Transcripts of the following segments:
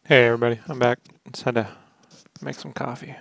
Hey everybody, I'm back. Just had to make some coffee.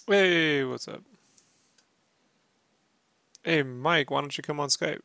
Hey, what's up? Hey, Mike, why don't you come on Skype?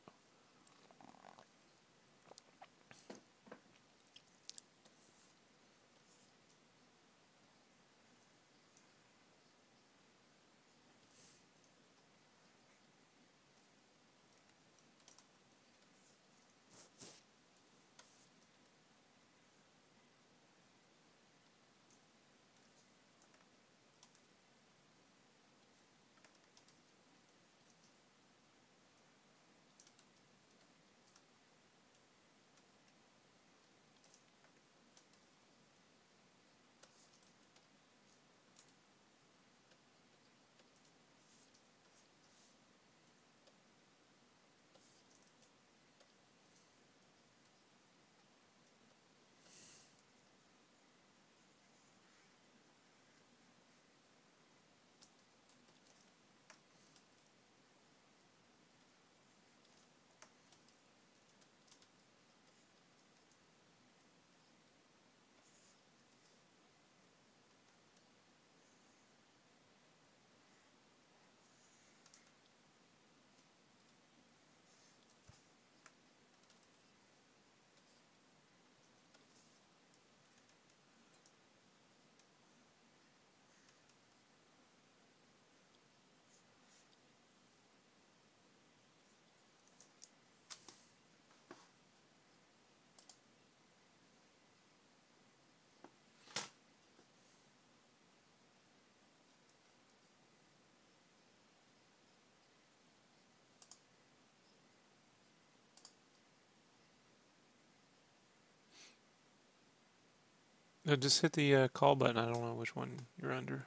Just hit the call button. I don't know which one you're under.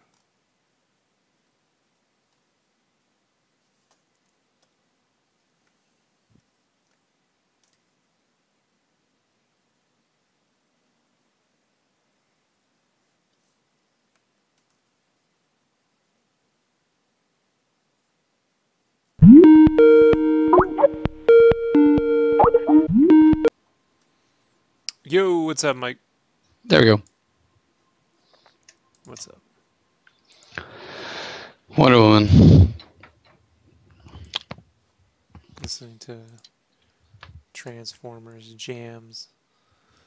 Yo, what's up, Mike? There we go. What's up? Wonder Woman. Listening to Transformers, jams.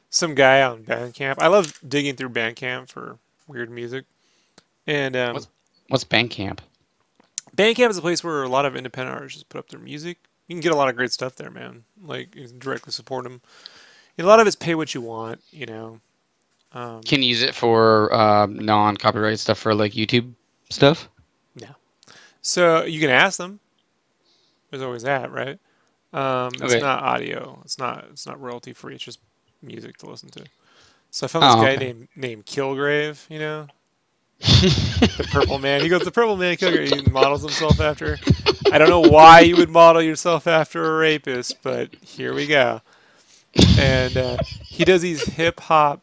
Some guy on Bandcamp. I love digging through Bandcamp for weird music. And What's Bandcamp? Bandcamp is a place where a lot of independent artists just put up their music. You can get a lot of great stuff there, man. Like, you can directly support them. A lot of it's pay what you want, you know. Can you use it for non-copyright stuff for like YouTube stuff? Yeah. So you can ask them. There's always that, right? It's Okay. not audio. It's not royalty free. It's just music to listen to. So I found this Oh, guy okay. named Kilgrave. You know, the Purple Man. He goes, the Purple Man Kilgrave. He models himself after. I don't know why you would model yourself after a rapist, but here we go. And he does these hip hop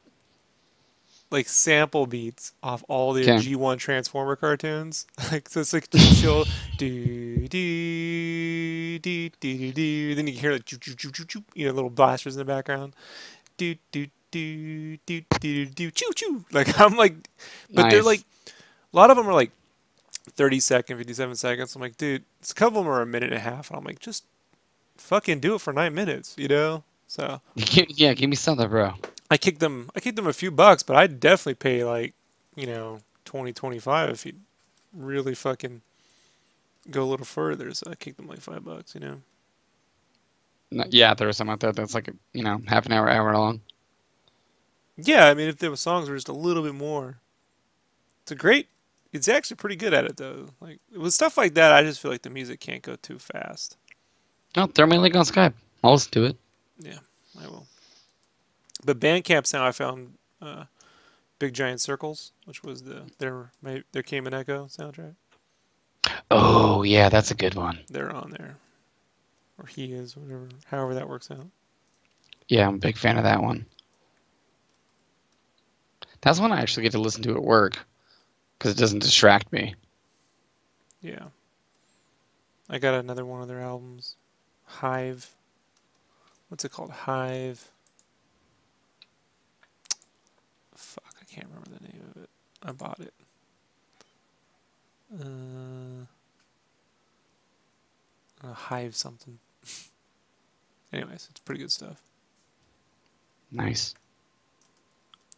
like sample beats off all the Okay. G1 Transformer cartoons. Like so, it's like just chill. Do do do do do. Then you can hear like choo, choo, choo, choo, choo, little blasters in the background. Do do do do do do choo choo. Like I'm like, but they're like Nice. a lot of them are like 30-second, 57 seconds. I'm like, dude, a couple of them are a minute and a half, and I'm like, just fucking do it for 9 minutes, you know? So Yeah, give me something, bro. I kicked them a few bucks, but I'd definitely pay like, you know, 20, 25 if you really fucking go a little further. So I kicked them like $5, you know? Yeah, there was some out there that's like half an hour, hour long. Yeah, I mean, if there were songs were just a little bit more, it's a great. It's actually pretty good at it though. Like with stuff like that, I just feel like the music can't go too fast. No, throw me a link on Skype. I'll listen to it. Yeah, I will. But Bandcamp's now I found Big Giant Circles, which was their Cayman Echo soundtrack. Oh, yeah, that's a good one. They're on there, or he is, whatever, however that works out. Yeah, I'm a big fan of that one. That's one I actually get to listen to at work because it doesn't distract me. Yeah, I got another one of their albums, Hive. What's it called? Hive. Fuck, I can't remember the name of it. I bought it. Hive something. Anyways, it's pretty good stuff. Nice.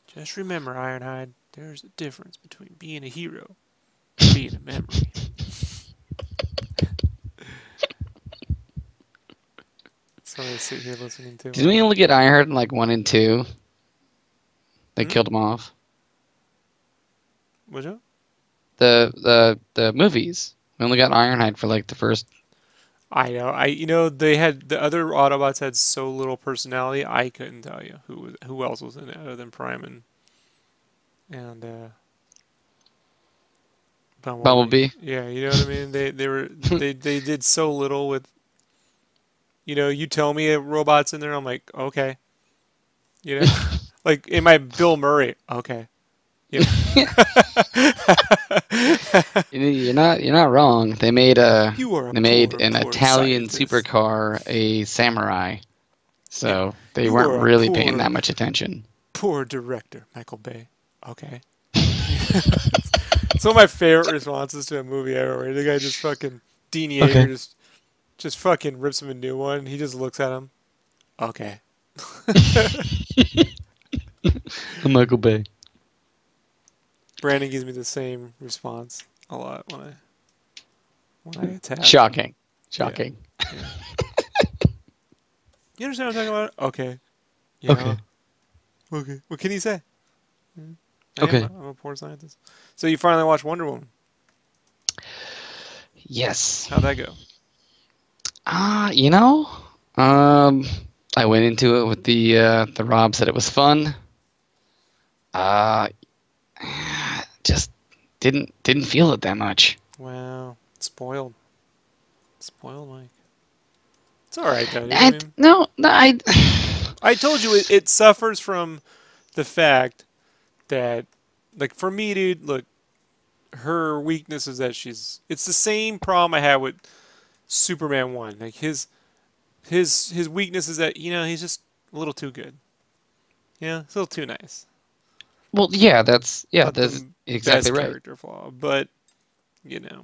Just remember, Ironhide, there's a difference between being a hero and being a memory. So I sit here listening to. Didn't we only get Ironheart in like 1 and 2? They killed him off. What's up? The movies. We only got Ironhide for like the first. I know. They had the other Autobots had so little personality. I couldn't tell you who else was in it other than Prime and Bumblebee. Yeah, you know what I mean. They did so little with. You tell me a robot's in there, I'm like, okay. Like in my Bill Murray, okay. You're not wrong. They made an poor Italian scientist. supercar a samurai, so they You weren't are a really poor- paying that much attention. Poor director, Michael Bay. Okay. It's one of my favorite responses to a movie ever, where the guy just fucking Dean Yeager just fucking rips him a new one. And he just looks at him. Okay. Michael Bay. Brandon gives me the same response a lot when I attack. Shocking. Yeah. You understand what I'm talking about? Okay. Yeah. Okay. What can he say? I'm a poor scientist. So you finally watched Wonder Woman. Yes. How'd that go? I went into it with the Rob said it was fun. Just didn't feel it that much. Wow. Spoiled, Mike. It's all right though. I told you it suffers from the fact that, like, for me, dude, look, her weakness is that it's the same problem I had with Superman 1. Like, his weakness is that, he's just a little too good. Yeah, it's a little too nice. Well, yeah, that's Not exactly best right. character flaw, but, you got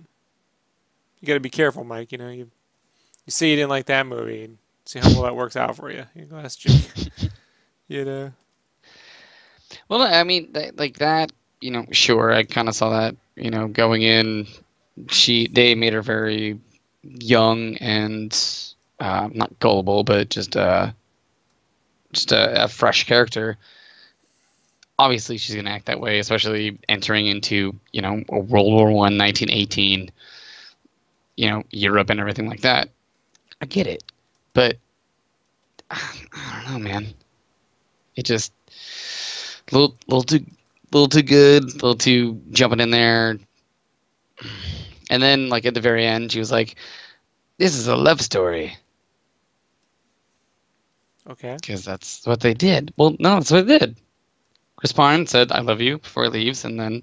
to be careful, Mike. You see you didn't like that movie, and see how well that works out for you. You go ask Jimmy. Well, I mean, like that, sure, I kind of saw that, going in. They made her very young and not gullible, but just a fresh character. Obviously, she's gonna act that way, especially entering into a World War I, 1918, Europe and everything like that. I get it, but I don't know, man. It just little too good, a little too jumping in there. And then, like, at the very end, she was like, "This is a love story." Okay. Because that's what they did. Well, no, that's what they did. Chris Pine said, "I love you" before he leaves, and then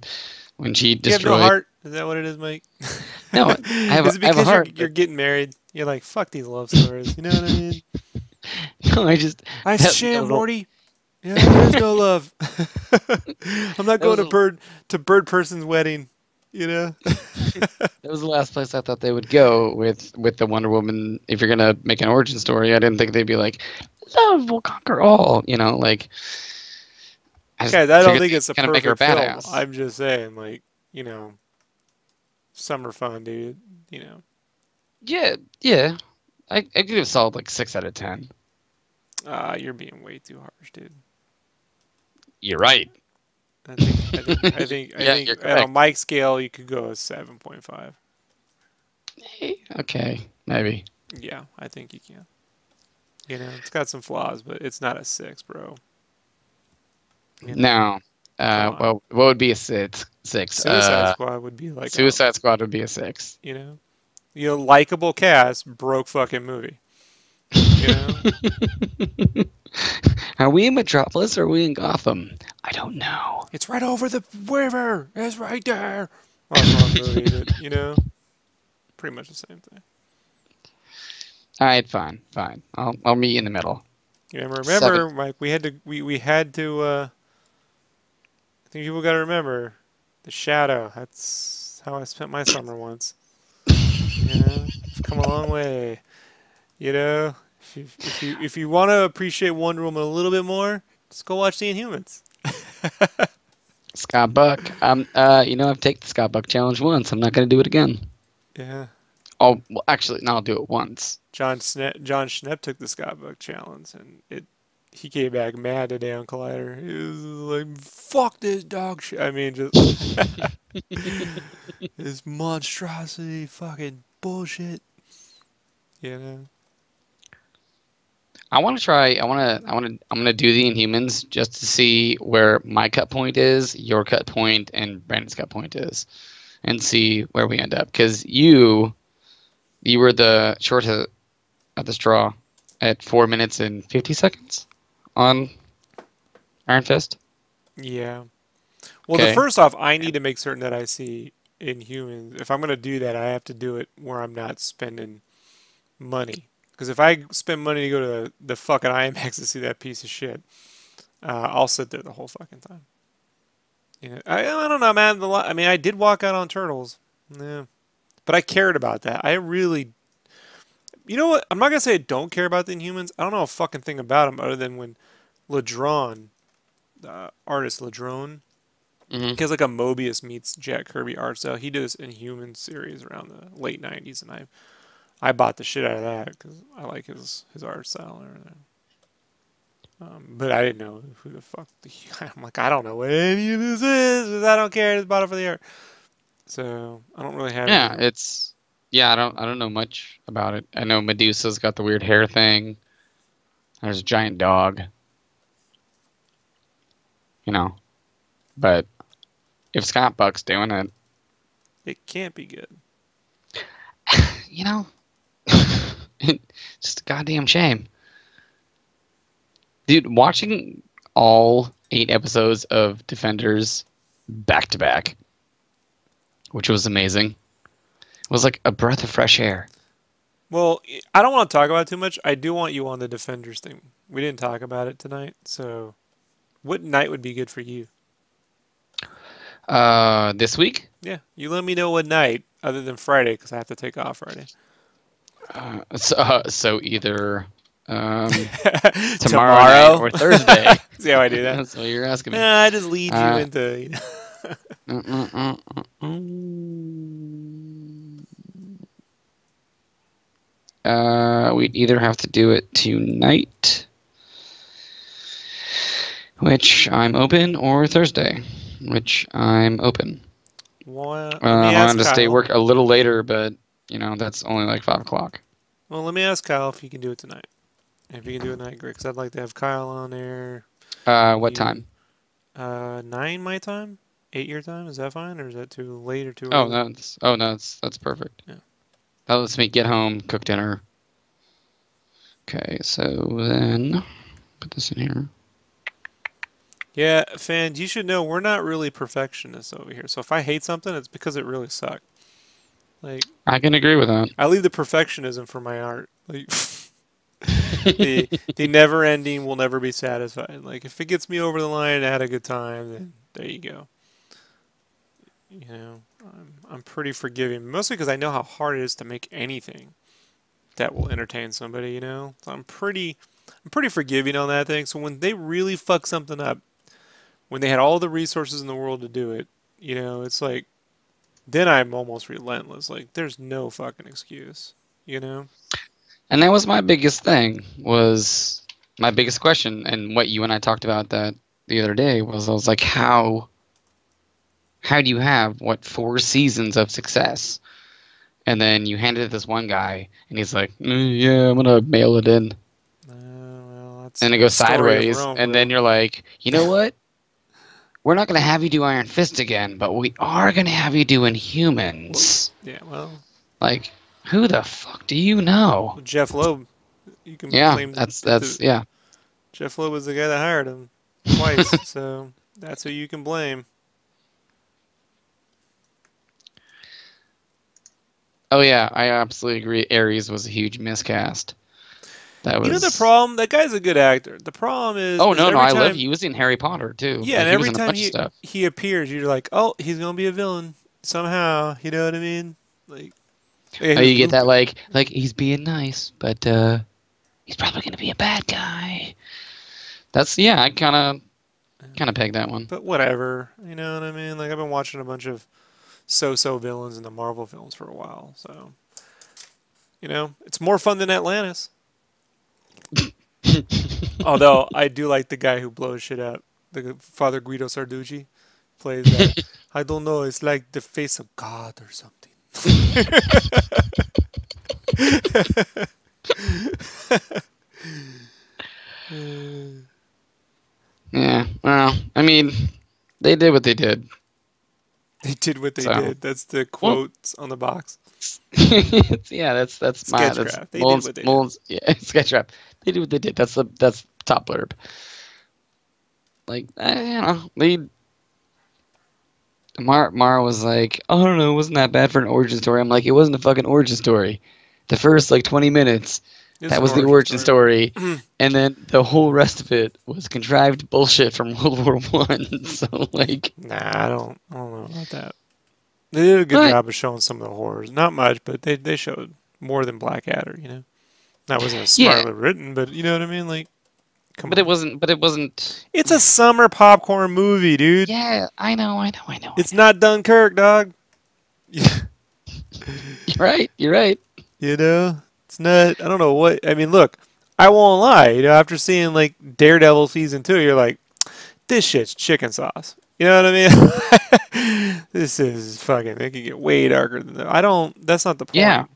when she destroyed... You have no heart? Is that what it is, Mike? No, I have is it because a heart. You're getting married? You're like, fuck these love stories. You know what I mean? No, I sham, Morty. Yeah, there's no love. I'm not going to bird person's wedding. That was the last place I thought they would go with the Wonder Woman. If you're gonna make an origin story, I didn't think they'd be like, "Love will conquer all." Like. Guys, I don't think it's a perfect make her film. badass. I'm just saying, like, summer fun, dude. Yeah. I give it a solid like 6 out of 10. You're being way too harsh, dude. You're right. I think on Mike's scale, you could go a 7.5. Okay, maybe. Yeah, I think you can. It's got some flaws, but it's not a 6, bro. No. Well, what would be a 6? Suicide Squad would be like... Suicide Squad would be a 6. Likable cast, broke fucking movie. Are we in Metropolis or are we in Gotham? I don't know. It's right over the river. It's right there. Well, it's wrong movie, but, pretty much the same thing. All right, fine. I'll meet you in the middle. Remember, Mike, we had to. I think people got to remember the shadow. That's That's how I spent my summer once. I've come a long way. You know, if you want to appreciate Wonder Woman a little bit more, just go watch The Inhumans. Scott Buck. I've taken the Scott Buck challenge once. I'm not going to do it again. Yeah. Oh, well, actually, no, I'll do it once. John Schnepp took the Scott Buck challenge, and he came back mad today on Collider. He was like, "Fuck this dog shit." I mean, just this monstrosity, fucking bullshit. You know. I want to try. I'm gonna do the Inhumans just to see where my cut point is, your cut point, and Brandon's cut point is, and see where we end up. Because you were the short at the straw at 4 minutes and 50 seconds on Iron Fist. Yeah. Well, Okay. first off, I need to make certain that I see Inhumans. If I'm gonna do that, I have to do it where I'm not spending money. Because if I spend money to go to the fucking IMAX to see that piece of shit, I'll sit there the whole fucking time. I don't know, man. I mean, I did walk out on Turtles, yeah, but I cared about that. I really, you know what? I'm not gonna say I don't care about the Inhumans. I don't know a fucking thing about them other than when Ladron, artist Ladron, he has like a Mobius meets Jack Kirby art style. He did this Inhuman series around the late '90s, and I bought the shit out of that because I like his art style and everything. But I didn't know who the fuck. I'm like, I don't know what any of this is because I don't care. I just bought it for the art. So I don't really have. Yeah, I don't know much about it. I know Medusa's got the weird hair thing. There's a giant dog. But if Scott Buck's doing it, it can't be good. It's just a goddamn shame. Dude, watching all 8 episodes of Defenders back to back, which was amazing, was like a breath of fresh air. Well, I don't want to talk about it too much. I do want you on the Defenders thing. We didn't talk about it tonight, so what night would be good for you? This week? Yeah, you let me know what night, other than Friday, because I have to take off Friday. So either tomorrow night or Thursday. See how I do that? That's what you're asking me. I just lead you into. We'd either have to do it tonight, which I'm open, or Thursday, which I'm open. Well, I wanted to stay work a little later, but that's only like 5 o'clock. Well, let me ask Kyle if he can do it tonight. If he can do it tonight, great. Because I'd like to have Kyle on there. What time? 9 my time, 8 your time. Is that fine, or is that too late or too early? No, that's perfect. Yeah. That lets me get home, cook dinner. Okay, so then put this in here. Yeah, fans, you should know we're not really perfectionists over here. So if I hate something, it's because it really sucked. Like, I can agree with that. I leave the perfectionism for my art. Like, the never ending will never be satisfied. Like, if it gets me over the line and I had a good time, then there you go. I'm pretty forgiving, mostly because I know how hard it is to make anything that will entertain somebody. So I'm pretty forgiving on that thing. So when they really fuck something up, when they had all the resources in the world to do it, it's like, then I'm almost relentless. Like, there's no fucking excuse, And that was my biggest thing, was my biggest question, and what you and I talked about that the other day was, I was like, how do you have, 4 seasons of success? And then you hand it to this one guy, and he's like, yeah, I'm going to mail it in. And it goes sideways, and then you're like, you know what? We're not going to have you do Iron Fist again, but we are going to have you do Inhumans. Yeah, well. Like, who the fuck do you know? Jeff Loeb. You can claim yeah. Jeff Loeb was the guy that hired him twice, so that's who you can blame. Oh yeah, I absolutely agree. Ares was a huge miscast. That was. The problem? That guy's a good actor. The problem is. Oh no, I he was in Harry Potter too. Yeah, and every time he appears, you're like, oh, he's gonna be a villain. somehow. You know what I mean? Like, yeah, he Oh, was you get that looping. like he's being nice, but he's probably gonna be a bad guy. That's yeah, I kind of pegged that one. But whatever. You know what I mean? Like, I've been watching a bunch of so-so villains in the Marvel films for a while, so it's more fun than Atlantis. Although I do like the guy who blows shit up. The Father Guido Sarducci plays that. I don't know. It's like the face of God or something. Yeah, well, I mean, they did what they did. They did what they So, did. That's the well, quotes on the box. yeah, that's Sketchcraft. They did what they did. Mullins. Yeah, SketchCraft. They did what they did. That's top blurb. Like, Mara was like, oh, I don't know, it wasn't that bad for an origin story. I'm like, it wasn't a fucking origin story. The first like 20 minutes, It's that an was the origin origin story. story, and then the whole rest of it was contrived bullshit from World War One. So like, Nah, I don't know about that. They did a good but job of showing some of the horrors. Not much, but they showed more than Blackadder. That wasn't as yeah, smartly written, but you know what I mean? Like, come but it on. wasn't. But it wasn't. It's a summer popcorn movie, dude. Yeah, I know, I know, I know, I It's know. not Dunkirk, dog. You're right. You're right. It's not. I don't know what. I mean, look, I won't lie. After seeing like Daredevil season 2, you're like, this shit's chicken sauce. You know what I mean? This is fucking. It can get way darker than that. I don't. That's not the Yeah, point.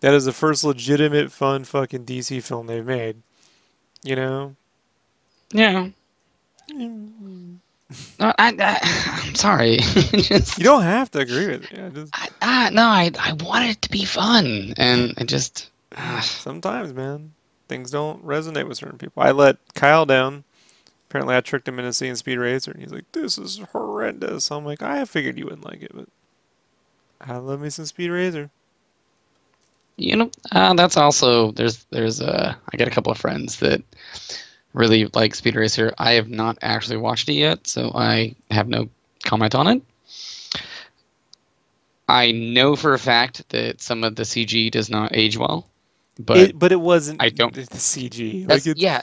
That is the first legitimate, fun fucking DC film they've made. You know. yeah. No, I'm sorry. You Just, don't have to agree with it. no, I want it to be fun, and I just, Sometimes, man, things don't resonate with certain people. I let Kyle down. Apparently, I tricked him into seeing Speed Racer, and he's like, "This is horrendous." I'm like, "I figured you wouldn't like it, but I love me some Speed Racer." that's also I got a couple of friends that really like Speed Racer. I have not actually watched it yet, so I have no comment on it. I know for a fact that some of the CG does not age well, but But it wasn't I don't. the CG. Like That's it's yeah.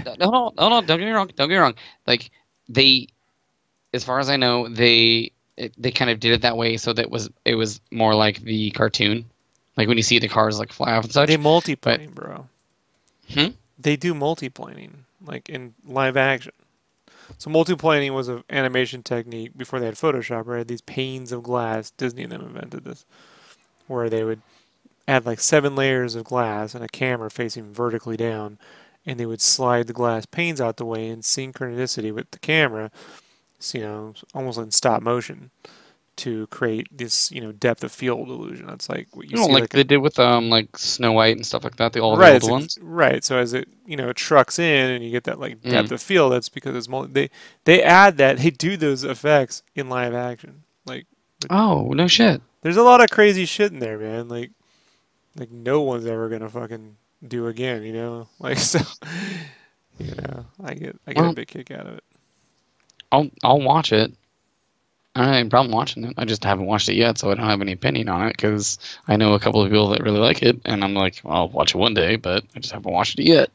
No, no, no, no. Don't get me wrong. Don't get me wrong. Like they, as far as I know, they kind of did it that way so that it was more like the cartoon, like when you see the cars like fly off and they such. But multiplane, bro. hmm? They do multiplaning, like in live action. So multiplaning was an animation technique before they had Photoshop, right? These panes of glass. Disney and them invented this, where they would add like 7 layers of glass and a camera facing vertically down, and they would slide the glass panes out the way in synchronicity with the camera, almost in stop motion to create this, depth of field illusion. That's like what you see Like like a they did with like Snow White and stuff like that. All the right. older It's ones. right. So as it trucks in and you get that like depth Mm. of field, that's because they add that they do those effects in live action. Like, but Oh no shit. there's a lot of crazy shit in there, man. Like no one's ever gonna fucking do again, Like so, I get a Well, big kick out of it. I'll watch it. I don't have any problem watching it. I just haven't watched it yet, so I don't have any opinion on it because I know a couple of people that really like it, and I'm like, well, I'll watch it one day, but I just haven't watched it yet.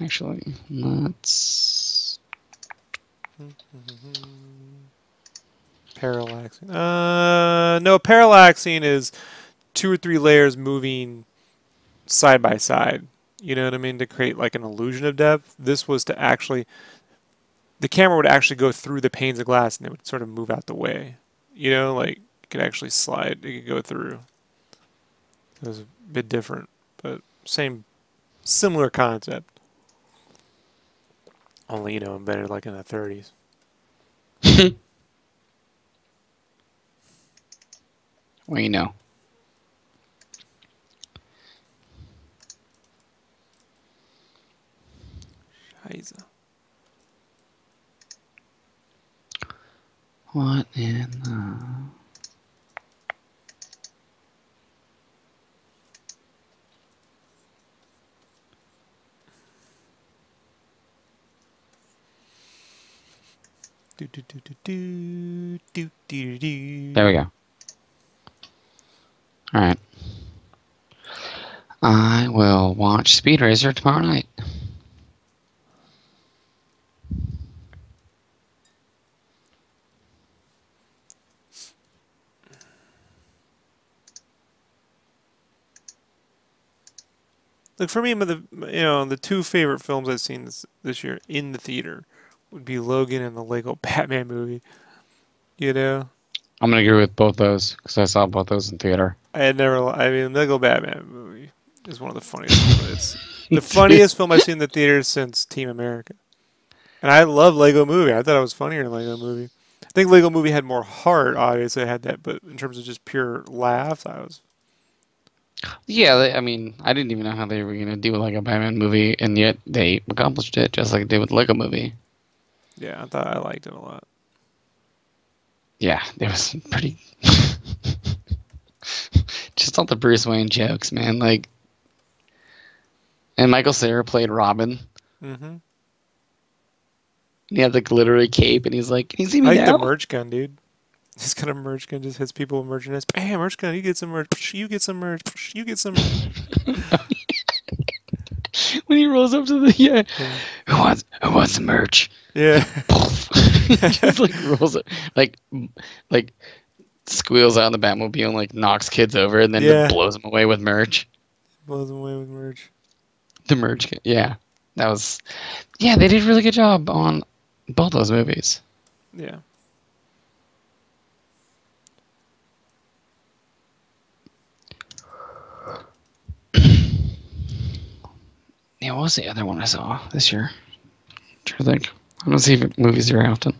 Actually, let's. Parallaxing. No, parallaxing is 2 or 3 layers moving side by side. You know what I mean? To create like an illusion of depth. This was to actually, the camera would actually go through the panes of glass and it would sort of move out the way. Like it could actually slide. It could go through. It was a bit different, but similar concept. Only embedded like in the 30s. Well, you know. Scheiße. What in the. Do, do, do, do, do, do, do, do. There we go. All right. I will watch Speed Racer tomorrow night. Look, for me, the two favorite films I've seen this year in the theater would be Logan and the Lego Batman movie. You know, I'm gonna agree with both those because I saw both those in theater. I mean, the Lego Batman movie is one of the funniest. It's the funniest film I've seen in the theater since Team America. And I love Lego Movie. I thought it was funnier than Lego Movie. I think Lego Movie had more heart. Obviously, it had that, but in terms of just pure laughs, I was. Yeah, I mean, I didn't even know how they were gonna do like a Batman movie, and yet they accomplished it just like they did with Lego Movie. Yeah, I thought I liked it a lot. Yeah, it was pretty. Just all the Bruce Wayne jokes, man. Like, and Michael Cera played Robin. Mm-hmm. He had the glittery cape, and he's like, "Can you see me I now?" like the merch gun, dude. He's got a merch gun, just hits people with merchandise. Bam, merch gun. You get some merch. You get some merch. You get some merch. When he rolls up to the who wants some merch? Yeah. Just like rolls it, like squeals out in the Batmobile and like knocks kids over, and then blows them away with merch. Blows them away with merch. The merch, yeah, that was, yeah, they did a really good job on both those movies. Yeah. Yeah, what was the other one I saw this year? I'm trying to think. I don't see movies very often.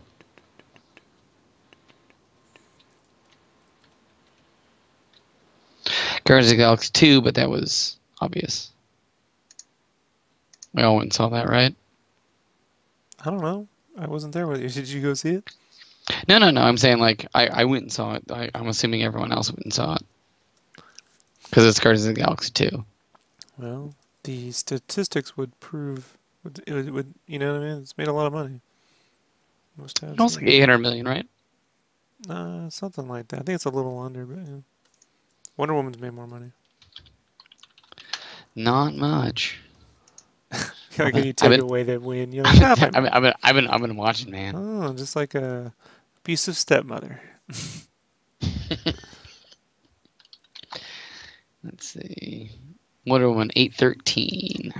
Guardians of the Galaxy 2, but that was obvious. We all went and saw that, right? I don't know. I wasn't there with you. Did you go see it? No. I'm saying like I went and saw it. I'm assuming everyone else went and saw it because it's Guardians of the Galaxy 2. Well, the statistics would prove it would. You know what I mean? It's made a lot of money. Most times. It was like 800 million, right? Something like that. I think it's a little under, but yeah. Wonder Woman's made more money. Not much. Can you take away that win? You're like, I've been watching, man. Oh, just like a abusive stepmother. Let's see. Wonder Woman 813.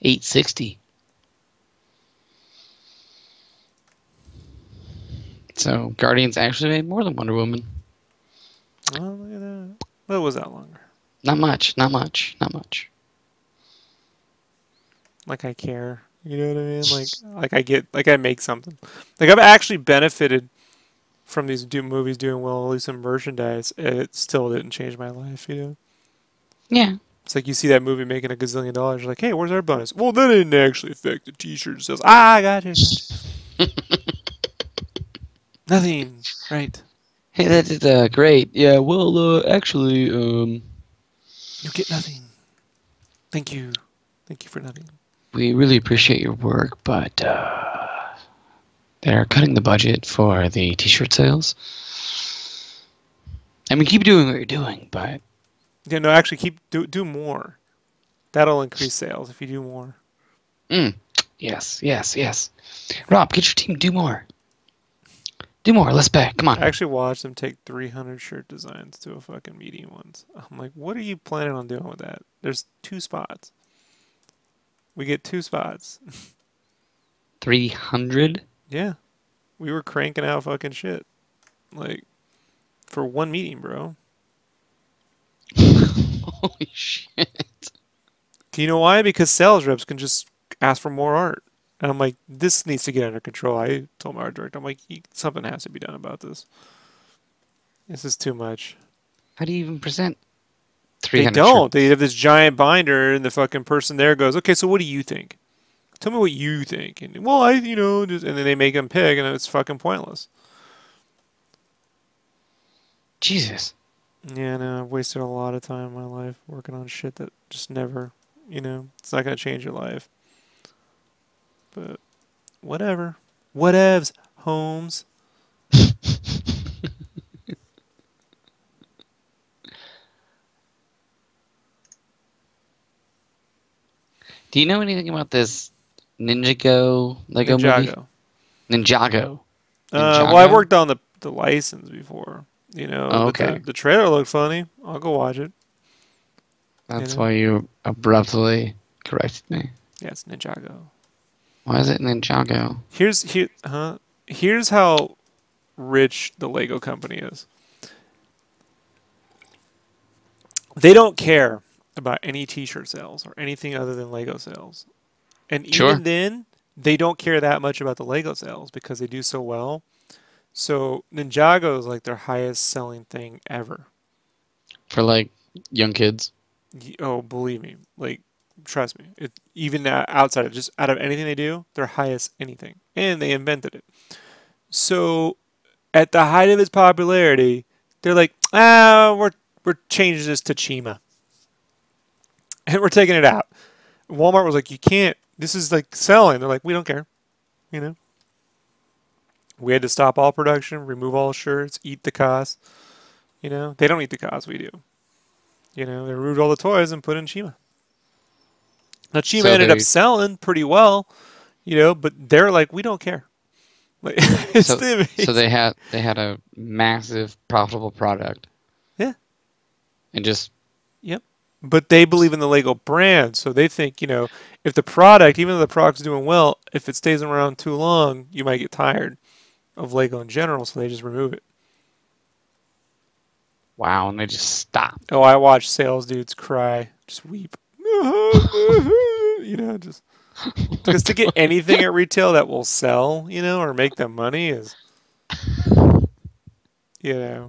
$860. So Guardians actually made more than Wonder Woman. Oh, look at that. What was that longer? Not much. Like I care. You know what I mean? Like I make something. Like I've actually benefited from these movies doing well, at least in merchandise. It still didn't change my life, you know? Yeah. It's like you see that movie making $1 gazillion. You're like, hey, where's our bonus? Well, that didn't actually affect the t-shirt sales. I got you. Nothing. Right. Hey, that did great. Yeah, well, actually, You get nothing. Thank you. Thank you for nothing. We really appreciate your work, but they're cutting the budget for the t-shirt sales. I mean, keep doing what you're doing, but... Yeah, no, actually, do more. That'll increase sales if you do more. Yes. Rob, get your team, do more. Do more, let's bet, come on. I actually watched them take 300 shirt designs to a fucking meeting once. I'm like, what are you planning on doing with that? There's 2 spots. We get 2 spots. 300? Yeah. We were cranking out fucking shit. Like, for one meeting, bro. Holy shit. Do you know why? Because sales reps can just ask for more art. And I'm like, this needs to get under control. I told my art director, I'm like, something has to be done about this. This is too much. How do you even present They 300 don't. They shirts? have this giant binder, and the fucking person there goes, "Okay, so what do you think? Tell me what you think." And well, and then they make them pick, and it's fucking pointless. Jesus. Yeah, no, I've wasted a lot of time in my life working on shit that just never, it's not gonna change your life. But whatever, whatevs, Holmes. Do you know anything about this Ninjago Lego movie? Ninjago. Ninjago. Well, I Ninjago? worked on the license before, Oh, but okay. the trailer looked funny. I'll go watch it. That's why you abruptly corrected me. Yeah, it's Ninjago. Why is it Ninjago? Here's how rich the Lego company is. They don't care about any T-shirt sales or anything other than Lego sales. And Sure. even then, they don't care that much about the Lego sales because they do so well. So Ninjago is like their highest selling thing ever. For like young kids. Oh, believe me, like trust me. Even outside of just out of anything they do, their highest anything, and they invented it. So at the height of its popularity, they're like, we're changing this to Chima, and we're taking it out. Walmart was like, you can't. This is like selling. They're like, we don't care. You know. We had to stop all production, remove all shirts, eat the cost. They don't eat the cost, we do. They removed all the toys and put in Chima. Now Chima So ended up they selling pretty well, but they're like, we don't care. Like, it's so the they had a massive profitable product. Yeah. And just Yep. But they believe in the Lego brand, so they think, if the product, even though the product's doing well, if it stays around too long, you might get tired of Lego in general, so they just remove it. wow, and they just stop. Oh, I watch sales dudes cry, just weep. Just because to get anything at retail that will sell, or make them money is, I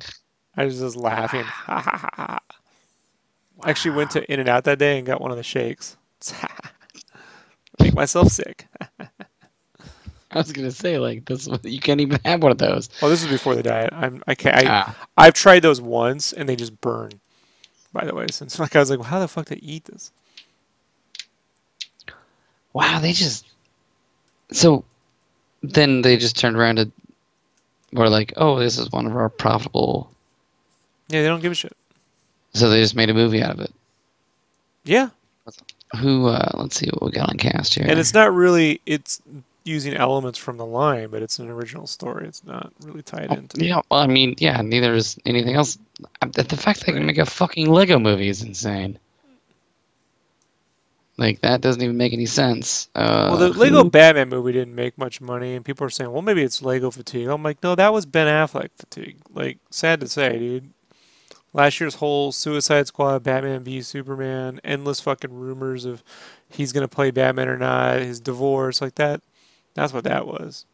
was just laughing. Ha ha ha ha. I actually went to In-N-Out that day and got one of the shakes. Make myself sick. I was gonna say like this. You can't even have one of those. Well, this is before the diet. I've tried those once and they just burn. By the way, since I was like, well, how the fuck do I eat this? Wow, so then they just turned around and were like, oh, this is one of our profitable. Yeah, they don't give a shit. So they just made a movie out of it. Yeah. Let's see what we got on cast here. And it's not really. It's using elements from the line, but it's an original story. It's not really tied into. Yeah, well, I mean, yeah, neither is anything else. The fact that they can make a fucking Lego movie is insane. Like, that doesn't even make any sense. Well, the Lego Batman movie didn't make much money, and people are saying, well, maybe it's Lego fatigue. I'm like, no, that was Ben Affleck fatigue. Like, sad to say, dude. Last year's whole Suicide Squad, Batman v Superman, endless fucking rumors of he's going to play Batman or not, his divorce, like that. That's what that was.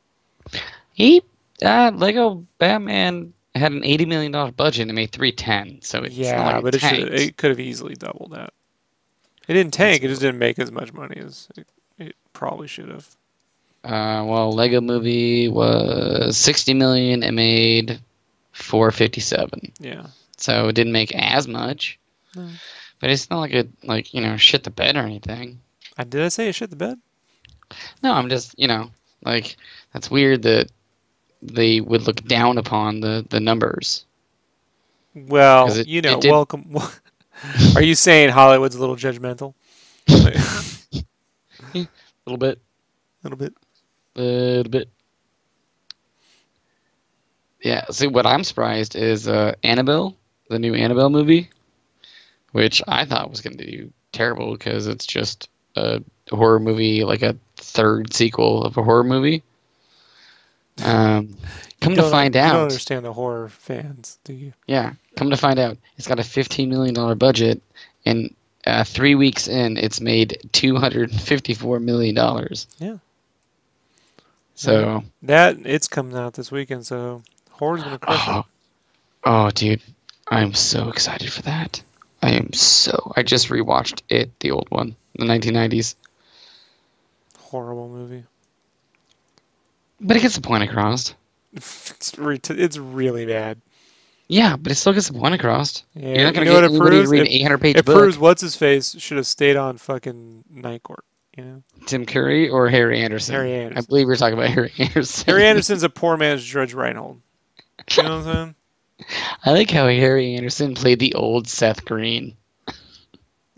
Lego Batman had an $80 million budget and it made $310. So it's not like but it could have easily doubled that. It didn't tank. It just didn't make as much money as it probably should have. Well, Lego Movie was $60 million. It made $457. Yeah. So it didn't make as much. No. But it's not like it shit the bed or anything. Did I say it shit the bed? No, I'm just like that's weird that they would look down upon the numbers. Well, welcome. Are you saying Hollywood's a little judgmental? A little bit. A little bit. Yeah, see, what I'm surprised is Annabelle, the new Annabelle movie, which I thought was going to do terrible because it's just a horror movie, like a third sequel of a horror movie. Come to find out. You don't understand the horror fans, do you? Yeah, come to find out, it's got a $15 million budget, and 3 weeks in, it's made $254 million. Yeah. So it's coming out this weekend, so horror's gonna crush it. Oh, dude, I'm so excited for that. I just rewatched it, the old one, the 1990s. Horrible movie. But it gets the point across. It's really bad. Yeah, but it still gets the point across. You're Yeah, not you going to know what get it anybody to proves? read an 800-page It proves book. what's his face should have stayed on fucking Night Court. You know, Tim Curry or Harry Harry Anderson? I Anderson. believe you're talking about Harry Anderson. Harry Anderson's a poor man's Judge Reinhold. You know what I'm saying? I like how Harry Anderson played the old Seth Green.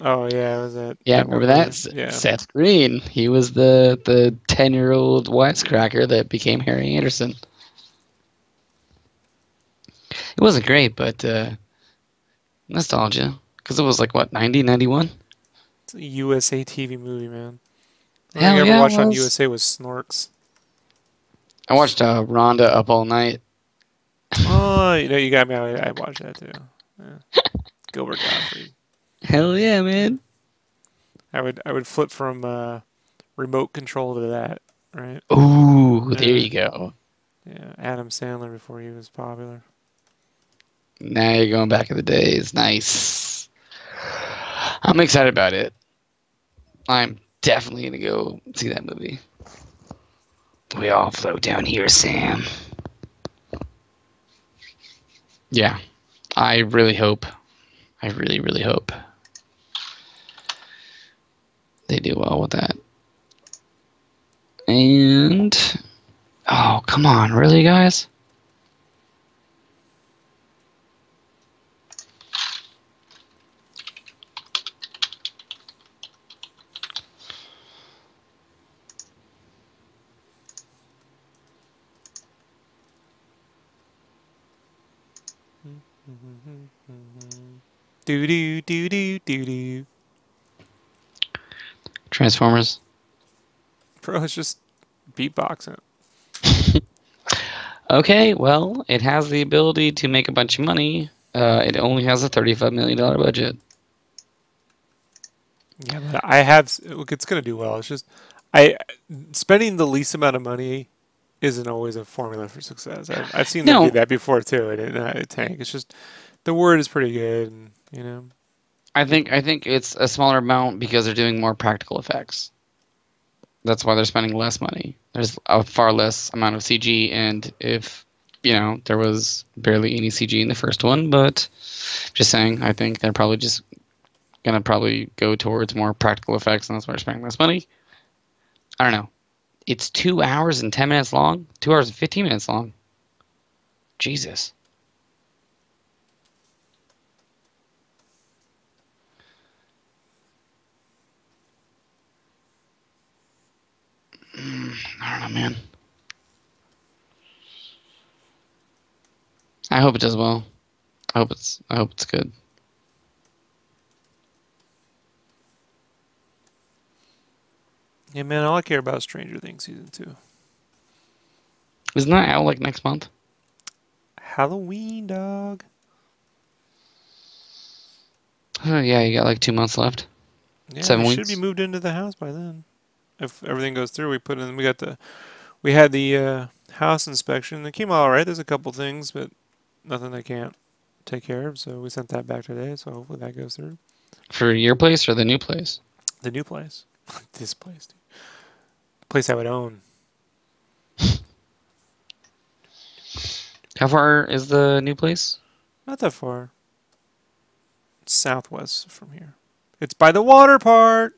Oh yeah, was that Yeah, that one remember that? movie? Yeah. Seth Green. He was the 10-year-old wisecracker that became Harry Anderson. It wasn't great, but nostalgia. Because it was like, what, 90, 91? It's a USA TV movie, man. The only thing I Hell ever yeah, it watched on was. USA was Snorks. I watched Rhonda Up All Night. Oh, you know, you got me. I watched that too. Yeah. Gilbert Gottfried. Hell yeah, man. I would flip from remote control to that, right? Ooh, there Yeah. you go. Yeah, Adam Sandler before he was popular. Now you're going back in the days. Nice. I'm excited about it. I'm definitely going to go see that movie. We all float down here, Sam. Yeah. I really hope. I really, really hope they do well with that. And oh, come on, really, guys? Do do do do do do. Transformers. Bro, it's just beatboxing. Okay, well, it has the ability to make a bunch of money. It only has a $35 million budget. Yeah, but I have. Look, it's gonna do well. It's just I spending the least amount of money isn't always a formula for success. I've seen them do No, that before too, and it tank. It's just the word is pretty good, and you know. I think it's a smaller amount because they're doing more practical effects. That's why they're spending less money. There's a far less amount of CG, and if there was barely any CG in the first one, but just saying, I think they're probably just gonna probably go towards more practical effects, and that's why they're spending less money. I don't know. It's 2 hours and 10 minutes long. 2 hours and 15 minutes long. Jesus. I don't know, man. I hope it does well. I hope it's good. Yeah, man, all I care about is Stranger Things season 2. Isn't that out like next month? Halloween, dog. Oh yeah, you got like 2 months left. Yeah, 7 we should be weeks. moved into the house by then. If everything goes through, we had the house inspection. It came out all right. There's a couple things, but nothing they can't take care of. So we sent that back today. So hopefully that goes through. For your place or the new place? The new place, this place, dude. The place I would own. How far is the new place? Not that far. It's southwest from here. It's by the water part.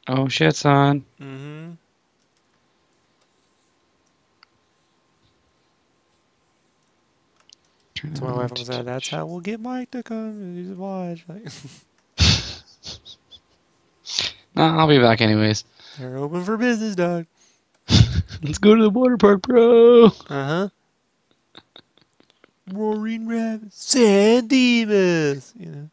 Oh shit, son. Mm-hmm. So my wife was like, "That's how we'll get Mike to come and watch." Like, Nah, I'll be back anyways. they're open for business, dog. Let's go to the water park, bro. Uh-huh. Roaring rapids, San Dimas, you know.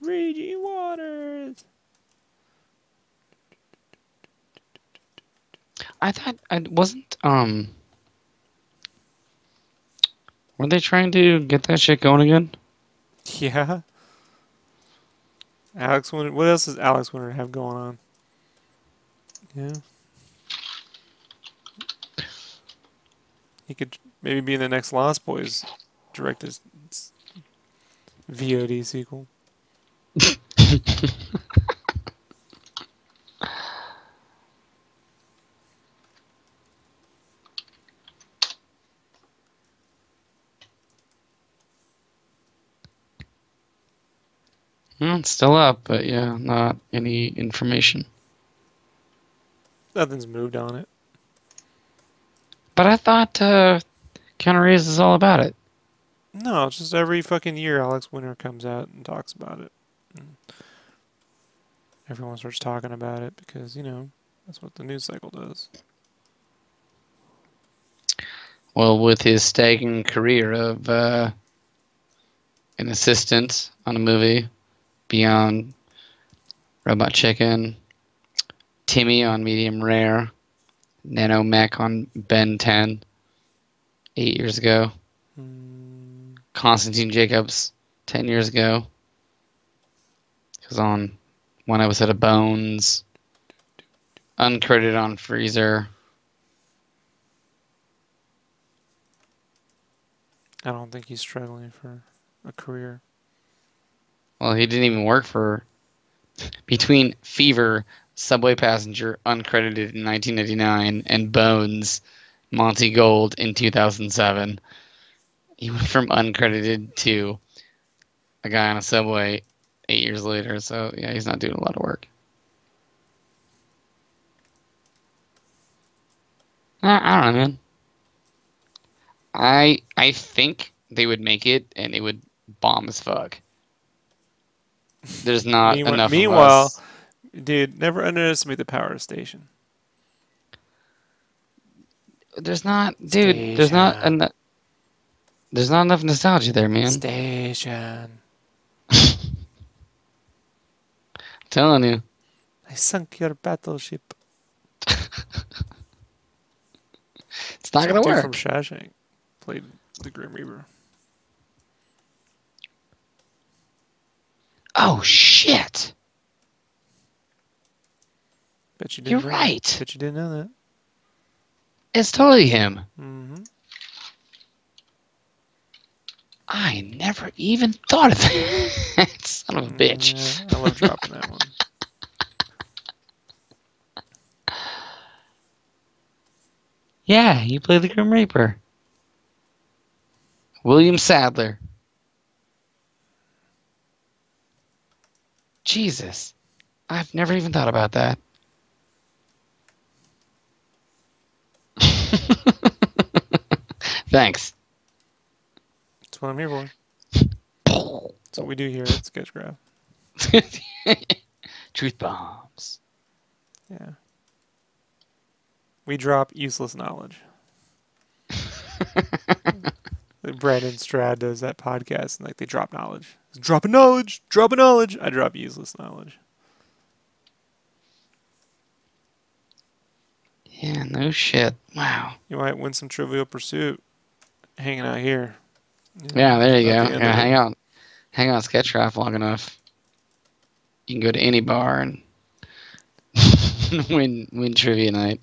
Raging waters. I thought I wasn't. Were they trying to get that shit going again? Yeah. Alex Winter. What else does Alex Winter have going on? Yeah. He could maybe be in the next Lost Boys, direct his VOD sequel. It's still up, but yeah, not any information. Nothing's moved on it. But I thought Keanu Reeves is all about it. No, it's just every fucking year Alex Winter comes out and talks about it. And everyone starts talking about it because, you know, that's what the news cycle does. Well, with his staggering career of an assistant on a movie, Beyond Robot Chicken, Timmy on Medium Rare, Nano Mech on Ben 10, 8 years ago, Constantine Jacobs 10 years ago. He was on one episode of Bones, uncredited on Freezer. I don't think he's struggling for a career. Well, he didn't even work for... Between Fever, Subway Passenger, uncredited in 1999, and Bones, Monty Gold in 2007, he went from uncredited to a guy on a subway 8 years later. So, yeah, he's not doing a lot of work. I don't know, man. I think they would make it, and it would bomb as fuck. There's not enough of us. Dude, never underestimate the power of Station. There's not, dude. Station. There's not enough nostalgia there, man. Station. Telling you. I sunk your battleship. It's not gonna work. From Shawshank played the Grim Reaper. Oh shit! Bet you didn't. You're right. Bet you didn't know that. It's totally him. Mm-hmm. I never even thought of that. Son of a bitch. Yeah, I love dropping that one. Yeah, you play the Grim Reaper. William Sadler. Jesus. I've never even thought about that. Thanks. That's what I'm here for. That's what we do here at SketchCraft. Truth bombs. Yeah. We drop useless knowledge. Brandon Stroud does that podcast, and like they drop knowledge. Dropping knowledge, dropping knowledge. I drop useless knowledge. Yeah, no shit. Wow. You might win some Trivial Pursuit hanging out here. Yeah, there you go. Yeah, hang out at SketchCraft long enough. You can go to any bar and win trivia night.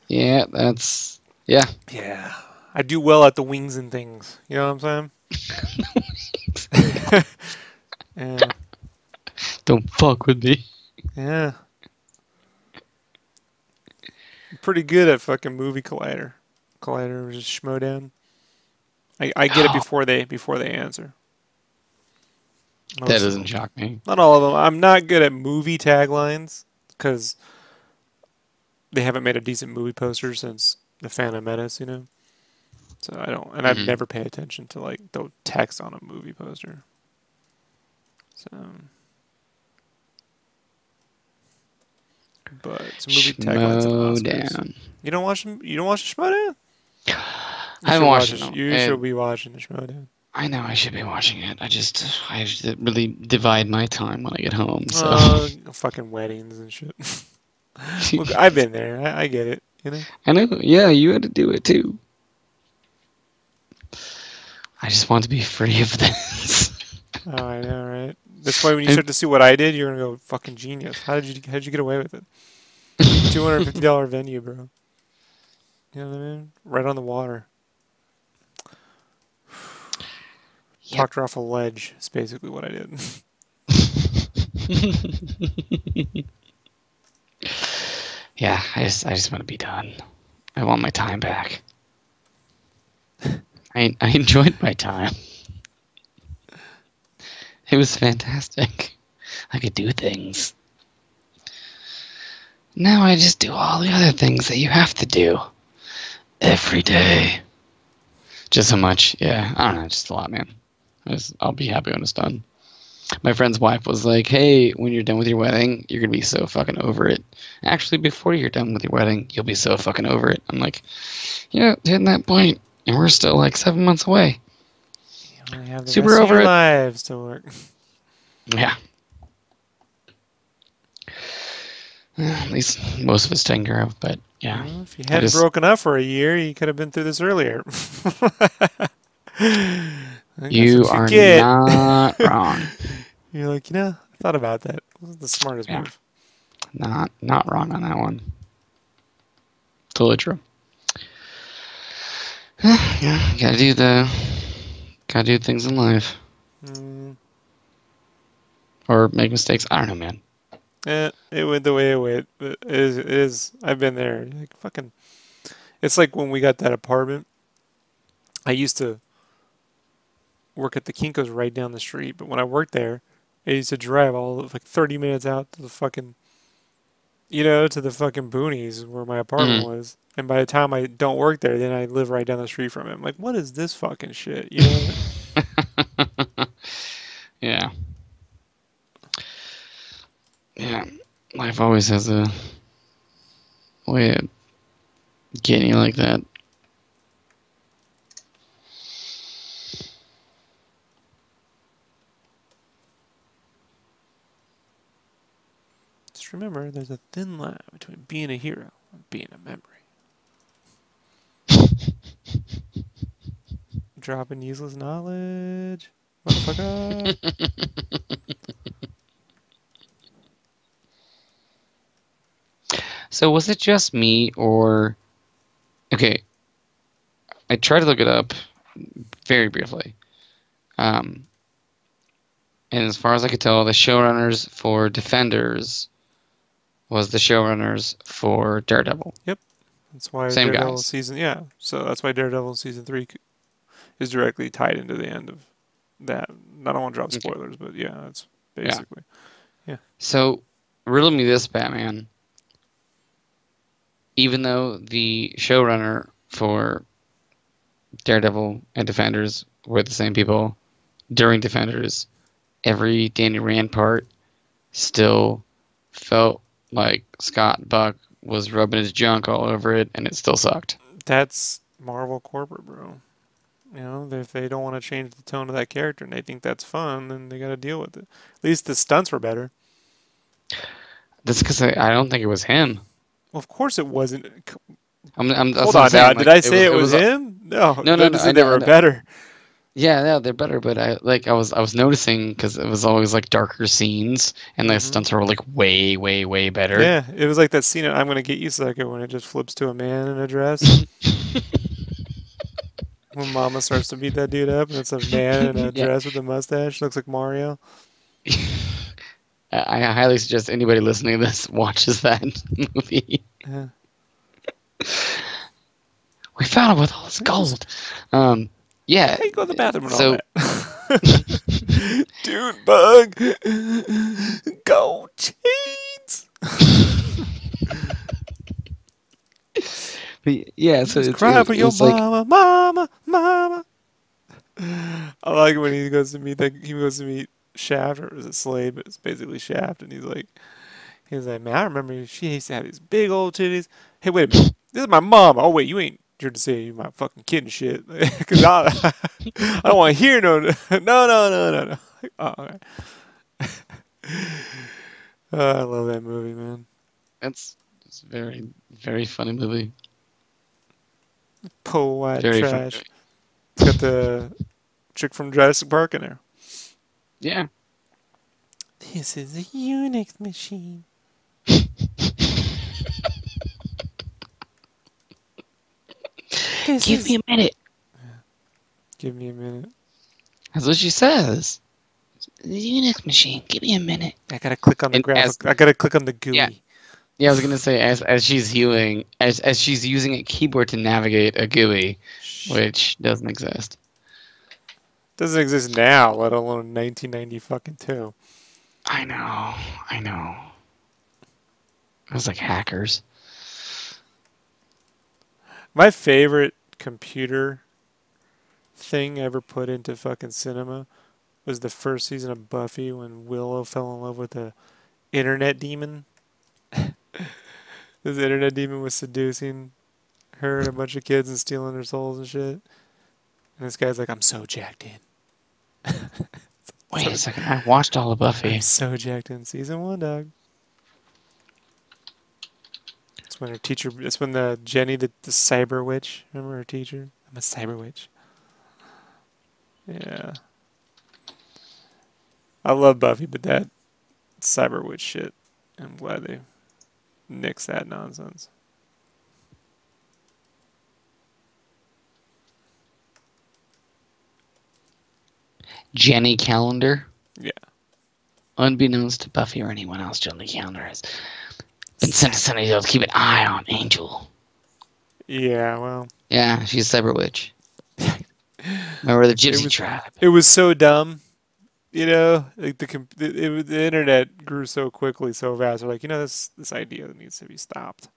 Yeah, that's... Yeah. Yeah. I do well at the wings and things. You know what I'm saying? Yeah. Don't fuck with me. Yeah. I'm pretty good at fucking Movie Collider. Collider was just Schmodown. I get it before they answer. That doesn't shock me. Not all of them. I'm not good at movie taglines because they haven't made a decent movie poster since The Phantom Menace, you know? So I don't, and I've never paid attention to like the text on a movie poster. So, but some movie taglines and Oscars. You don't watch them? You don't watch the Schmodown? I haven't watched it. You should be watching the Schmodown. I know I should be watching it. I just really divide my time when I get home. So fucking weddings and shit. Look, I've been there. I get it. You know. I know. Yeah, you had to do it too. I just want to be free of this. Oh, I know, right? That's why when you start to see what I did, you're gonna go fucking genius. How'd you get away with it? $250 venue, bro. You know what I mean? Right on the water. Yep. Talked her off a ledge. Is basically what I did. Yeah, I just want to be done. I want my time back. I enjoyed my time. It was fantastic. I could do things. Now I just do all the other things that you have to do every day. Just so much, yeah. I don't know, just a lot, man. I'll be happy when it's done. My friend's wife was like, "Hey, when you're done with your wedding, you're gonna be so fucking over it. Actually, before you're done with your wedding, you'll be so fucking over it." I'm like, "Yeah, hitting that point, and we're still like 7 months away. You only have the Super rest of over your it." lives to work. Yeah. At least most of it's taken care of, but yeah. Well, if you hadn't broken up for a year, you could have been through this earlier. You are not wrong. You're like, I thought about that. It was the smartest move. Not wrong on that one. Totally true. Yeah, gotta do things in life. Or make mistakes. I don't know, man. It went the way it went. It is. I've been there. Like fucking. It's like when we got that apartment. I used to work at the Kinko's right down the street, but when I worked there, I used to drive all of, like 30 minutes out to the fucking, to the fucking boonies where my apartment was. And by the time I don't work there, then I live right down the street from it. I'm like, what is this fucking shit? Yeah. Yeah. Life always has a way of getting you like that. Just remember, there's a thin line between being a hero and being a memory. Dropping useless knowledge. Motherfucker. So was it just me, or... Okay. I tried to look it up very briefly. And as far as I could tell, the showrunners for Defenders was the showrunners for Daredevil. Yep. That's why Same Daredevil guys. season... Yeah. So that's why Daredevil season 3 is directly tied into the end of that. I don't want to drop spoilers, but yeah, that's basically... Yeah. So, riddle me this, Batman. Even though the showrunner for Daredevil and Defenders were the same people, during Defenders, every Danny Rand part still felt like Scott Buck was rubbing his junk all over it, and it still sucked. That's Marvel corporate, bro. If they don't want to change the tone of that character and they think that's fun, then they got to deal with it. At least the stunts were better. That's because I don't think it was him. Well, of course it wasn't. Hold on now. Did I say it was him? No. No. They were better. Yeah, they're better, but I was noticing because it was always like darker scenes, and the stunts were like way, way, way better. Yeah, it was like that scene in "I'm Gonna Get You, Sucker" when it just flips to a man in a dress. When Mama starts to beat that dude up, and it's a man in a dress with a mustache, looks like Mario. I highly suggest anybody listening to this watches that movie. Yeah. We found it with all this gold. Yeah. Hey, go to the bathroom and so, all that. Dude, bug. Gold chains. Yeah, so it's cry for your mama, mama. I like when he goes to meet Shaft, or is it Slade? But it's basically Shaft, and he's like, man, I remember she used to have these big old titties. Hey, wait a minute, this is my mom. Oh wait, you ain't here to say you're my fucking kid and shit, because I don't want to hear no. Oh, okay. I love that movie, man. It's a very, very funny movie. Po white trash. It's got the chick from Jurassic Park in there. Yeah. This is a Unix machine. Give me a minute. Give me a minute. That's what she says. The Unix machine. Give me a minute. I gotta click on the And graphic. I gotta click on the GUI. Yeah. Yeah, I was gonna say as she's as she's using a keyboard to navigate a GUI, which doesn't exist. Doesn't exist now, let alone 1990 fucking two. I know. It was like hackers. My favorite computer thing ever put into fucking cinema was the first season of Buffy when Willow fell in love with the internet demon. This internet demon was seducing her and a bunch of kids and stealing their souls and shit. And this guy's like, I'm so jacked in. Wait a second, I watched all of Buffy. I'm so jacked in. Season 1, dog. It's when her teacher, it's when the Jenny, the cyber witch, remember her teacher? I'm a cyber witch. Yeah. I love Buffy, but that cyber witch shit, I'm glad they nixed that nonsense. Jenny Calendar. Yeah. Unbeknownst to Buffy or anyone else, Jenny Calendar has been sent to Sunnydale to keep an eye on Angel. Yeah, well. Yeah, she's a cyber witch. Remember the Gypsy tribe? It was so dumb. You know, like the internet grew so quickly, so fast. We're like, you know, this idea needs to be stopped.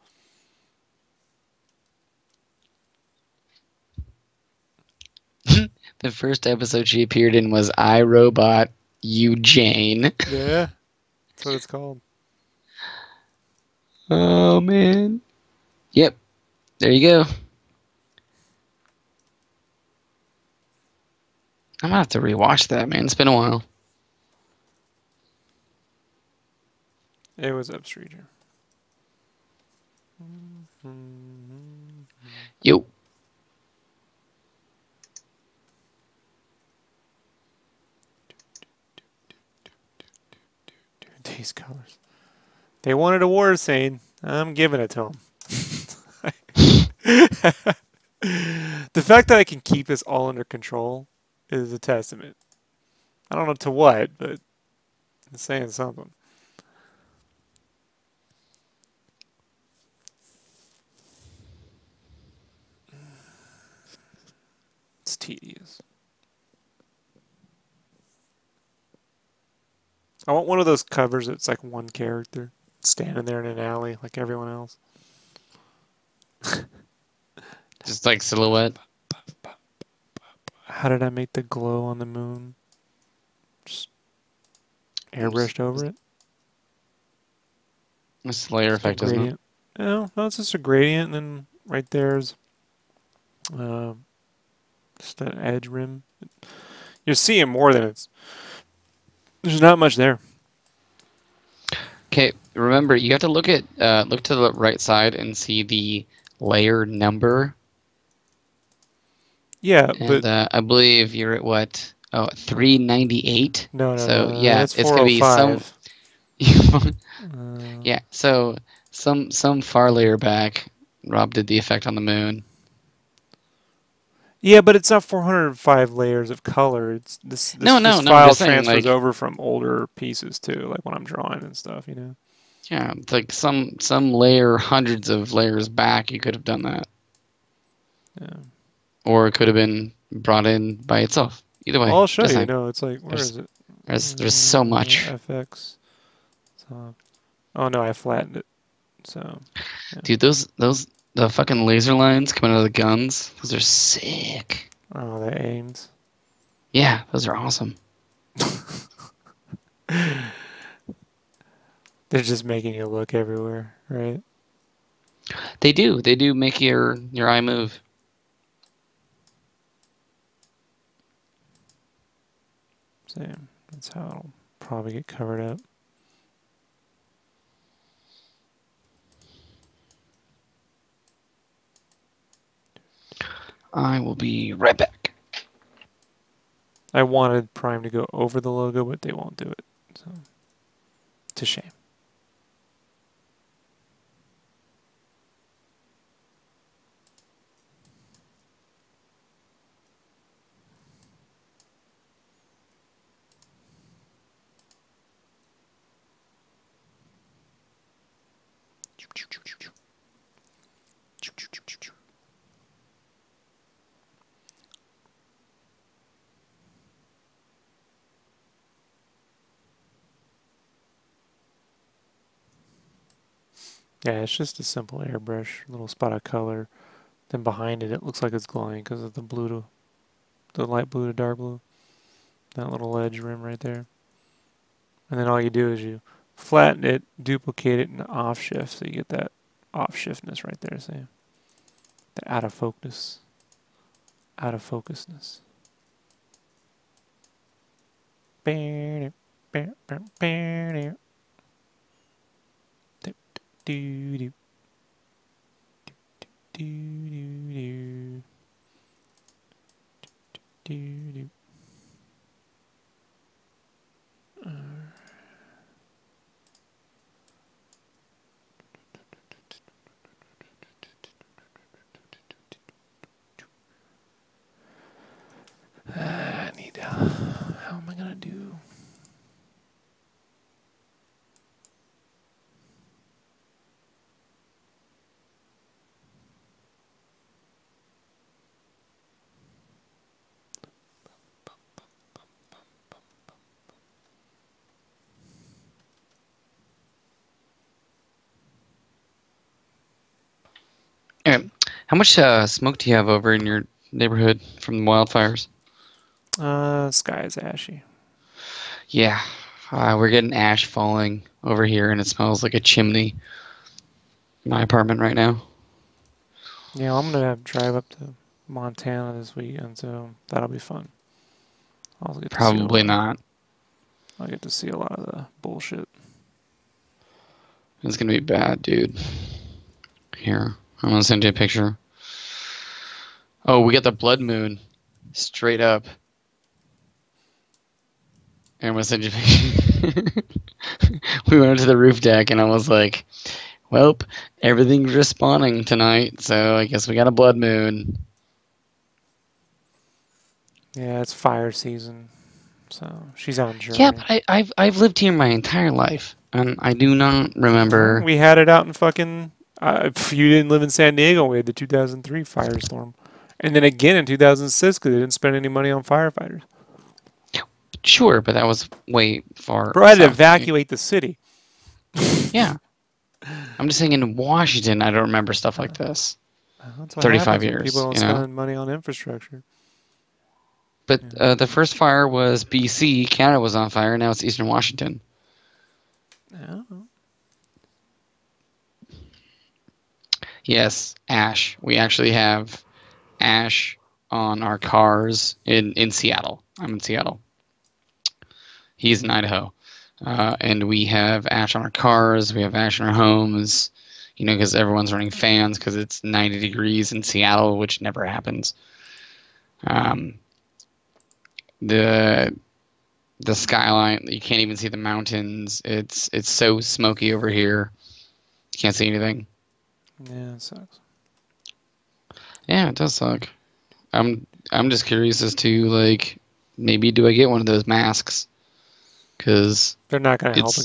The first episode she appeared in was I, Robot, You, Jane. Yeah, that's what it's called. Oh, man. Yep. There you go. I'm going to have to rewatch that, man. It's been a while. It was Upstreeter. Yo. These colors. They wanted a war scene. I'm giving it to them. The fact that I can keep this all under control is a testament. I don't know to what, but it's saying something. It's tedious. I want one of those covers that's like one character standing there in an alley like everyone else. Just like silhouette. How did I make the glow on the moon? Just airbrushed over it? It's a layer effect, isn't it? No, it's just a gradient, and then right there's just an edge rim. You're seeing more than it's. There's not much there. Okay, remember you have to look to the right side and see the layer number. Yeah, and, but I believe you're at what? Oh, 398. No, so no, yeah, that's it's gonna be some. 405. Yeah, so some far layer back, Rob did the effect on the moon. Yeah, but it's not 405 layers of color. It's this No, file just saying, transfers like, over from older pieces too, like when I'm drawing and stuff, you know. Yeah, it's like some layer, hundreds of layers back, you could have done that. Yeah. Or it could have been brought in by itself. Either way. Well, I'll show you. Saying. No, it's like, where is it? There's so much. FX. So, oh no, I flattened it. So, yeah. Dude, the fucking laser lines coming out of the guns, those are sick. Oh, the aims. Yeah, those are awesome. They're just making you look everywhere, right? They do make your eye move. Same. That's how it'll probably get covered up. I will be right back. I wanted Prime to go over the logo, but they won't do it. So it's a shame. Yeah, it's just a simple airbrush, little spot of color. Then behind it, it looks like it's glowing because of the blue to the light blue to dark blue. That little edge rim right there. And then all you do is you flatten it, duplicate it, and off shift, so you get that off shiftness right there. See, the out of focusness. I need to. How am I gonna do? Anyway, how much smoke do you have over in your neighborhood from the wildfires? Sky is ashy. Yeah, we're getting ash falling over here, and it smells like a chimney in my apartment right now. Yeah, I'm gonna have to drive up to Montana this weekend, so that'll be fun. I'll get to see a Probably lot. not. I'll get to see a lot of the bullshit. It's gonna be bad, dude. Here, I'm gonna send you a picture. Oh, we got the blood moon, straight up. And I'm gonna send you a picture. We went up to the roof deck, and I was like, "Welp, everything's respawning tonight, so I guess we got a blood moon." Yeah, it's fire season, so she's out in Germany. Yeah, but I've lived here my entire life, and I do not remember. We had it out in fucking. You didn't live in San Diego. We had the 2003 firestorm, and then again in 2006 because they didn't spend any money on firefighters. Sure, but that was way far. Bro, I had to south. evacuate the city. Yeah, I'm just saying in Washington, I don't remember stuff like this. That's what 35 happens when years, people don't you know? spend money on infrastructure. But the first fire was BC. Canada was on fire. Now it's Eastern Washington. Yeah. Yes, ash. We actually have ash on our cars in Seattle. I'm in Seattle. He's in Idaho. And we have ash on our cars. We have ash in our homes, you know, because everyone's running fans because it's 90 degrees in Seattle, which never happens. The skyline, you can't even see the mountains. It's so smoky over here. You can't see anything. Yeah, it sucks. Yeah, it does suck. I'm just curious as to, like, maybe do I get one of those masks? Because they're not going to help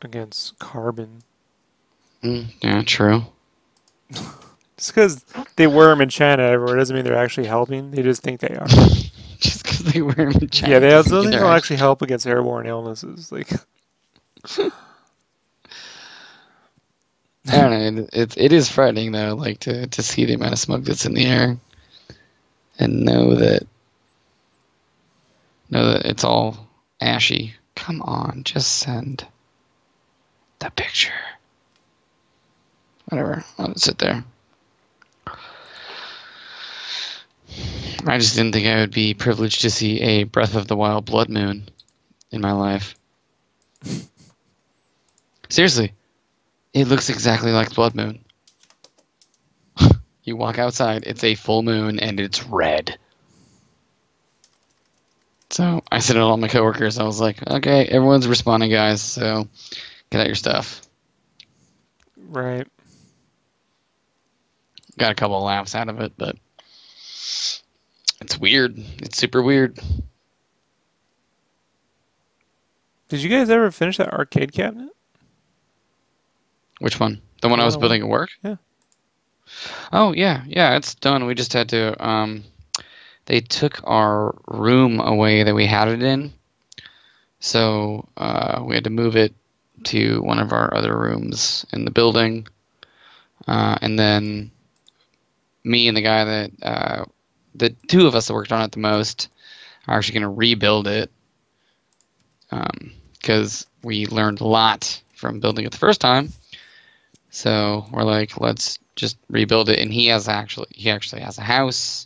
against carbon. Yeah, true. Just because they wear them in China everywhere doesn't mean they're actually helping. They just think they are. Just because they wear them in China. Yeah, they don't actually help against airborne illnesses. Like, I don't know. It is frightening though, like to see the amount of smoke that's in the air, and know that it's all ashy. Come on, just send the picture. Whatever, I'll sit there. I just didn't think I would be privileged to see a Breath of the Wild blood moon in my life. Seriously, it looks exactly like blood moon. You walk outside, it's a full moon, and it's red. So I sent it to all my coworkers. I was like, okay, everyone's responding, guys, so get out your stuff. right. Got a couple of laughs out of it, but it's weird. It's super weird. Did you guys ever finish that arcade cabinet? Which one? The one I was building at work? Yeah. Oh, yeah. Yeah, it's done. We just had to... they took our room away that we had it in. So we had to move it to one of our other rooms in the building. And then me and the guy that... the two of us that worked on it the most are actually going to rebuild it. Because we learned a lot from building it the first time. So we're like, let's just rebuild it. And he actually has a house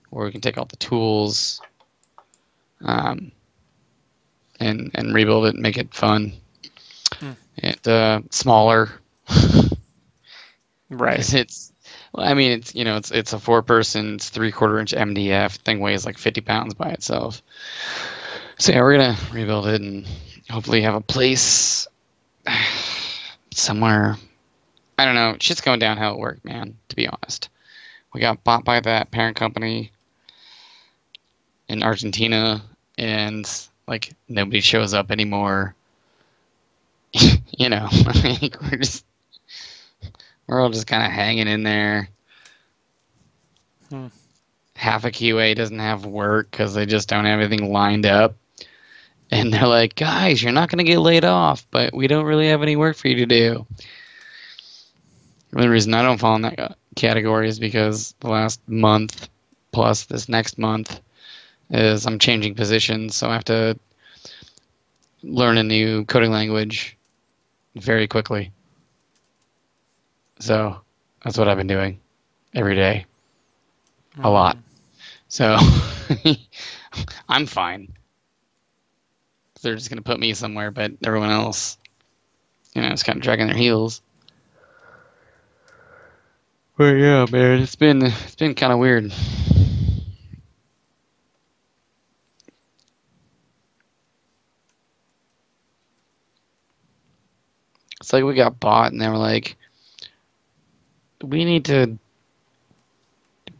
where we can take all the tools and rebuild it and make it fun. And smaller. Right. It's a 4-person, it's 3/4 inch MDF. Thing weighs like 50 pounds by itself. So yeah, we're gonna rebuild it and hopefully have a place somewhere. I don't know. Shit's going downhill at work, man, to be honest. We got bought by that parent company in Argentina, and like nobody shows up anymore. Like we're all just kind of hanging in there. Half a QA doesn't have work because they just don't have anything lined up. And they're like, guys, you're not going to get laid off, but we don't really have any work for you to do. The only reason I don't fall in that category is because the last month plus this next month is I'm changing positions, so I have to learn a new coding language very quickly. So that's what I've been doing every day. A lot. So I'm fine. They're just going to put me somewhere, but everyone else, is kind of dragging their heels. But yeah, man, it's been kind of weird. It's like we got bought, and they were like, we need to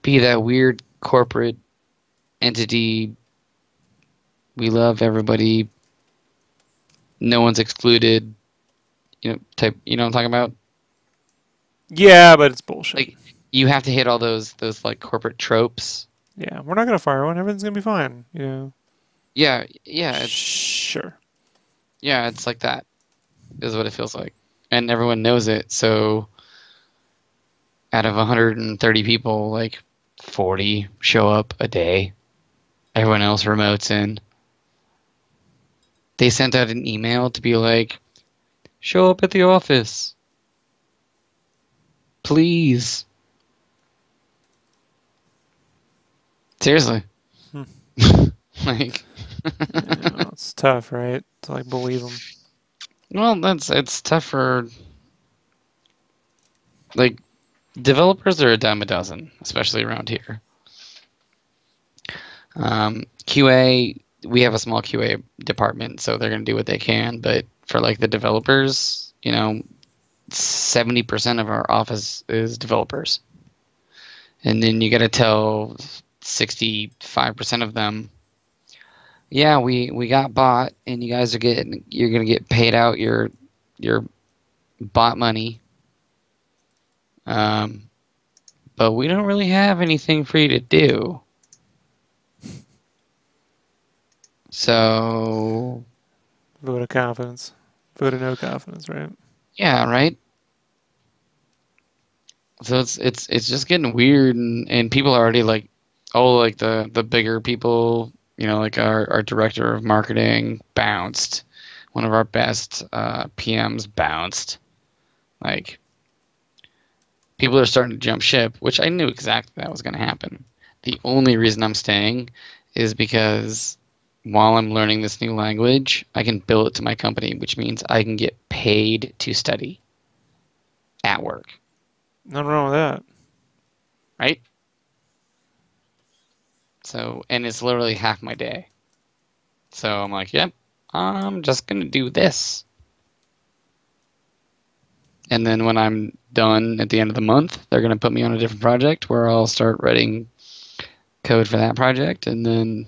be that weird corporate entity. We love everybody. No one's excluded. Type. You know what I'm talking about? Yeah, but it's bullshit. Like, you have to hit all those like corporate tropes. Yeah, we're not gonna fire one. Everything's gonna be fine. Yeah. Sure. Yeah, it's like that. Is what it feels like, and everyone knows it. So, out of 130 people, like 40 show up a day. Everyone else remotes in. They sent out an email to be like, show up at the office. Please. Seriously. Like, it's tough, right? To like believe them. Well, it's tough for like developers are a dime a dozen, especially around here. QA, we have a small QA department, so they're going to do what they can. But for like the developers, 70% of our office is developers. And then you got to tell 65% of them, yeah, we got bought, and you guys you're going to get paid out your bot money. But we don't really have anything for you to do. So vote of confidence. Vote of no confidence, right? Yeah, right. So it's just getting weird, and people are already like, oh, like the bigger people, like our director of marketing bounced. One of our best PMs bounced. Like, people are starting to jump ship, which I knew exactly that was going to happen. The only reason I'm staying is because while I'm learning this new language, I can bill it to my company, which means I can get paid to study at work. Nothing wrong with that. Right? So, and it's literally half my day. So I'm like, yep, I'm just going to do this. And then when I'm done at the end of the month, they're going to put me on a different project where I'll start writing code for that project. And then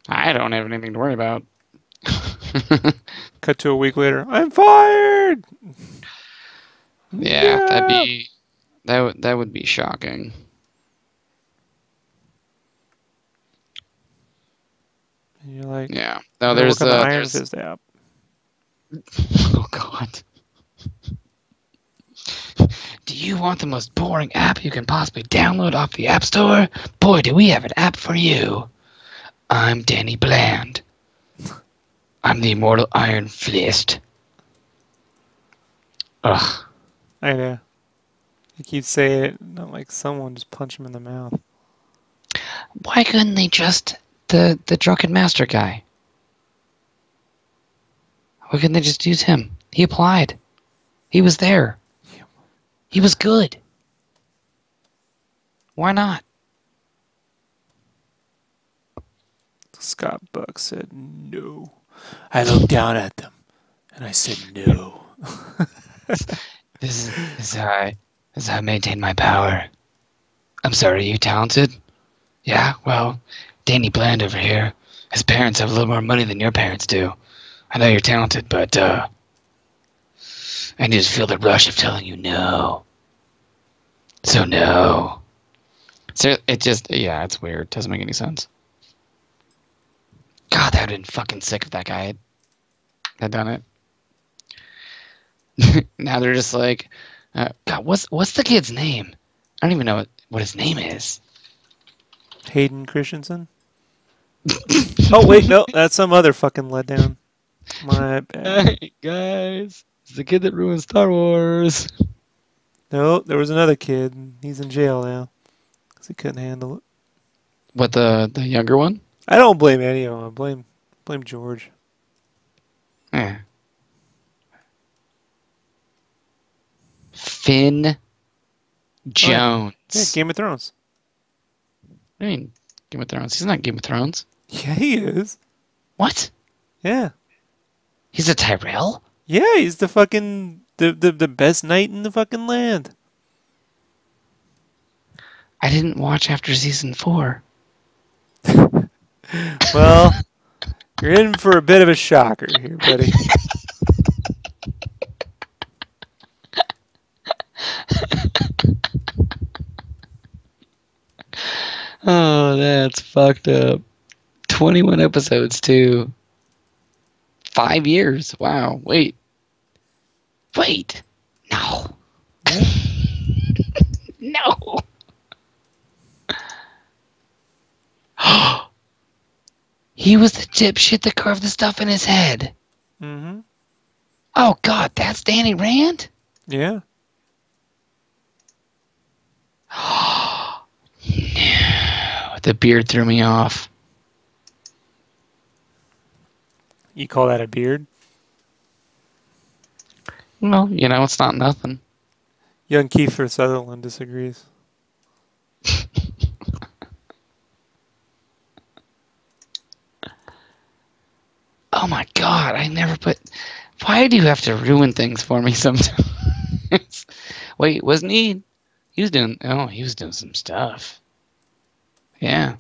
I don't have anything to worry about. Because Cut to a week later. I'm fired. Yeah, Yeah. that would be shocking. And you're like, Yeah. I'm No, gonna there's work on the Iron there's. Fist app. Oh God. Do you want the most boring app you can possibly download off the App Store? Boy, do we have an app for you. I'm Danny Bland. I'm the immortal Iron Fist. Ugh. I know. You keep saying it, and I'm like, someone just punch him in the mouth. Why couldn't they just the drunken master guy? Why couldn't they just use him? He applied. He was there. He was good. Why not? Scott Buck said no. I looked down at them, and I said no. This is how I maintain my power. I'm sorry, are you talented? Yeah, well, Danny Bland over here. His parents have a little more money than your parents do. I know you're talented, but I just feel the rush of telling you no. So no. So it just, yeah, it's weird. It doesn't make any sense. God, that would have been fucking sick if that guy had done it. Now they're just like, God, what's the kid's name? I don't even know what his name is. Hayden Christensen? Oh, wait, no, that's some other fucking letdown. My bad. Hey, guys, it's the kid that ruined Star Wars. No, there was another kid. He's in jail now because he couldn't handle it. What, the younger one? I don't blame any of them. I blame George. Yeah. Finn Jones. Yeah, Game of Thrones. I mean, Game of Thrones. He's not Game of Thrones. Yeah, he is. What? Yeah. He's a Tyrell? Yeah, he's the fucking the best knight in the fucking land. I didn't watch after season 4. Well, you're in for a bit of a shocker here, buddy. Oh, that's fucked up. 21 episodes, too. 5 years. Wow. Wait. No. No. He was the dipshit that carved the stuff in his head. Mm-hmm. Oh, God, that's Danny Rand? Yeah. No. The beard threw me off. You call that a beard? Well, it's not nothing. Young Kiefer Sutherland disagrees. Oh my God, why do you have to ruin things for me sometimes? Wait, wasn't he? He was doing some stuff. Yeah.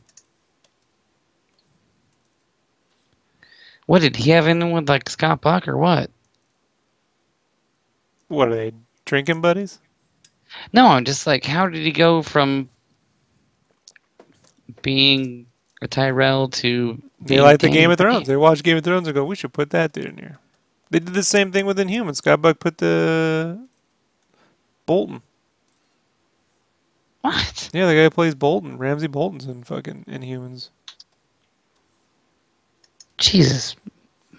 What, did he have anyone with like Scott Buck or what? What are they, drinking buddies? No, I'm just like, how did he go from being a Tyrell to They like the Game of Thrones. They watch Game of Thrones and go, we should put that dude in here. They did the same thing with Inhumans. Scott Buck put the Bolton. What? Yeah, the guy who plays Bolton. Ramsay Bolton's in fucking Inhumans. Jesus.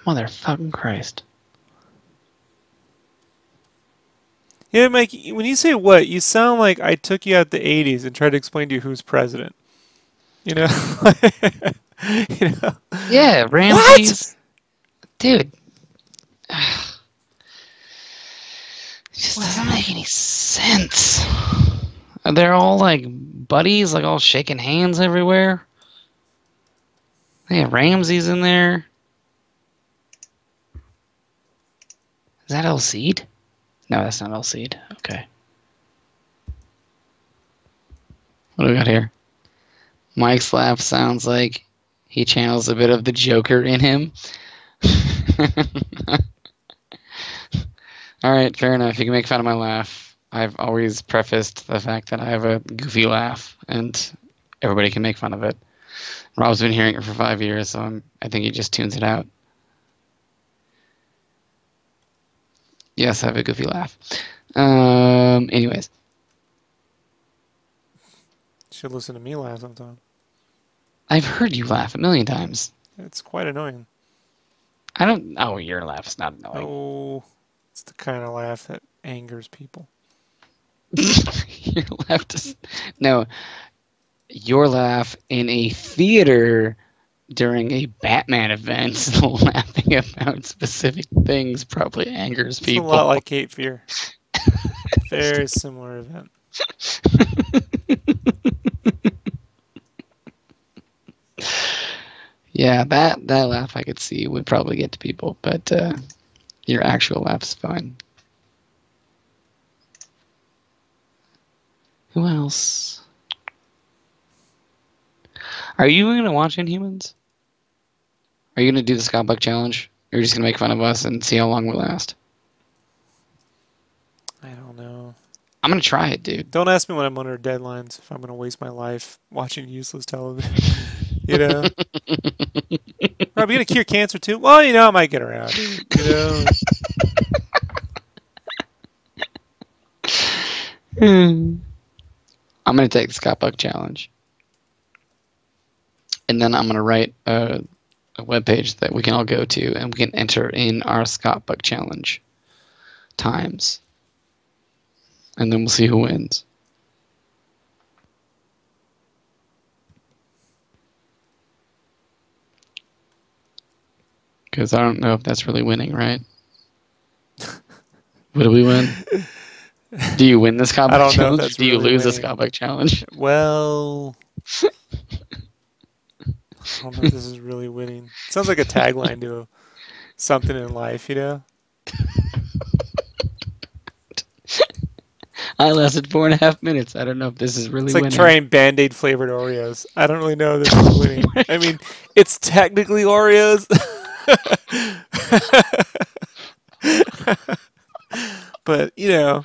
Motherfucking Christ. Yeah, Mike, when you say what, you sound like I took you out the 80s and tried to explain to you who's president. You know? Yeah, Ramses. What? Dude. It just doesn't make any sense. They're all like buddies, like all shaking hands everywhere. Yeah, Ramsey's in there. Is that El Cid? No, that's not El Cid. Okay. What do we got here? Mike's laugh sounds like he channels a bit of the Joker in him. right, fair enough. You can make fun of my laugh. I've always prefaced the fact that I have a goofy laugh, and everybody can make fun of it. Rob's been hearing it for 5 years, so I think he just tunes it out. Yes, I have a goofy laugh. Anyways. Should listen to me laugh sometime. I've heard you laugh a million times. It's quite annoying. Oh, your laugh is not annoying. Oh, it's the kind of laugh that angers people. Your laugh does... No, your laugh in a theater during a Batman event, laughing about specific things probably angers people. It's a lot like Cape Fear. Very similar event. Yeah, that laugh I could see would probably get to people, but your actual laugh's fine. Who else? Are you going to watch Inhumans? Are you going to do the Scott Buck challenge? Or are you just going to make fun of us and see how long we last? I don't know. I'm going to try it, dude. Don't ask me when I'm under deadlines if I'm going to waste my life watching useless television. You know? Rob, you going to cure cancer too? Well, you know, I might get around. You know? I'm going to take the Scott Buck challenge. And then I'm going to write a webpage that we can all go to, and we can enter in our Scott Buck challenge times. And then we'll see who wins. Because I don't know if that's really winning, right? What do we win? Do you win the Scott Buck challenge? Do you lose the Scott Buck challenge? Well, I don't know if this is really winning. It sounds like a tagline to something in life, you know? I lasted 4.5 minutes. I don't know if this is really winning. It's like trying Band-Aid flavored Oreos. I don't really know if this is winning. I mean, it's technically Oreos. But, you know.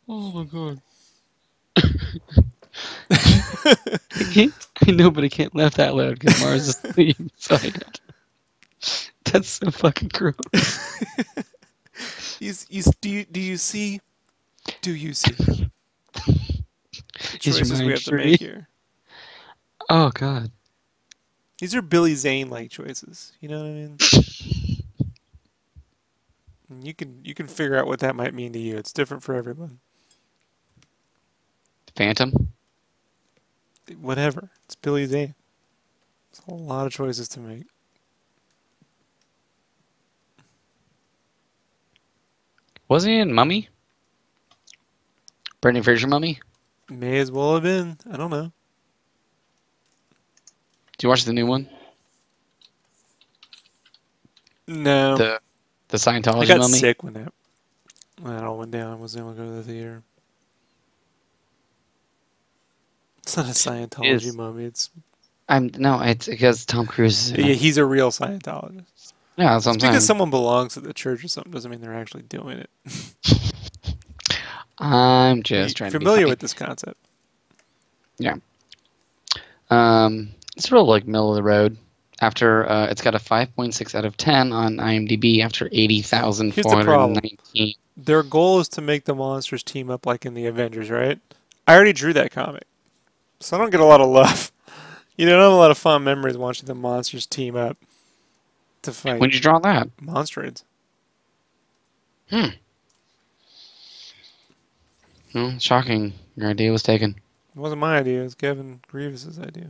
Oh my god. I know, but I can't laugh that loud because Mars is asleep. That's so fucking gross. Do you see? The choices we have to make here. Oh god. These are Billy Zane-like choices. You know what I mean? And you can figure out what that might mean to you. It's different for everyone. Phantom? Whatever. It's Billy Zane. There's a lot of choices to make. Wasn't he in Mummy? Brendan Fraser Mummy? May as well have been. I don't know. Did you watch the new one? No. The Scientology I got Mummy? sick when that all went down. I wasn't able to go to the theater. It's not a Scientology mummy. It's because Tom Cruise is in yeah, it. he's a real Scientologist. Yeah, that's what I'm Just saying. because someone belongs to the church or something doesn't mean they're actually doing it. I'm just trying to be familiar funny. with this concept. Yeah. It's real like middle of the road. After it's got a 5.6 out of 10 on IMDb after 80,419. Their goal is to make the monsters team up like in the Avengers, right? I already drew that comic, so I don't get a lot of love. You know, I don't have a lot of fond memories watching the monsters team up to fight. When did you draw that? Monstrades. Well, shocking. Your idea was taken. It wasn't my idea. It was Kevin Grievous's idea.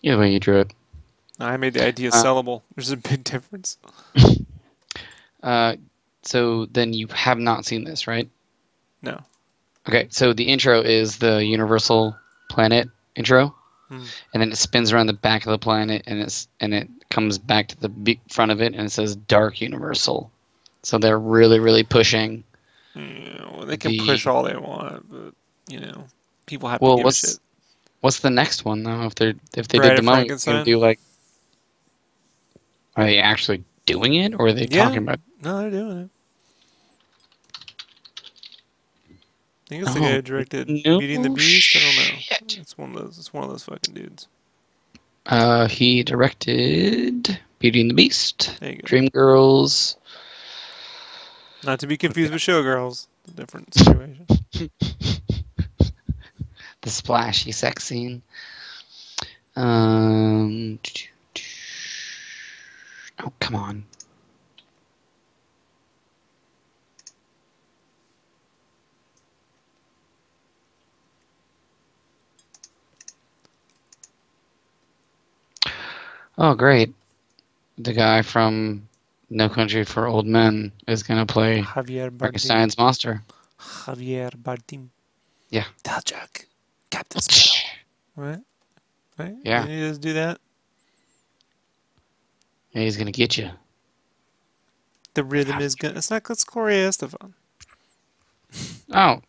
Either way you drew it. I made the idea sellable. There's a big difference. So then you have not seen this, right? No. Okay, so the intro is the Universal Planet intro, and then it spins around the back of the planet, and it comes back to the big front of it, and it says Dark Universal. So they're really, really pushing. Yeah, well, they can push all they want, but you know, people have to give a shit. What's the next one though? If they Bride did the of Mummy, it's gonna do like. Are they actually doing it, or are they talking about? No, they're doing it. I think it's the guy Oh, who directed no Beauty and the Beast. I don't know. shit. It's one of those. It's one of those fucking dudes. He directed Beauty and the Beast, There you go. Dreamgirls. Not to be confused with Showgirls. A different situation. The splashy sex scene. Oh, come on. Oh, great. The guy from No Country for Old Men is going to play Javier Bardem. Frankenstein's monster. Javier Bardem. Yeah. Taljak. Captain Spell. Right? Right? Yeah. Didn't he just do that? Yeah, he's going to get you. The rhythm is gonna. It's not. It's Corey Estefan. Oh.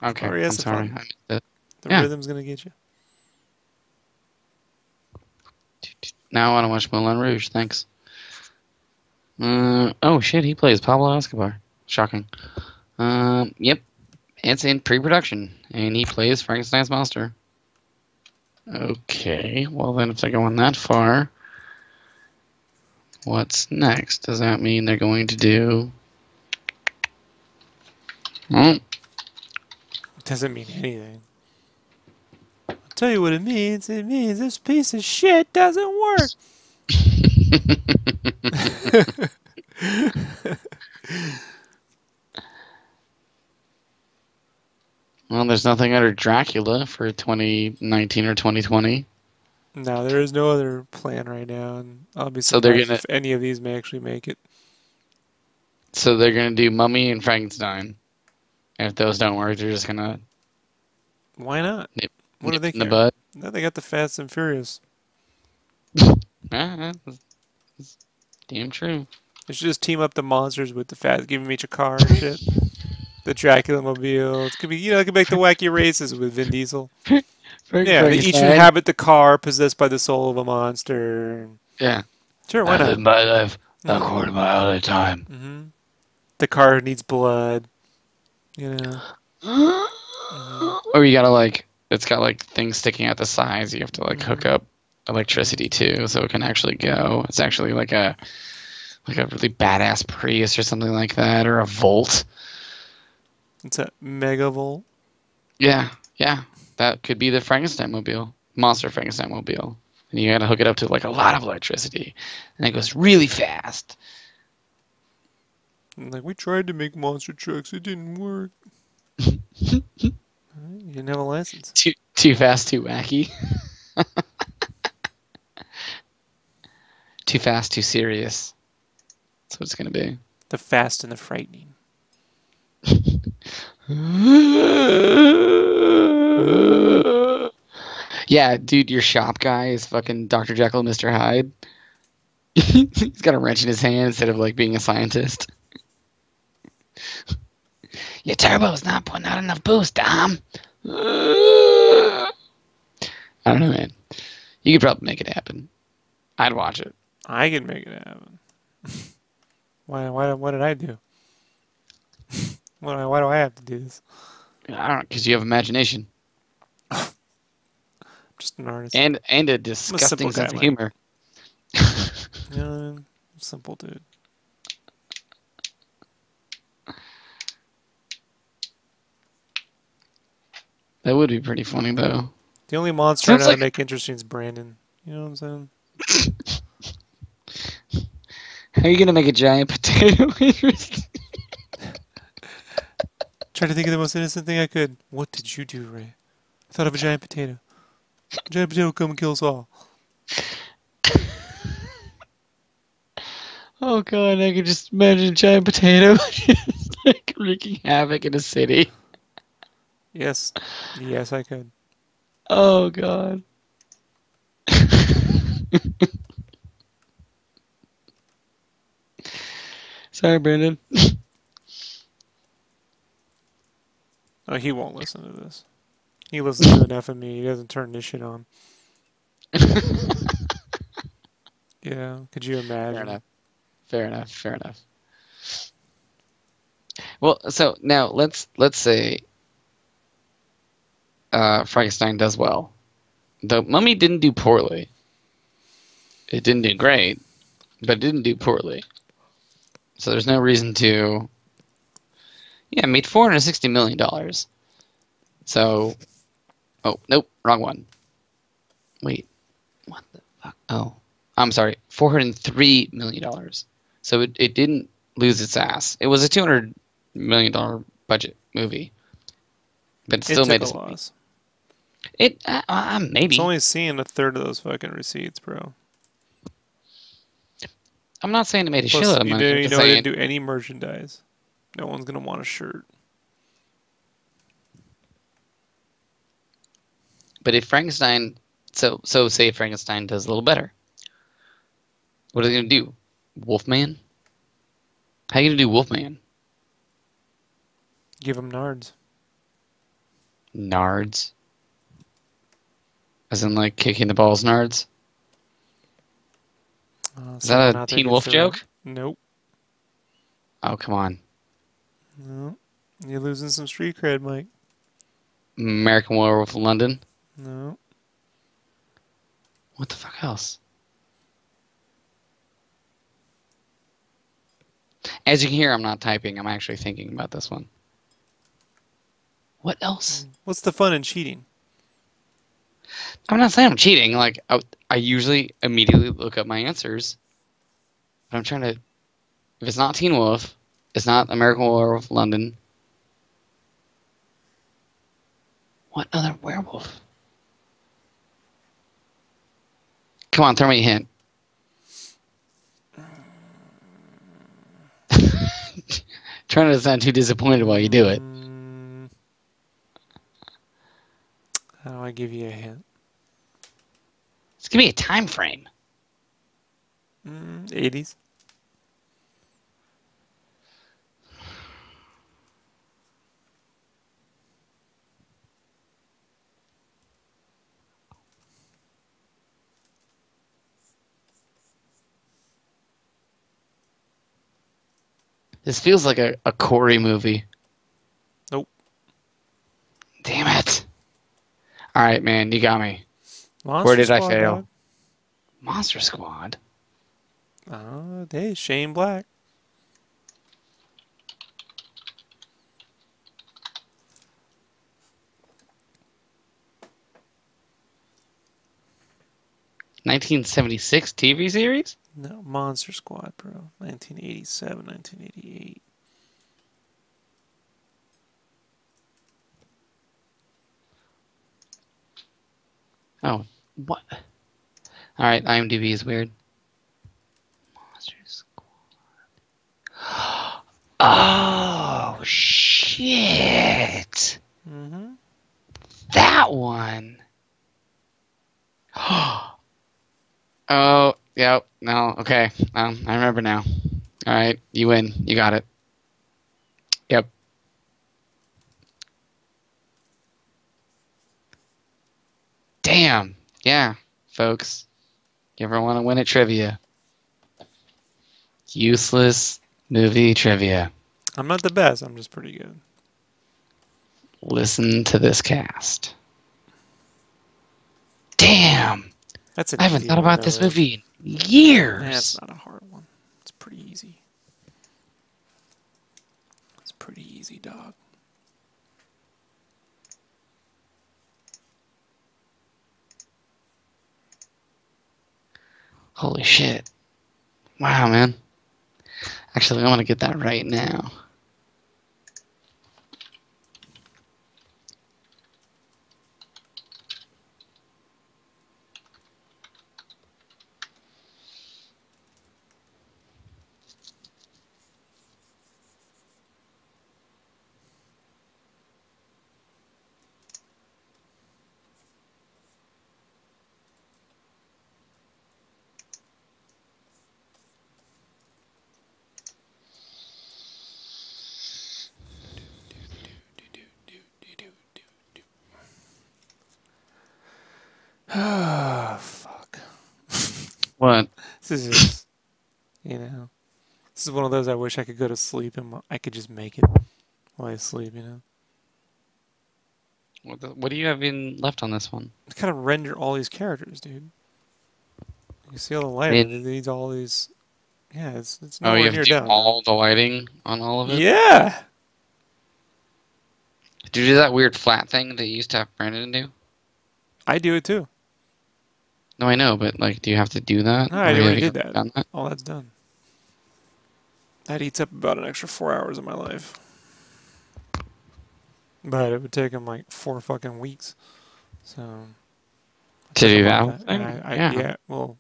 Okay. Corey I'm Estefan. sorry. I missed it. The Yeah. rhythm's gonna get you. Now I want to watch Moulin Rouge. Thanks. Oh, shit. He plays Pablo Escobar. Shocking. Yep. It's in pre-production. And he plays Frankenstein's monster. Okay. Well, then if they're going that far, what's next? Does that mean they're going to do... Oh. It doesn't mean anything. I'll tell you what it means. It means this piece of shit doesn't work. Well, there's nothing under Dracula for 2019 or 2020. No, there is no other plan right now, and I'll be So they're surprised gonna- if any of these may actually make it. So they're going to do Mummy and Frankenstein. And if those don't work, they're just going to Why not? What do they in the care? bud. No, they got the Fast and Furious. That's damn true. They should just team up the monsters with the Fast, give them each a car and shit. The Dracula mobile. It could be, it could make the wacky races with Vin Diesel. Yeah, they each inhabit the car possessed by the soul of a monster. Yeah. Sure, why I not? live my life a quarter mile at a time. Mm-hmm. The car needs blood. Or you gotta it's got things sticking out the sides. You have to hook up electricity to, so it can actually go. It's actually like a really badass Prius or something like that, or a Volt. It's a megavolt. Yeah, that could be the Frankenstein mobile, monster Frankenstein mobile, and you gotta hook it up to a lot of electricity, and it goes really fast. We tried to make monster trucks, it didn't work. You didn't have a license. Too fast, too wacky. Too fast, too serious. That's what it's gonna be. The Fast and the Frightening. Yeah, dude, your shop guy is fucking Dr. Jekyll and Mr. Hyde. He's got a wrench in his hand instead of being a scientist. Your turbo's not putting out enough boost, Dom. I don't know, man. You could probably make it happen. I'd watch it. I can make it happen. What did I do? Why do I have to do this? I don't know, because you have imagination. Just an artist. And a disgusting sense of humor. Simple dude. That would be pretty funny, though. The only monster I know Sounds to make interesting is Brandon. You know what I'm saying? How are you going to make a giant potato interesting? Trying to think of the most innocent thing I could. What did you do, Ray? I thought of a giant potato. A giant potato will come and kill us all. Oh god, I could just imagine a giant potato just wreaking havoc in a city. Yes. Yes, I could. Oh god. Sorry, Brandon. Oh, he won't listen to this. He listens to enough of me. He doesn't turn this shit on. Yeah. Could you imagine? Fair enough. Fair enough. Fair enough. Well, so now let's say Frankenstein does well. The Mummy didn't do poorly. It didn't do great, but it didn't do poorly. So there's no reason to. Yeah, it made $460 million. So, oh nope, wrong one. Wait, what the fuck? Oh, I'm sorry, $403 million. So it didn't lose its ass. It was a $200 million budget movie, but it still It made took us a loss. It maybe. It's only seeing a third of those fucking receipts, bro. I'm not saying it made a Plus, shitload of money. I'm you just know, it saying. didn't do any merchandise. No one's gonna want a shirt. But if Frankenstein, so say Frankenstein does a little better, what are they gonna do? Wolfman? How are you gonna do Wolfman? Give them nards. Nards? As in like kicking the balls nards? Is that a Teen Wolf joke? Nope. Oh, come on. No. You're losing some street cred, Mike. American Werewolf in London? No. What the fuck else? As you can hear, I'm not typing. I'm actually thinking about this one. What else? What's the fun in cheating? I'm not saying I'm cheating. Like, I usually immediately look up my answers. But I'm trying to... If it's not Teen Wolf, it's not American Werewolf London. What other werewolf? Come on, throw me a hint. Trying to sound too disappointed while you do it. How do I give you a hint? Just give me a time frame. 80s. This feels like a Corey movie. Nope. Damn it. All right, man, you got me. Monster Where did Squad, I fail? Dog. Monster Squad? Hey, Shane Black. (1976) TV series? No, Monster Squad, bro. 1987, 1988. Oh, what? All right, IMDb is weird. Monster Squad. Oh, shit. Mm-hmm. That one. Oh, yep. No, okay. I remember now. All right, you win. You got it. Yep. Damn. Yeah, folks. You ever want to win at trivia? Useless movie trivia. I'm not the best. I'm just pretty good. Listen to this cast. Damn. That's an I haven't easy thought one, about though, this Rick. movie in years. That's not a hard one. It's pretty easy. It's pretty easy, dog. Holy shit. Wow, man. Actually, I want to get that right now. Ah, fuck. What? This is just, you know, this is one of those I wish I could go to sleep and I could just make it while I sleep, you know. What do you have in left on this one? To kind of render all these characters, dude. You see all the I lighting? It mean, needs all these. Yeah, it's oh, you nowhere have to near do done. all the lighting on all of it? Yeah. Do you do that weird flat thing that you used to have Brandon do? I do it too. No, I know, but like, do you have to do that? No, Or I have already you did ever that. done that? All that's done. That eats up about an extra 4 hours of my life. But it would take him like 4 fucking weeks. So I To took do him on that that, and thing? I Yeah. yeah, well,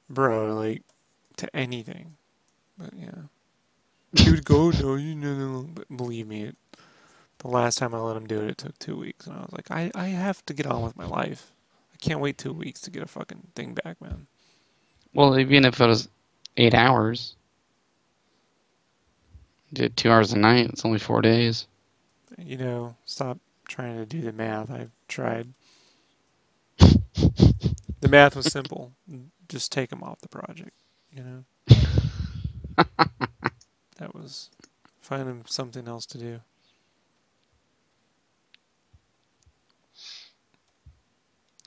bro, like to anything. But yeah, he would go, no, you know, but believe me, the last time I let him do it, it took 2 weeks, and I was like, I have to get on with my life. I can't wait 2 weeks to get a fucking thing back, man. Well, even if it was 8 hours, did 2 hours a night, it's only 4 days. You know, stop trying to do the math. I've tried. The math was simple. Just take him off the project. You know, that was find him something else to do.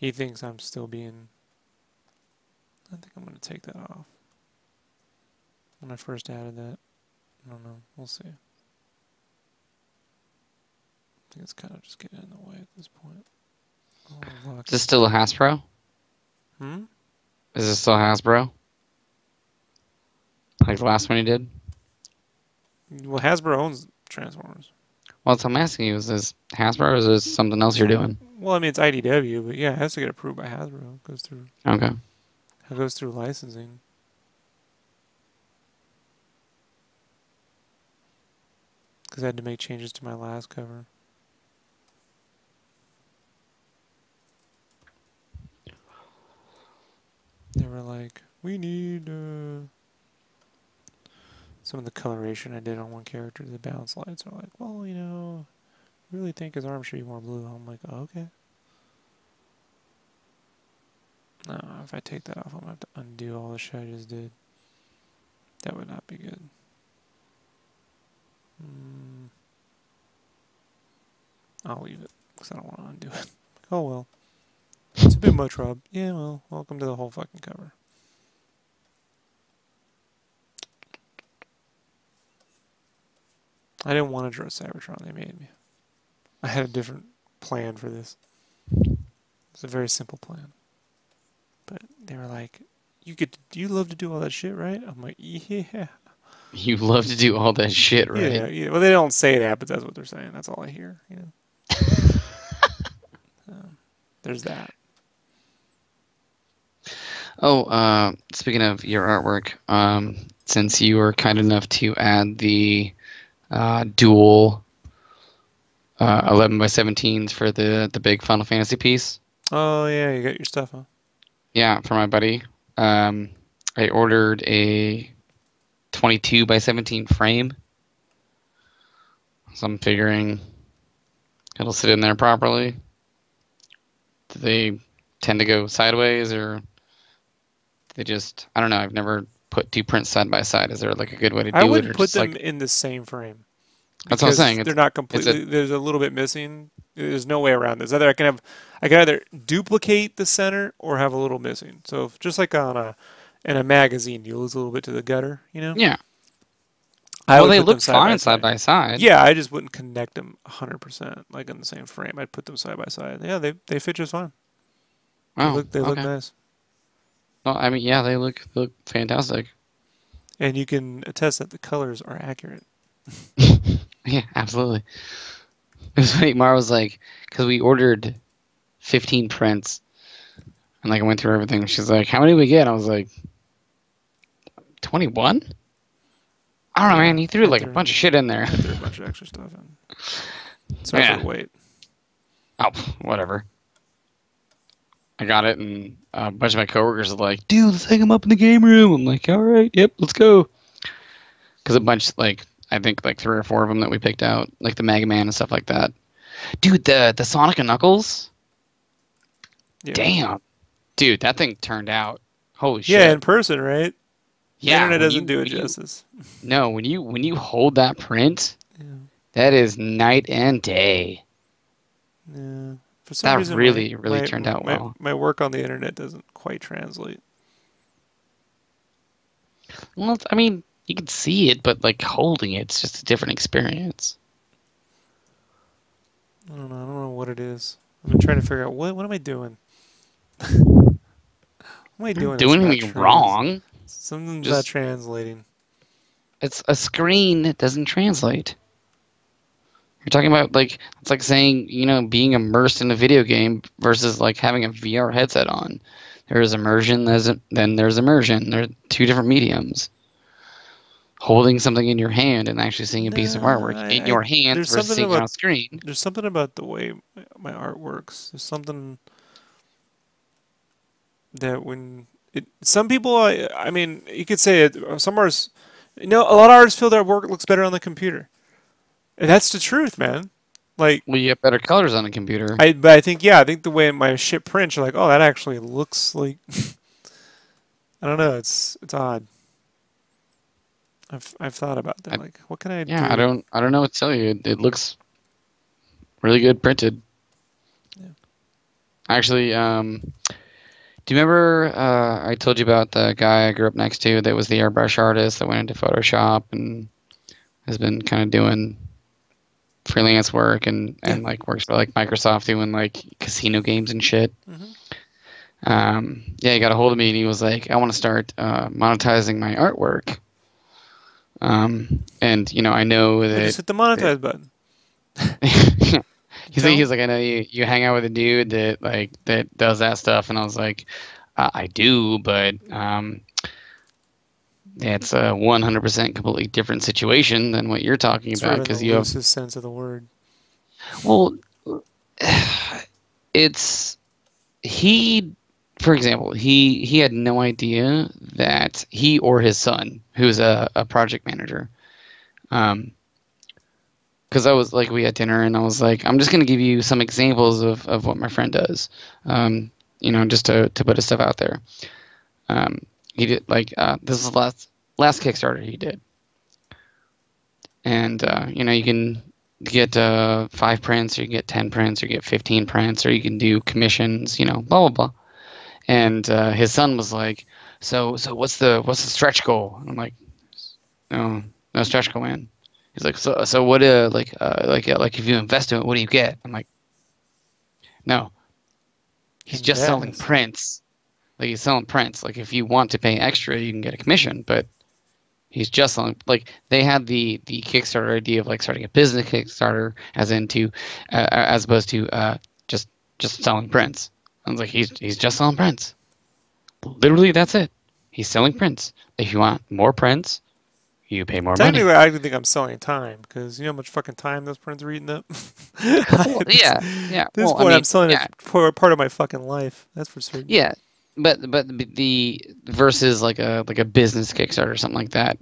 He thinks I'm still being. I think I'm gonna take that off. When I first added that, I don't know. We'll see. I think it's kind of just getting in the way at this point. Oh, Is this still a Hasbro? Hmm? Is this still Hasbro? Like the last one you did? Well, Hasbro owns Transformers. Well, that's what I'm asking you. Is this Hasbro or is this something else you're doing? Well, I mean, it's IDW, but yeah, it has to get approved by Hasbro. Okay. It goes through licensing. Because I had to make changes to my last cover. They were like, we need some of the coloration I did on one character, the balance lights are like, well, you know, I really think his arm should be more blue. I'm like, oh, okay. No, if I take that off, I'm going to have to undo all the shit I just did. That would not be good. I'll leave it, because I don't want to undo it. Oh, well. It's a bit much, Rob. Yeah, well, welcome to the whole fucking cover. I didn't want to draw Cybertron, they made me. I had a different plan for this. It's a very simple plan. But they were like, you love to do all that shit, right? I'm like, yeah. You love to do all that shit, right? Yeah, yeah. Well, they don't say that, but that's what they're saying. That's all I hear, you know. There's that. Oh, speaking of your artwork, since you were kind enough to add the dual 11 by 17s for the big Final Fantasy piece. Oh, yeah, you got your stuff, huh? Yeah, for my buddy. I ordered a 22 by 17 frame. So I'm figuring it'll sit in there properly. Do they tend to go sideways or do they just, I don't know, I've never put two prints side by side. Is there like a good way to do it? I wouldn't or put just them like, in the same frame. that's what I'm saying. They're not completely. There's a little bit missing. There's no way around this. I can either duplicate the center or have a little missing. So just like in a magazine, you lose a little bit to the gutter. You know. Yeah. I Well, would they put them look fine side by side. Yeah, I just wouldn't connect them 100% like in the same frame. I'd put them side by side. Yeah, they fit just fine. Oh, They look okay. nice. Well, I mean, yeah, they look fantastic. And you can attest that the colors are accurate. Yeah, absolutely. It was funny. Mara was like, because we ordered 15 prints, and like I went through everything. She's like, "How many did we get?" I was like, 21. I don't know, man. You threw like a bunch of shit in there. I threw a bunch of extra stuff in. Sorry for the wait. Oh, whatever. I got it, and a bunch of my coworkers are like, "Dude, let's hang them up in the game room." I'm like, "All right, yep, let's go." Because a bunch, like, I think like 3 or 4 of them that we picked out, like the Mega Man and stuff like that. Dude, the Sonic and Knuckles. Yeah. Damn, dude, that thing turned out Holy Yeah, shit. in person, right? The Yeah, internet doesn't do it justice. no, when you hold that print, Yeah. that is night and day. Yeah. For some That reason, my really, really my turned out my well. my work on the internet doesn't quite translate. Well, I mean, you can see it, but like holding it's just a different experience. I don't know. I don't know what it is. I've been trying to figure out what am I doing? What am I You didn't doing? do That's not anything wrong. Something's not Just translating. it's a screen that doesn't translate. You're talking about like it's like saying, being immersed in a video game versus like having a VR headset on. There is immersion, then there's immersion. They're two different mediums. Holding something in your hand and actually seeing a piece of No, artwork in your hands there's versus something seeing it on about a screen. the way my art works. There's something that when some people, I mean, you could say it. Some artists, a lot of artists feel their work looks better on the computer, and that's the truth, man. Like, Well, you get better colors on a computer. but I think, yeah, I think the way my shit prints, you're like, oh, that actually looks like, I don't know, it's odd. I've thought about that. I, Like, what can I yeah, do? I don't know what to tell you. It looks really good printed. Yeah. Actually, do you remember I told you about the guy I grew up next to that was the airbrush artist that went into Photoshop and has been kind of doing freelance work Yeah. and like works for like Microsoft doing like casino games and shit. Hmm. Yeah, he got a hold of me and he was like, I want to start monetizing my artwork. And I know Well, just that, hit the monetize button. he's like, I know you hang out with a dude that does that stuff, and I was like, I do, but it's a 100% completely different situation than what you're talking Sort about of in the because you have, loosest sense of the word. well, it's he. For example, he had no idea that he or his son, who's a project manager, because I was like, we had dinner, and I was like, I'm just gonna give you some examples of what my friend does, just to put his stuff out there. He did like this is the last Kickstarter he did, and you can get 5 prints, or you can get 10 prints, or you get 15 prints, or you can do commissions, blah blah blah. And his son was like, so what's the stretch goal? And I'm like, no stretch goal, man. He's like, so what? Like if you invest in it, what do you get? I'm like, no. He's just selling Invest. prints. Like he's selling prints. Like if you want to pay extra, you can get a commission. But he's just selling. Like they had the Kickstarter idea of like starting a business Kickstarter, as opposed to just selling prints. I was like, he's just selling prints. Literally, that's it. He's selling prints. If you want more prints, you pay more money. Technically, I actually think I'm selling time because you know how much fucking time those prints are eating up. Well, At yeah, yeah. this Well, I point, I'm mean, selling yeah, it for part of my fucking life. That's for certain. yeah. But the versus like a business Kickstarter or something like that,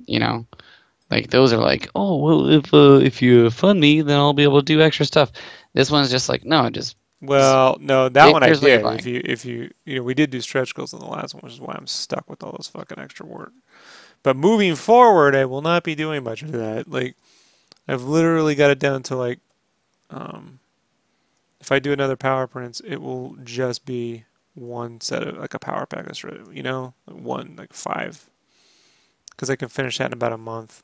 like those are like, oh well, if you fund me, then I'll be able to do extra stuff. This one's just like, no, just Well, no, that one I here's what you're did. buying. If you we did do stretch goals in the last one, which is why I'm stuck with all this fucking extra work. But moving forward, I will not be doing much of that. Like I've literally got it down to like, um, if I do another power prints, it will just be one set of like a power pack of shred, one like five, because I can finish that in about a month.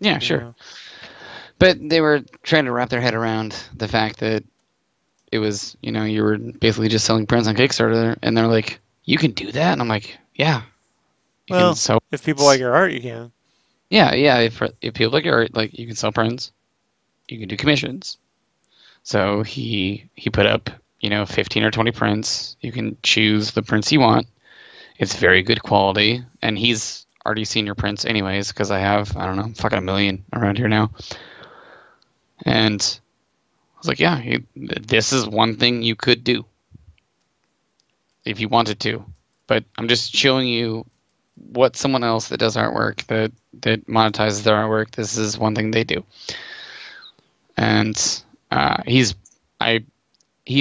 Yeah, You sure. know, But they were trying to wrap their head around the fact that it was, you were basically just selling prints on Kickstarter, and they're like, you can do that, and I'm like, yeah, you can well, sell. if people like your art, you can. Yeah, yeah. If people like your art, like you can sell prints, you can do commissions. So he put up, 15 or 20 prints. You can choose the prints you want. It's very good quality, and he's already seen your prints anyways, because I have, I don't know, fucking a million around here now. And I was like, yeah, this is one thing you could do if you wanted to. But I'm just showing you what someone else that does artwork that monetizes their artwork. This is one thing they do. And he's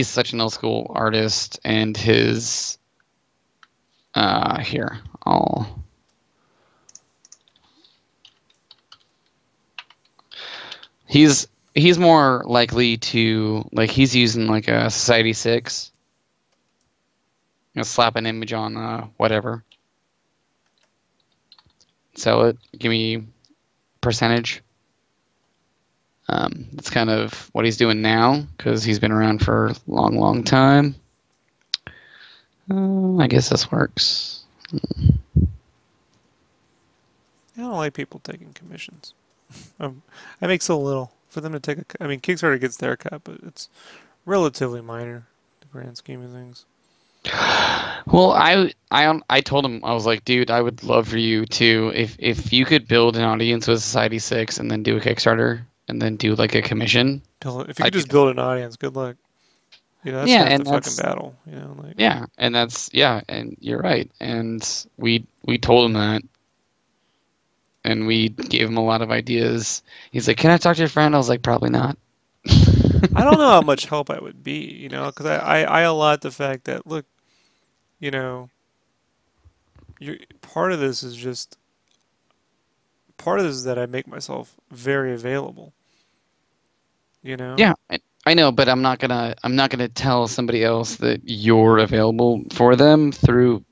such an old school artist, and his Here, I'll. He's more likely to like he's using like a Society 6. Slap an image on whatever. Sell it. Give me percentage. That's kind of what he's doing now because he's been around for a long, long time. I guess this works. I don't like people taking commissions. I make so little for them to take a. I mean, Kickstarter gets their cut, but it's relatively minor, in the grand scheme of things. Well, I told him I was like, dude, I would love for you to if you could build an audience with Society 6 and then do a Kickstarter and then do like a commission. If you could just build an audience, good luck. You know, that's half the fucking battle. You know, like and you're right. And we told him that, and we gave him a lot of ideas. He's like, "Can I talk to your friend?" I was like, "Probably not." I don't know how much help I would be, you know, because I allot the fact that look, you know, part of this is that I make myself very available. You know. Yeah, I know, but I'm not gonna tell somebody else that you're available for them through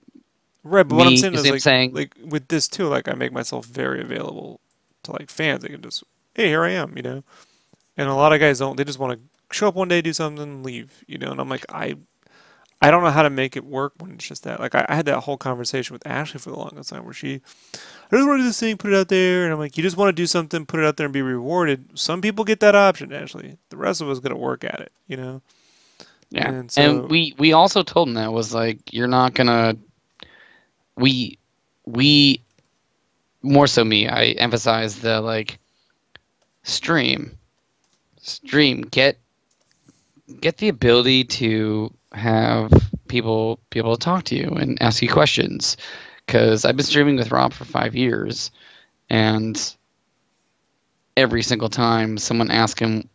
Right, but me. what I'm saying is Him saying, like with this too, like I make myself very available to like fans. They can just, hey, here I am, you know. And a lot of guys don't. They just want to show up one day, do something, leave, you know. And I'm like, I don't know how to make it work when it's just that. Like I had that whole conversation with Ashley for the longest time where I just want to do this thing, put it out there, and I'm like, you just want to do something, put it out there, and be rewarded. Some people get that option, Ashley. The rest of us got to work at it, you know. yeah. And we also told him that was like, you're not gonna. We more so me. I emphasize the like stream. Get the ability to have people be able to talk to you and ask you questions. Because I've been streaming with Rob for 5 years, and every single time someone asks him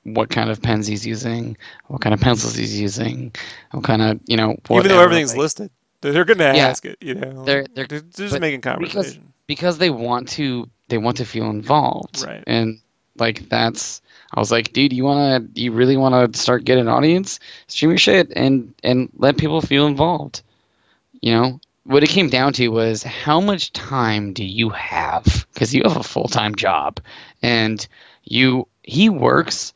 what kind of pens he's using, what kind of pencils he's using, what kind of, you know, whatever, even though everything's listed, they're going to ask it, you know. They're just making conversation because they want to feel involved, right? And like that's. I was like, dude, you really wanna start getting an audience? Stream your shit and let people feel involved. You know, what it came down to was how much time do you have? Because you have a full-time job, and he works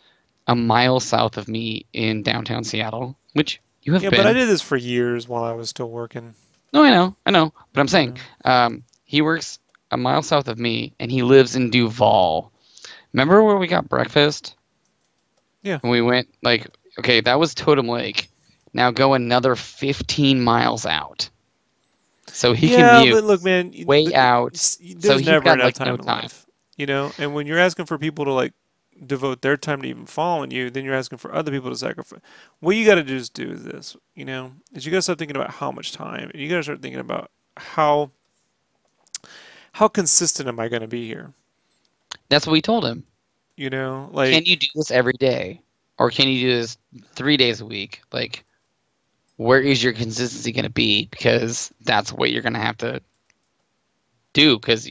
a mile south of me in downtown Seattle, which you have been. But I did this for years while I was still working. No, I know, but I'm saying, he works a mile south of me, and he lives in Duval. Remember where we got breakfast? Yeah. And we went, like, okay, that was Totem Lake. Now go another 15 miles out. So he can but look, man, way out. There's never enough time in life. You know? And when you're asking for people to, like, devote their time to even following you, then you're asking for other people to sacrifice. What you got to just do is this, you know? Is you got to start thinking about how much time. And you got to start thinking about how consistent am I going to be here? That's what we told him. You know, like, can you do this every day, or can you do this 3 days a week? Like, where is your consistency going to be? Because that's what you're going to have to do. Because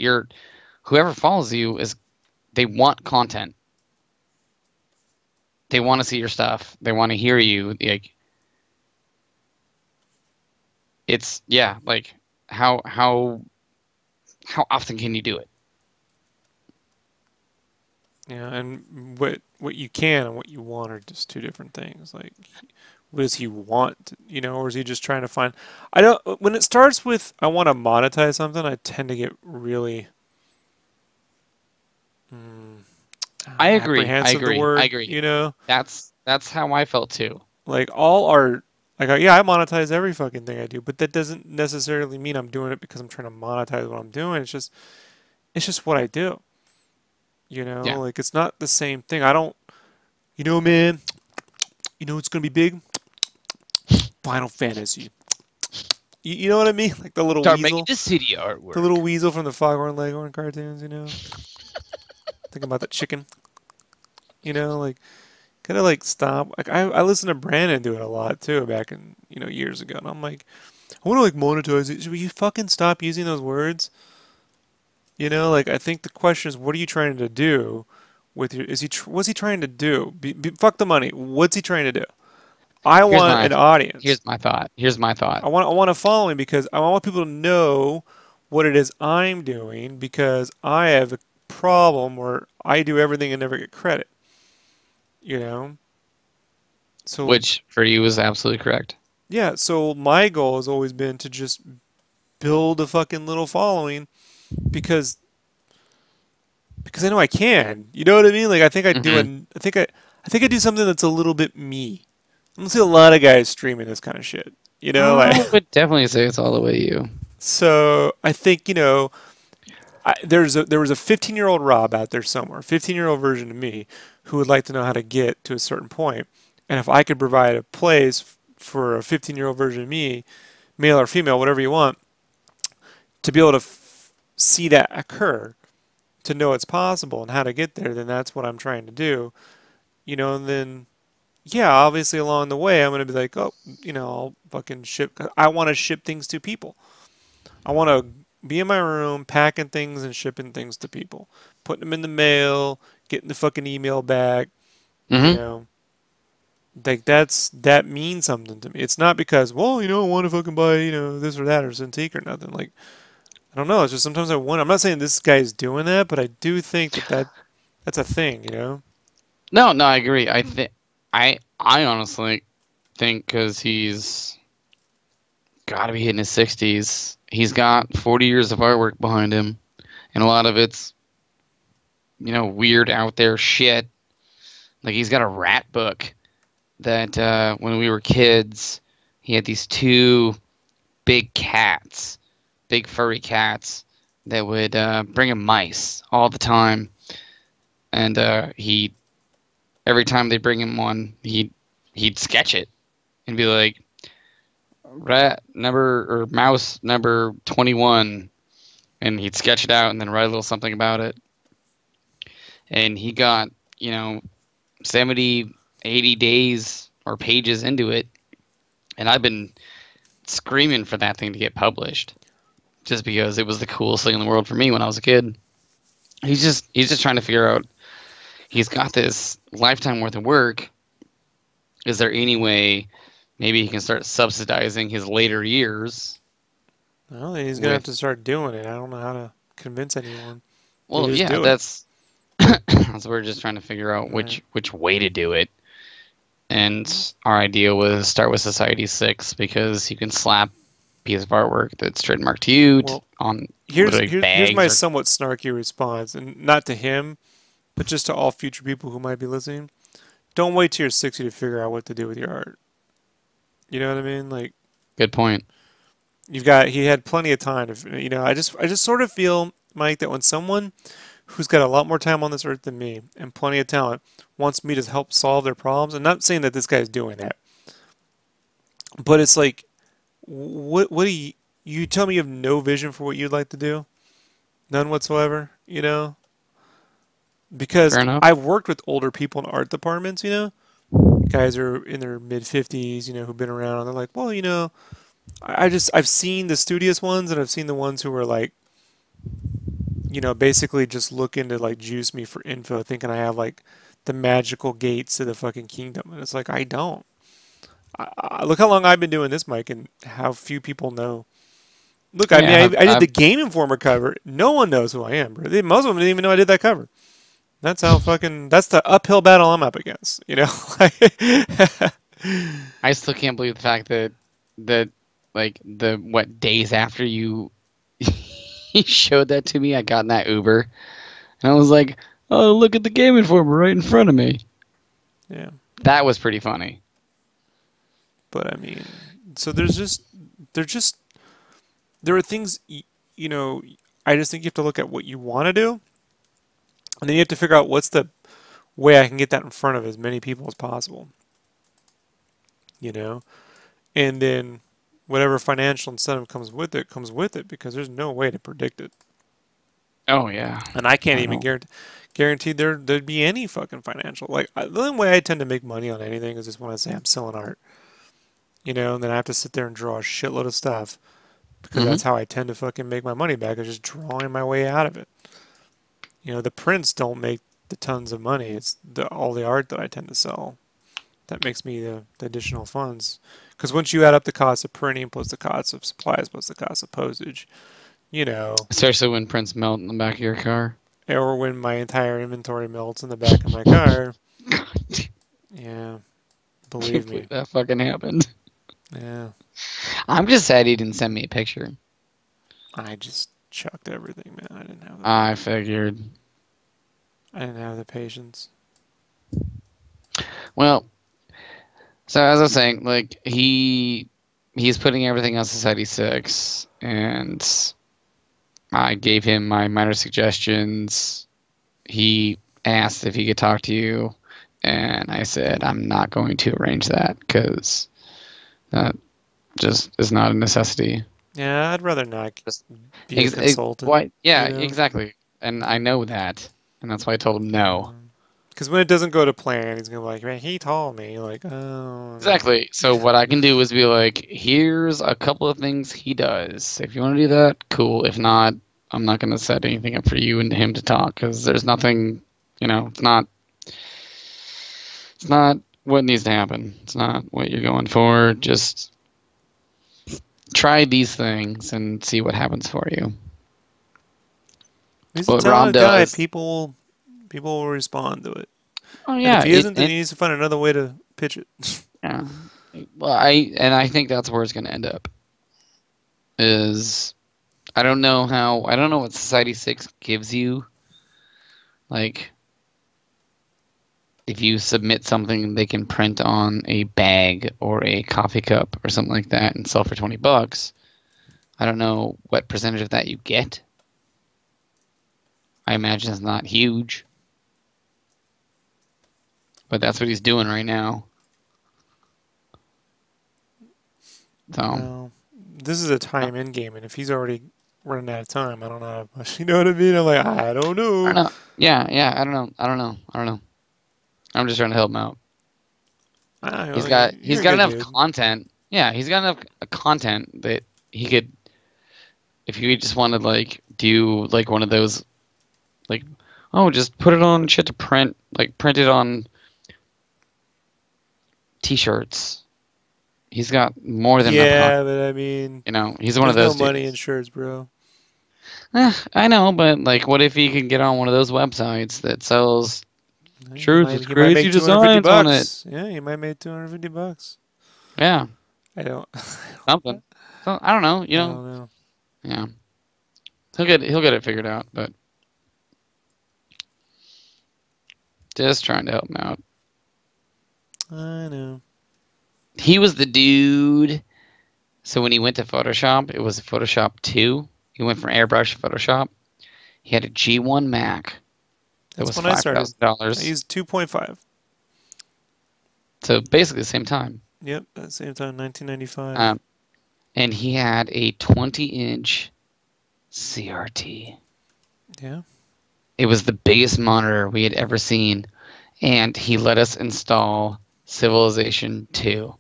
whoever follows you they want content. They want to see your stuff. They want to hear you. Like, it's like how often can you do it? Yeah, and what you can and what you want are just two different things. Like, what does he want, you know, or is he just trying to find? I don't. When it starts with I want to monetize something, I tend to get really. I agree. I agree. You know, that's how I felt too. Like all our. Like, yeah, I monetize every fucking thing I do, but that doesn't necessarily mean I'm doing it because I'm trying to monetize what I'm doing. It's just what I do. You know, like it's not the same thing. I don't, you know, man, you know, it's going to be big. Final Fantasy. You know what I mean? Like the little Start weasel. Making the city artwork. The little weasel from the Foghorn Leghorn cartoons, you know? Thinking about the chicken. You know, like, gotta like stop. Like I listen to Brandon do it a lot too back in, you know, years ago. And I'm like, I want to like monetize it. Should you fucking stop using those words? You know, like I think the question is, what are you trying to do with your? What's he trying to do? Fuck the money. What's he trying to do? I Here's want my an audience. here's my thought. Here's my thought. I want a following because I want people to know what it is I'm doing because I have a problem where I do everything and never get credit. You know? So Which for you is absolutely correct. yeah, so my goal has always been to just build a fucking little following because I know I can. You know what I mean? Like I think I do Hmm. an I think I do something that's a little bit me. I don't see a lot of guys streaming this kind of shit. You know, like I would definitely say it's all the way you. so I think, you know, there was a 15-year-old Rob out there somewhere, 15-year-old version of me, who would like to know how to get to a certain point. And if I could provide a place for a 15-year-old version of me, male or female, whatever you want, to be able to see that occur, to know it's possible and how to get there, then that's what I'm trying to do. You know, and then yeah, obviously along the way, I'm gonna be like, oh, you know, I'll fucking ship. I want to ship things to people. I want to be in my room packing things and shipping things to people, putting them in the mail, getting the fucking email back. You Hmm. know, like that means something to me. It's not because, well, you know, I want to fucking buy, you know, this or that or Cintiq or nothing. Like I don't know. It's just sometimes I want. I'm not saying this guy's doing that, but I do think that's a thing. You know. No, no, I agree. I honestly think because he's got to be hitting his 60s. He's got 40 years of artwork behind him, and a lot of it's weird out there shit. Like he's got a rat book that when we were kids, he had these two big cats, big furry cats that would bring him mice all the time, and he every time they bring him one, he'd sketch it and be like rat number or mouse number 21, and he'd sketch it out and then write a little something about it. And he got 70, 80 days or pages into it, and I've been screaming for that thing to get published just because it was the coolest thing in the world for me when I was a kid. He's just trying to figure out. He's got this lifetime worth of work. Is there any way maybe he can start subsidizing his later years Well, he's gonna have with? to start doing it. I don't know how to convince anyone. They Well, just yeah, do it. that's we're just trying to figure out Right. which way to do it. And our idea was start with Society 6 because you can slap a piece of artwork that's trademarked to you Well, on literally here's my bags or. somewhat snarky response, and not to him, but just to all future people who might be listening. Don't wait till you're 60 to figure out what to do with your art. You know what I mean? Like Good point. he had plenty of time to, you know, I just sort of feel, Mike, that when someone who's got a lot more time on this earth than me and plenty of talent wants me to help solve their problems, and not saying that this guy's doing that, but it's like, what do you tell me you have no vision for what you'd like to do? None whatsoever, you know? Because Fair enough. I've worked with older people in art departments, you know? Guys are in their mid 50s, you know, who've been around, and they're like, well, you know, I've seen the studious ones and I've seen the ones who are like, you know, basically just looking to like juice me for info, thinking I have like the magical gates to the fucking kingdom. And it's like, I don't. Look how long I've been doing this, Mike, and how few people know. Look, I mean, Yeah, I did the Game Informer cover. No one knows who I am, bro. Most of them didn't even know I did that cover. That's how fucking. That's the uphill battle I'm up against. You know. I still can't believe the fact that like the what days after you he showed that to me, I got in that Uber and I was like, "Oh, look at the Game Informer right in front of me." Yeah, That was pretty funny. but I mean, so there's just there are things you know. I just think you have to look at what you want to do, and then you have to figure out what's the way I can get that in front of as many people as possible. You know, and then whatever financial incentive comes with it because there's no way to predict it. Oh yeah. And I can't I even don't. guarantee there'd be any fucking financial. Like the only way I tend to make money on anything is just when I say I'm selling art. you know, and then I have to sit there and draw a shitload of stuff because Hmm. that's how I tend to fucking make my money back, is just drawing my way out of it. You know, the prints don't make the tons of money. It's all the art that I tend to sell that makes me the additional funds. Because once you add up the cost of printing plus the cost of supplies plus the cost of postage, you know, Especially when prints melt in the back of your car. or when my entire inventory melts in the back of my car, yeah, Can't believe me, believe that fucking happened. yeah, I'm just sad he didn't send me a picture. I just chucked everything, man. I figured. I didn't have the patience. Well, so as I was saying, like he's putting everything on Society 6, and I gave him my minor suggestions. He asked if he could talk to you, and I said I'm not going to arrange that because that just is not a necessity. Yeah, I'd rather not Just, be a consultant, why? Yeah, you know. exactly. And I know that, and that's why I told him no. Because when it doesn't go to plan, he's gonna be like, "Man, he told me." Like, oh no. Exactly. So what I can do is be like, here's a couple of things he does. If you want to do that, cool. If not, I'm not going to set anything up for you and him to talk because there's nothing, it's not what needs to happen. It's not what you're going for. Just try these things and see what happens for you. He's a What Rom talented guy. does. People will respond to it. Oh And if yeah, he isn't, then he needs to find another way to pitch it. yeah. Well, I think that's where it's going to end up. Is I don't know what Society 6 gives you. Like, if you submit something, they can print on a bag or a coffee cup or something like that and sell for $20. I don't know what percentage of that you get. I imagine it's not huge. But that's what he's doing right now. So, Well, this is a time in game, and if he's already running out of time, I don't know how much. You know what I mean? I'm like, I don't I know. don't know. Yeah, I don't know. I'm just trying to help him out. I don't He's know. got You're he's a got good enough dude. content. Yeah, he's got enough content that he could, if you just wanted like do like one of those, like, oh, just put it on shit to print, like print it on t-shirts. He's got more than enough content. Yeah, but I mean, He's one of there's no those money in dudes. shirts, bro. I know, but like, what if he can get on one of those websites that sells shirts with He might crazy make 250 designs on it? bucks. Yeah, he might make 250 bucks. Yeah, I don't. something. So, I don't know. I don't know. Yeah, he'll get it figured out. But just trying to help him out. I know. He was the dude. So when he went to Photoshop, it was Photoshop 2. He went from airbrush to Photoshop. He had a G1 Mac that That's was when I started. I $5,000. used 2.5. So basically the same time. Yep, at the same time, 1995. And he had a 20-inch CRT. Yeah. It was the biggest monitor we had ever seen. And he let us install Civilization 2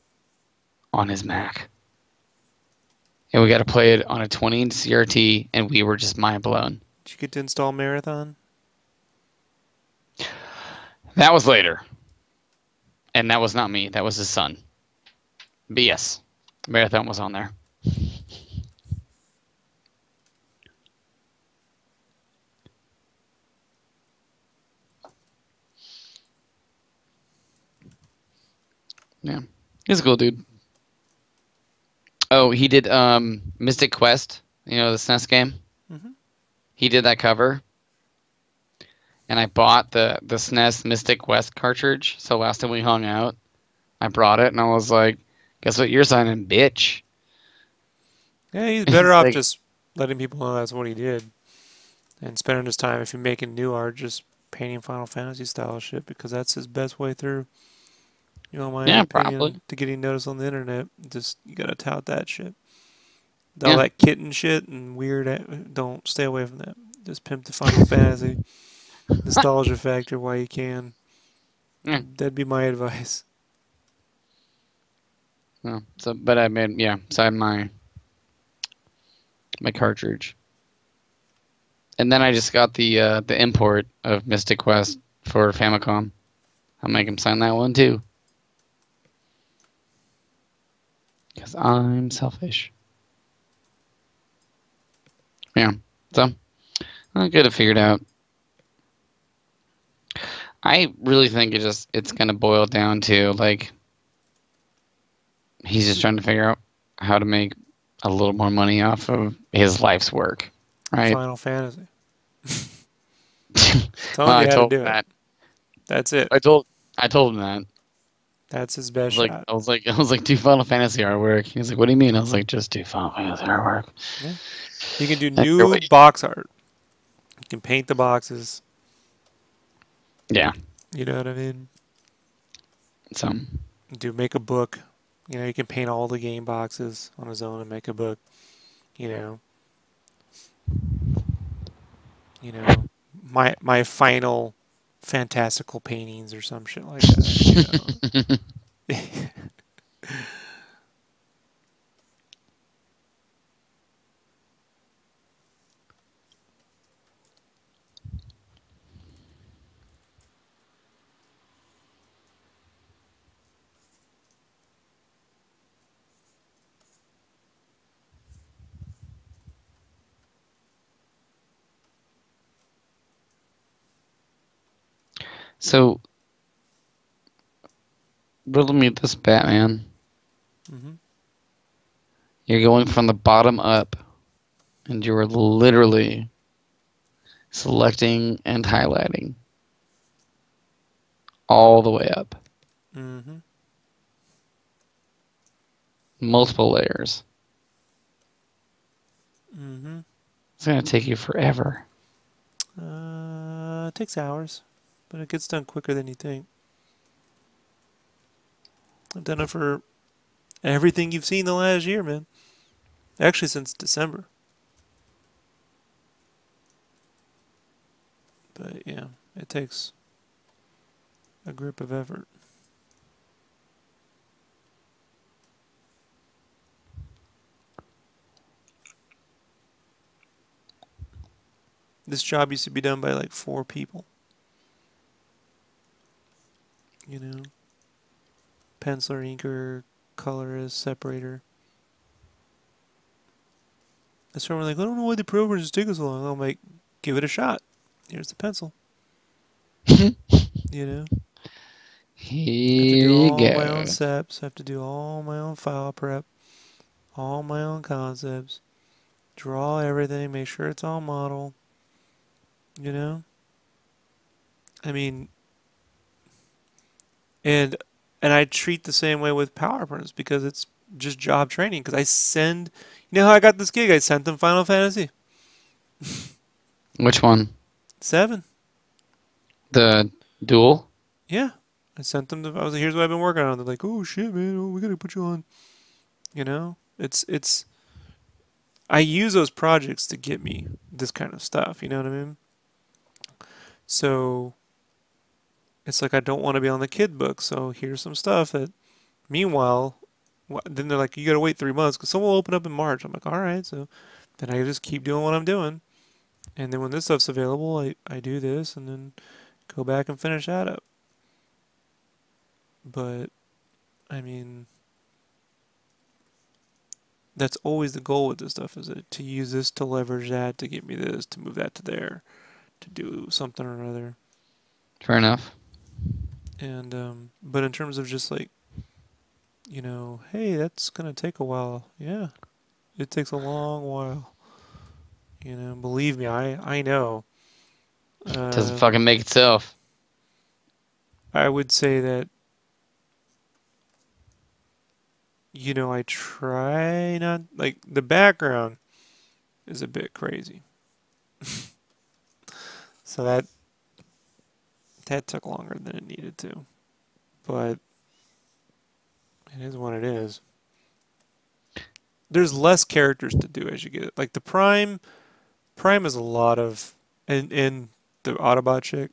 on his Mac. And we got to play it on a 20-inch CRT, and we were just mind blown. Did you get to install Marathon? That was later. And that was not me. That was his son. But yes, Marathon was on there. Yeah. He's a cool dude. Oh, he did Mystic Quest, the SNES game. Mm-hmm. He did that cover. And I bought the SNES Mystic Quest cartridge. So last time we hung out, I brought it and I was like, guess what you're signing, bitch? Yeah, he's better off Like, just letting people know that's what he did and spending his time, if you're making new art, just painting Final Fantasy style shit, because that's his best way through. My yeah, opinion, probably. to getting noticed on the internet. Just, you gotta tout that shit. All Yeah. that kitten shit and weird, don't stay away from that. Just pimp the Final Fantasy nostalgia factor while you can. Yeah. That'd be my advice. No, so but I made so I had my cartridge, and then I just got the import of Mystic Quest for Famicom. I'll make him sign that one too, because I'm selfish. Yeah, so I'll get it figured out. I really think it's gonna boil down to like he's just trying to figure out how to make a little more money off of his life's work, right? Final Fantasy. Well, Telling you I how to told do him it. that. That's it. I told him that. That's his best Like shot. I was like, do Final Fantasy artwork. He was like, what do you mean? I was like, just do Final Fantasy artwork. Yeah. You can do And you're new like, box art. You can paint the boxes. yeah. You know what I mean? So Make a book. You know, you can paint all the game boxes on his own and make a book. You know. You know. My final fantastical paintings or some shit like that. You know. so riddle me this, Batman. hmm You're going from the bottom up, and you are literally selecting and highlighting all the way up, hmm multiple layers. hmm It's gonna take you forever. It takes hours, but it gets done quicker than you think. I've done it for everything you've seen the last year, man. Actually, since December. But yeah, it takes a grip of effort. This job used to be done by like 4 people. You know, penciler, inker, colorist, separator. That's why we're like, I don't know why the programmers just take us so long. I'm like, give it a shot. Here's the pencil. You know, I have to Here do you all my own go. steps. I have to do all my own file prep, all my own concepts, draw everything, make sure it's all model. You know, I mean, and and I treat the same way with PowerPoints because it's just job training. Because I send, you know how I got this gig? I sent them Final Fantasy Which one? 7. The duel? Yeah, I sent them. I was like, here's what I've been working on. They're like, oh shit, man, oh, we gotta put you on. You know, it's. I use those projects to get me this kind of stuff. You know what I mean? So it's like I don't want to be on the kid book. So here's some stuff that. Meanwhile, then they're like, you gotta wait 3 months because someone will open up in March. I'm like, all right, so then I just keep doing what I'm doing, and then when this stuff's available, I do this, and then go back and finish that up. But I mean, that's always the goal with this stuff is to use this to leverage that to get me this to move that to there to do something or another. Fair enough. And but in terms of just like hey, that's gonna take a while. Yeah, it takes a long while. Believe me, I know. Doesn't Um, fucking make itself. I would say that I try not like the background is a bit crazy, so that took longer than it needed to, but it is what it is. There's less characters to do as you get it. Like the Prime is a lot of, and the Autobot chick.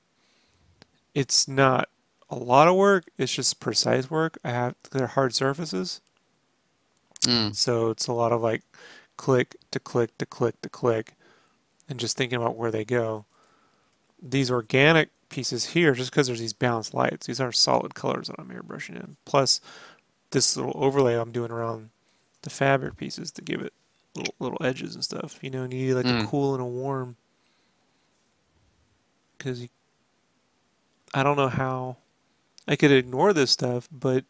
It's not a lot of work. It's just precise work. They're hard surfaces. So it's a lot of like click to click to click to click and just thinking about where they go. These organic pieces here, just because there's these balanced lights, these are solid colors that I'm airbrushing in. Plus this little overlay I'm doing around the fabric pieces to give it little edges and stuff. You know, and you need like a cool and a warm. Because I don't know how I could ignore this stuff, but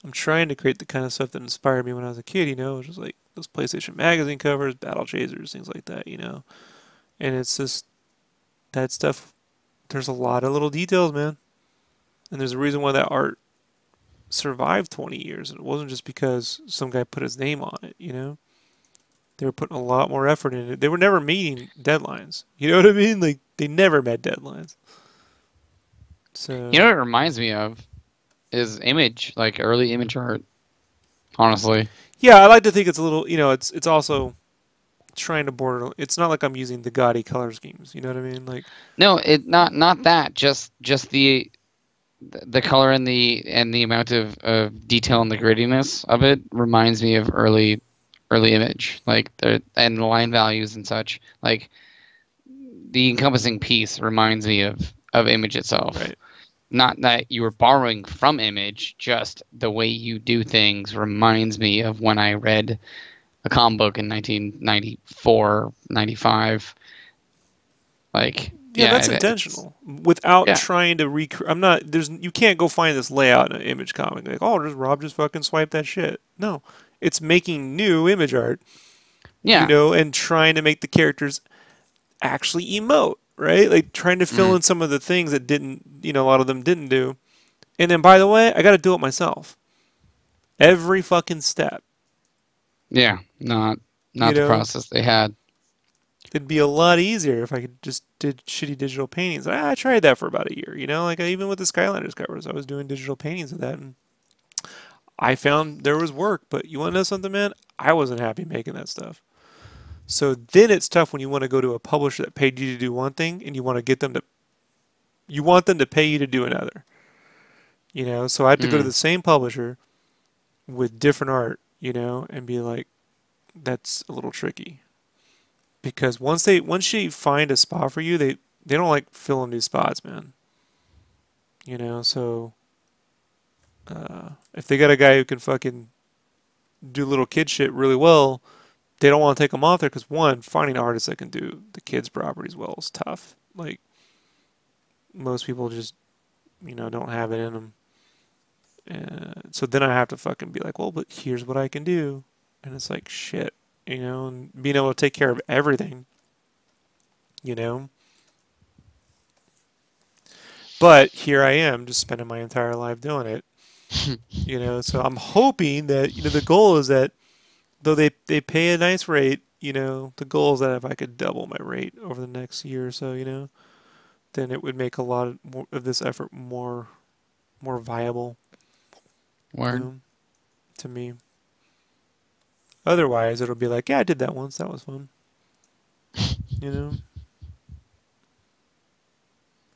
I'm trying to create the kind of stuff that inspired me when I was a kid, you know, just like those PlayStation magazine covers, Battle Chasers, things like that, you know. And it's just that stuff, there's a lot of little details, man. And there's a reason why that art survived 20 years. And it wasn't just because some guy put his name on it, you know. They were putting a lot more effort in it. They were never meeting deadlines. You know what I mean? Like, they never met deadlines. So, you know what it reminds me of is image, like early image art, honestly. yeah, I like to think it's a little, you know, it's also trying to border. It's not like I'm using the gaudy color schemes. You know what I mean? Like, No, it not that. Just the color and the amount of detail and the grittiness of it reminds me of early image, like and the line values and such. Like the encompassing piece reminds me of image itself. right. Not that you were borrowing from image, just the way you do things reminds me of when I read a comic book in 1994, 95. Like, Yeah, that's intentional. Without trying to recreate, I'm not. You can't go find this layout in an image comic. Like, oh, Rob just fucking swiped that shit. No, it's making new image art. Yeah, you know, and trying to make the characters actually emote, right? Like trying to fill in some of the things that didn't, you know, a lot of them didn't do. And then, by the way, I got to do it myself. Every fucking step. Yeah, not the process they had. It'd be a lot easier if I could just did shitty digital paintings. I tried that for about a year, you know, like even with the Skylanders covers, I was doing digital paintings of that, and I found there was work. But you want to know something, man? I wasn't happy making that stuff. So then it's tough when you want to go to a publisher that paid you to do one thing, and you want them to pay you to do another. You know, so I had to go to the same publisher with different art, you know, and be like, that's a little tricky. Because once you find a spot for you, they don't like filling these spots, man. You know, so if they got a guy who can fucking do little kid shit really well, they don't want to take them off there because one, finding artists that can do the kids' properties well is tough. Like most people just, you know, don't have it in them. So then I have to fucking be like, well, but here's what I can do, and it's like shit, you know, and being able to take care of everything, you know. But here I am, just spending my entire life doing it, you know. So I'm hoping that, you know, the goal is that though they pay a nice rate, you know, the goal is that if I could double my rate over the next year or so, you know, then it would make a lot of this effort more viable. Word. You know, to me. Otherwise, it'll be like, yeah, I did that once. That was fun. You know?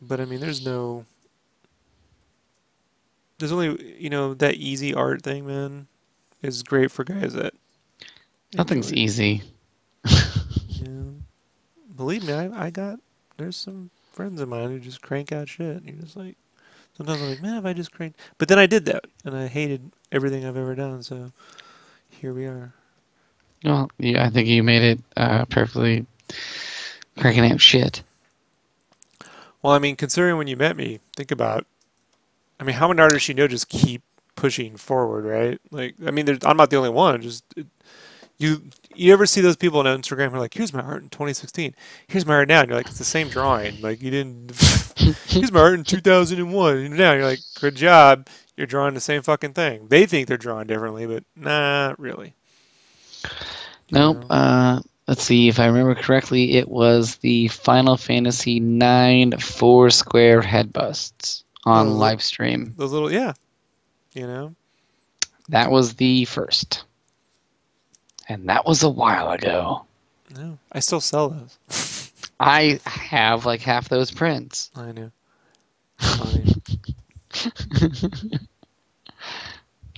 But, I mean, there's only, you know, that easy art thing, man, is great for guys that Nothing's easy. Yeah. Believe me, there's some friends of mine who just crank out shit. And you're just like, sometimes I'm like, man, if I just cranked. But then I did that, and I hated everything I've ever done, so here we are. Well, yeah, I think you made it perfectly cranking out shit. Well, I mean, considering when you met me, think about, I mean, how many artists you know just keep pushing forward, right? Like, I mean, I'm not the only one. You ever see those people on Instagram who are like, here's my art in 2016, here's my art now, and you're like, it's the same drawing. Like, you didn't, here's my art in 2001, and now you're like, good job, you're drawing the same fucking thing. They think they're drawing differently, but not really. Nope. Let's see, if I remember correctly, it was the Final Fantasy IX 4-square head busts on live stream. Those little, yeah, you know. That was the first. And that was a while ago. No, I still sell those. I have like half those prints. I know. Funny.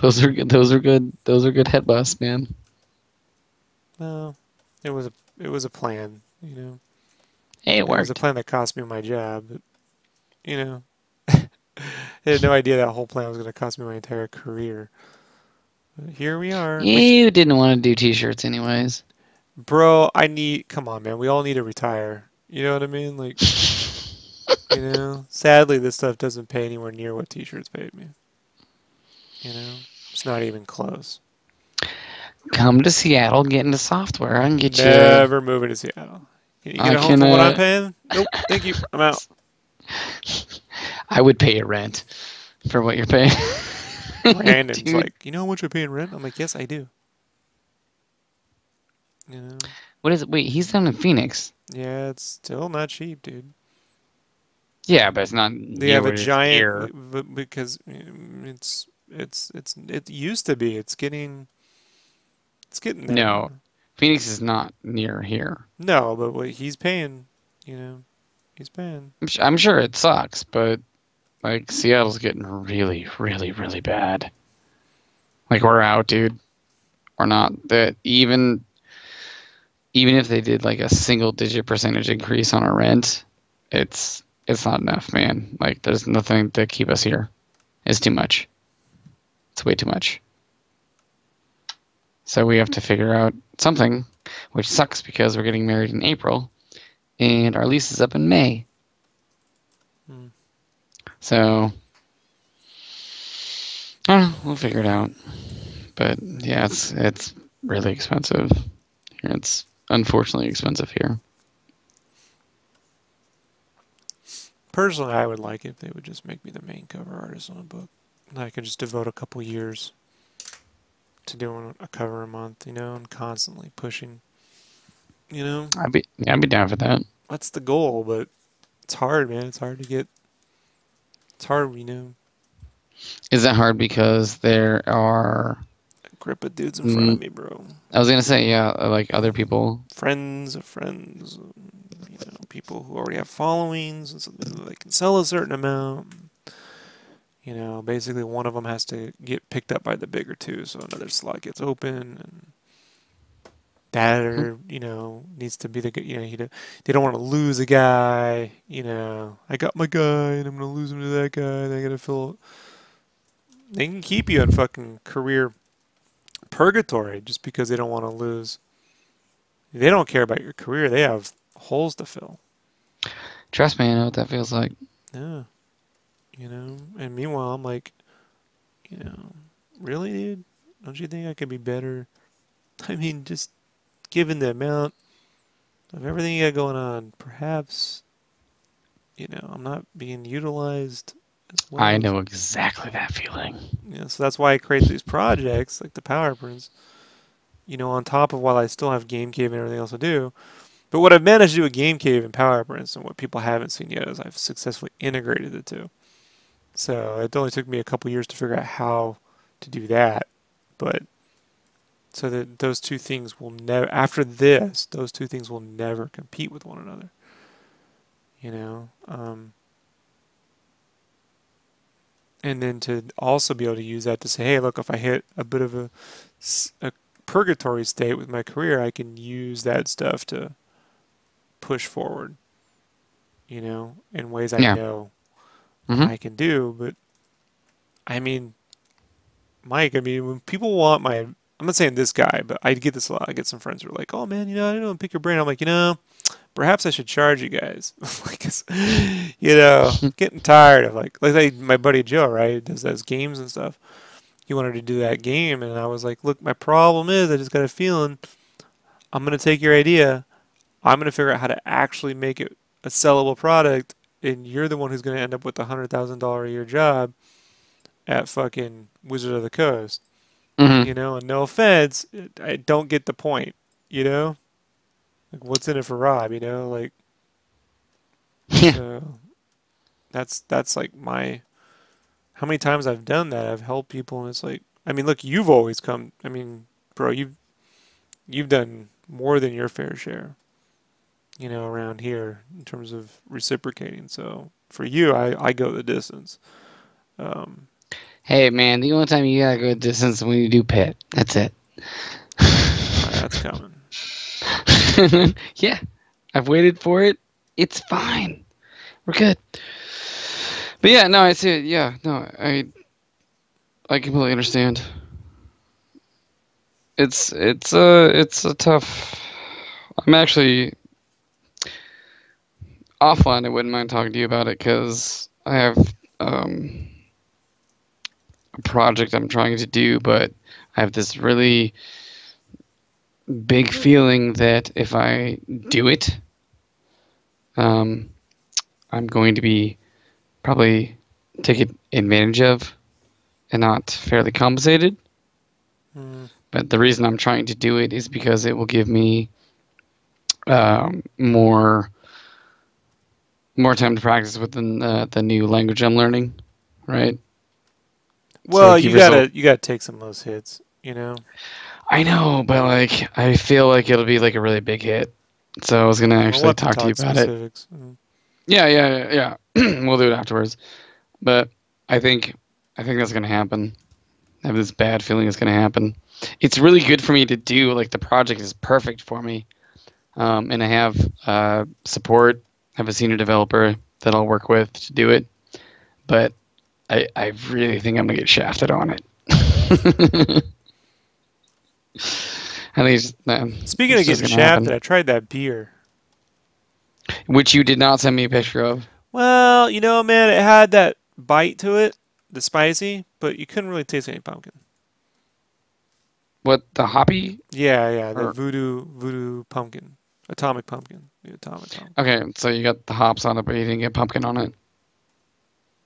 Those are good. Those are good. Those are good head busts, man. Well, it was a plan, you know. Hey, it It was a worked. plan that cost me my job, but you know, I had no idea that whole plan was going to cost me my entire career. But here we are. You didn't want to do t-shirts anyways. Bro, come on, man. We all need to retire. You know what I mean? Like, sadly, this stuff doesn't pay anywhere near what t-shirts paid me. It's not even close. Come to Seattle, get into software. I can get you. Never moving to Seattle. Can you get I a home can. for what I'm paying? Nope. Thank you. I'm out. I would pay you rent for what you're paying. Brandon's Dude, like, you know how much I pay in rent? I'm like, yes, I do. You know? what is it? Wait, he's down in Phoenix. Yeah, it's still not cheap, dude. Yeah, but it's not They near have a what it is here. giant because it used to be. It's getting there. No, Phoenix is not near here. No, but what he's paying, he's paying. I'm sure it sucks, but like Seattle's getting really, really, really bad. Like we're out, dude. We're not that even if they did like a single digit percentage increase on our rent, it's not enough, man. Like there's nothing to keep us here. It's too much. It's way too much. So we have to figure out something, which sucks because we're getting married in April and our lease is up in May. Hmm. So we'll figure it out. But yeah, it's really expensive. It's unfortunately expensive here. Personally, I would like it if they would just make me the main cover artist on a book. And I could just devote a couple years to doing a cover a month, and constantly pushing. I'd be down for that. That's the goal, but it's hard, man. It's hard to get. It's hard, Is that hard because there are a grip of dudes in front of me, bro. I was gonna say, yeah, like other people. Friends of friends, people who already have followings, and so they can sell a certain amount. Basically one of them has to get picked up by the bigger two, so another slot gets open, and that needs to be the good. They don't want to lose a guy. I got my guy, and I'm gonna lose him to that guy. They gotta fill. They can keep you in fucking career purgatory just because they don't want to lose. They don't care about your career. They have holes to fill. Trust me, I know what that feels like. Yeah. And meanwhile, I'm like, really, dude? Don't you think I could be better? I mean, just given the amount of everything you got going on, perhaps, I'm not being utilized as well. I know exactly that feeling. So that's why I create these projects like the Power Prints, on top of while I still have Game Cave and everything else to do. But what I've managed to do with Game Cave and Power Prints, and what people haven't seen yet, is I've successfully integrated the two. So it only took me a couple years to figure out how to do that. But so that those two things will never, after this, those two things will never compete with one another. And then to also be able to use that to say, hey, look, if I hit a bit of a purgatory state with my career, I can use that stuff to push forward, in ways I know I can do. But I mean, Mike, when people want I'm not saying this guy, but I get this a lot. I get some friends who are like, oh man, I don't know, pick your brain. I'm like, perhaps I should charge you guys. Like, getting tired of like my buddy Joe, right? He does those games and stuff. He wanted to do that game, and I was like, look, my problem is I just got a feeling I'm going to take your idea. I'm going to figure out how to actually make it a sellable product, and you're the one who's going to end up with a $100,000 a year job at fucking Wizard of the Coast. Mm-hmm. And no offense, I don't get the point, Like, what's in it for Rob, Like, so that's like how many times I've done that. I've helped people, and it's like, look, you've always come, bro, you've done more than your fair share, around here in terms of reciprocating. So for you, I go the distance. Hey, man, the only time you gotta go a distance is when you do pit. That's it. That's coming. Yeah, I've waited for it. It's fine. We're good. But yeah, no, I see it. Yeah, no, I completely understand. It's a tough. I'm actually offline. I wouldn't mind talking to you about it because I have a project I'm trying to do, but I have this really big feeling that if I do it, I'm going to be probably taken advantage of and not fairly compensated. Mm. But the reason I'm trying to do it is because it will give me more time to practice with the new language I'm learning, right? So Well, like you result. gotta take some of those hits, you know. I know, but like I feel like it'll be like a really big hit. So I was gonna We'll actually have to talk to you talk about it. specifics. Mm. Yeah. We'll do it afterwards. But I think that's gonna happen. I have this bad feeling it's gonna happen. It's really good for me to do. Like the project is perfect for me, and I have support. I have a senior developer that I'll work with to do it. But I really think I'm gonna get shafted on it. I think Speaking it's of just getting gonna shafted, happen. I tried that beer. Which you did not send me a picture of. Well, you know, man, it had that bite to it, the spicy, but you couldn't really taste any pumpkin. What, the hoppy? Yeah, the Or voodoo pumpkin, atomic pumpkin, the atomic pumpkin. okay, so you got the hops on it, but you didn't get pumpkin on it.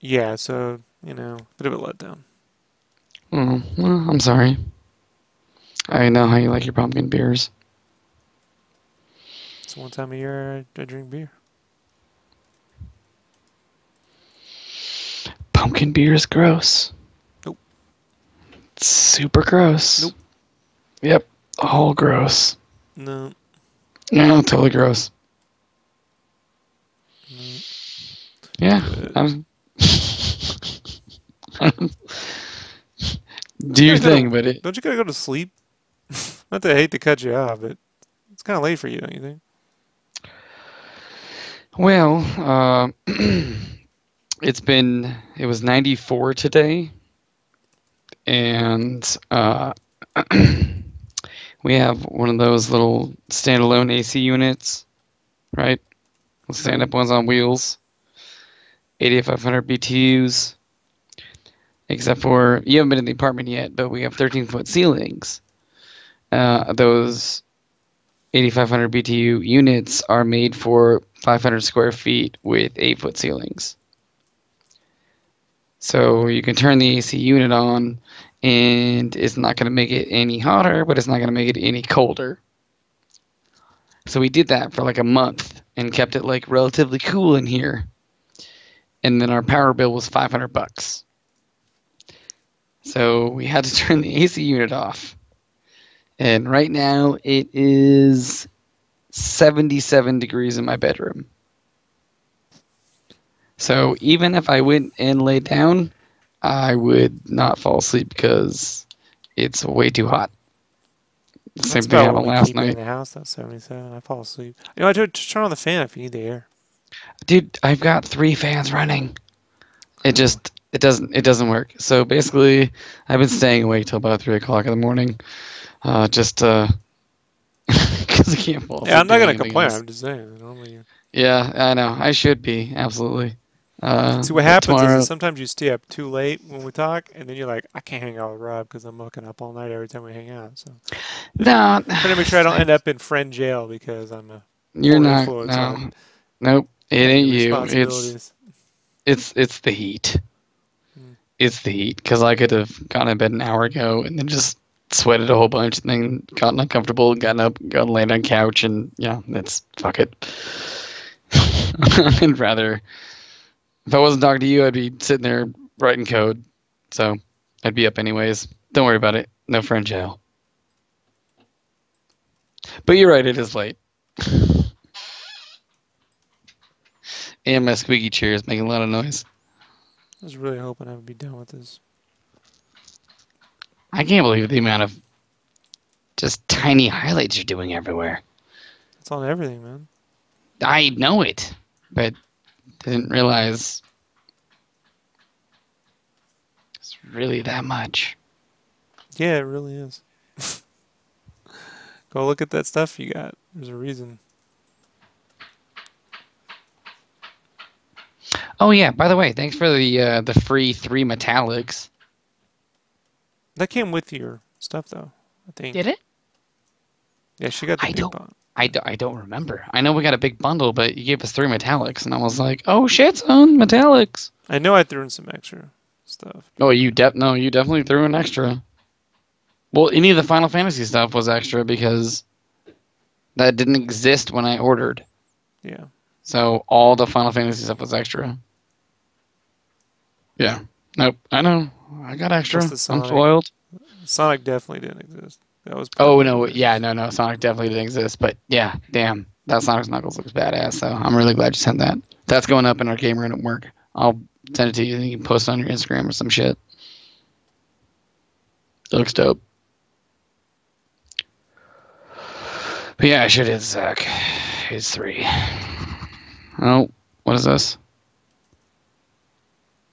Yeah, so you know, bit of a letdown. Oh, well, I'm sorry. I know how you like your pumpkin beers. It's one time a year I drink beer. Pumpkin beer is gross. Nope. It's super gross. Nope. Yep, all gross. No. No, totally gross. No. Yeah, Good. do your thing, but Don't you gotta go to sleep? Not that I hate to cut you off, but it's kind of late for you, don't you think? well, it was 94 today, and we have one of those little standalone AC units, right? Stand up ones on wheels, 8,500 BTUs. Except for you haven't been in the apartment yet, but we have 13-foot ceilings. Those 8,500 BTU units are made for 500 square feet with 8-foot ceilings. So you can turn the AC unit on, and it's not going to make it any hotter, but it's not going to make it any colder. So we did that for like a month and kept it like relatively cool in here. And then our power bill was $500. So we had to turn the AC unit off. And right now it is 77 degrees in my bedroom. So even if I went and laid down, I would not fall asleep because it's way too hot. That's Same thing about what happened we last keep it in night. the house. That's 77. I fall asleep. You know, just turn on the fan if you need the air. Dude, I've got 3 fans running. It doesn't work. So basically, I've been staying awake till about 3 o'clock in the morning, just because I can't fall asleep. Yeah, I'm not doing gonna anything complain. else. I'm just saying. Normally, Yeah, I know. I should be absolutely. see what But happens is tomorrow, sometimes you stay up too late when we talk, and then you're like, I can't hang out with Rob because I'm looking up all night every time we hang out. So no, trying to make sure I don't end up in friend jail because I'm a you're poor not. influence No, on nope. It having ain't the you. responsibilities. It's the heat. Mm. It's the heat. Because I could have gotten in bed an hour ago and then just sweated a whole bunch and then gotten uncomfortable, gotten up, gotten laid on couch, and yeah, that's fuck it. I'd rather. If I wasn't talking to you, I'd be sitting there writing code. So I'd be up anyways. Don't worry about it. No friend jail. But you're right, it is late. And my squeaky chair is making a lot of noise. I was really hoping I would be done with this I can't believe the amount of just tiny highlights you're doing everywhere. It's on everything, man. I know it, but didn't realize it's really that much. Yeah, it really is. Go look at that stuff you got. There's a reason. Oh yeah, by the way, thanks for the free 3 metallics. That came with your stuff, though, I Did think. it? Yeah, she got the I big don't. bond. I don't remember. I know we got a big bundle, but you gave us 3 metallics, and I was like, "Oh shit, son, metallics!" I know I threw in some extra stuff. Oh, you definitely threw an extra. Well, any of the Final Fantasy stuff was extra because that didn't exist when I ordered. Yeah. So all the Final Fantasy stuff was extra. Yeah. Nope. I know. I got extra. Plus the I'm Sonic. spoiled. Sonic definitely didn't exist. That was part Oh of no, the yeah, package. no, Sonic definitely didn't exist. But yeah, damn, that Sonic Knuckles looks badass. So I'm really glad you sent that. That's going up in our game room at work. I'll send it to you, and you can post it on your Instagram or some shit. It looks dope. But yeah, I sure did, Zach. It's 3. Oh, what is this?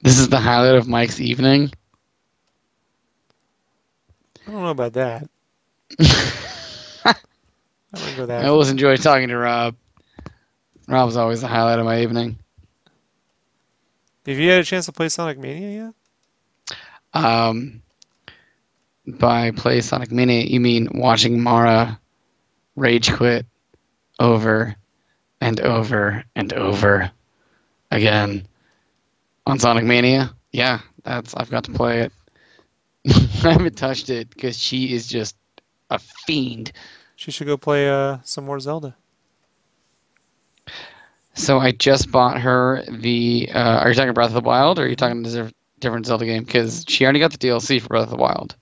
This is the highlight of Mike's evening. I don't know about that. I wouldn't go I that always far. enjoy talking to Rob. Rob's always the highlight of my evening. Have you had a chance to play Sonic Mania yet? Um, by play Sonic Mini, you mean watching Mara rage quit over and over and over again on Sonic Mania? Yeah, I've got to play it. I haven't touched it because she is just a fiend. She should go play some more Zelda. So I just bought her the. Are you talking Breath of the Wild, or are you Hmm. talking a different Zelda game? Because she already got the DLC for Breath of the Wild.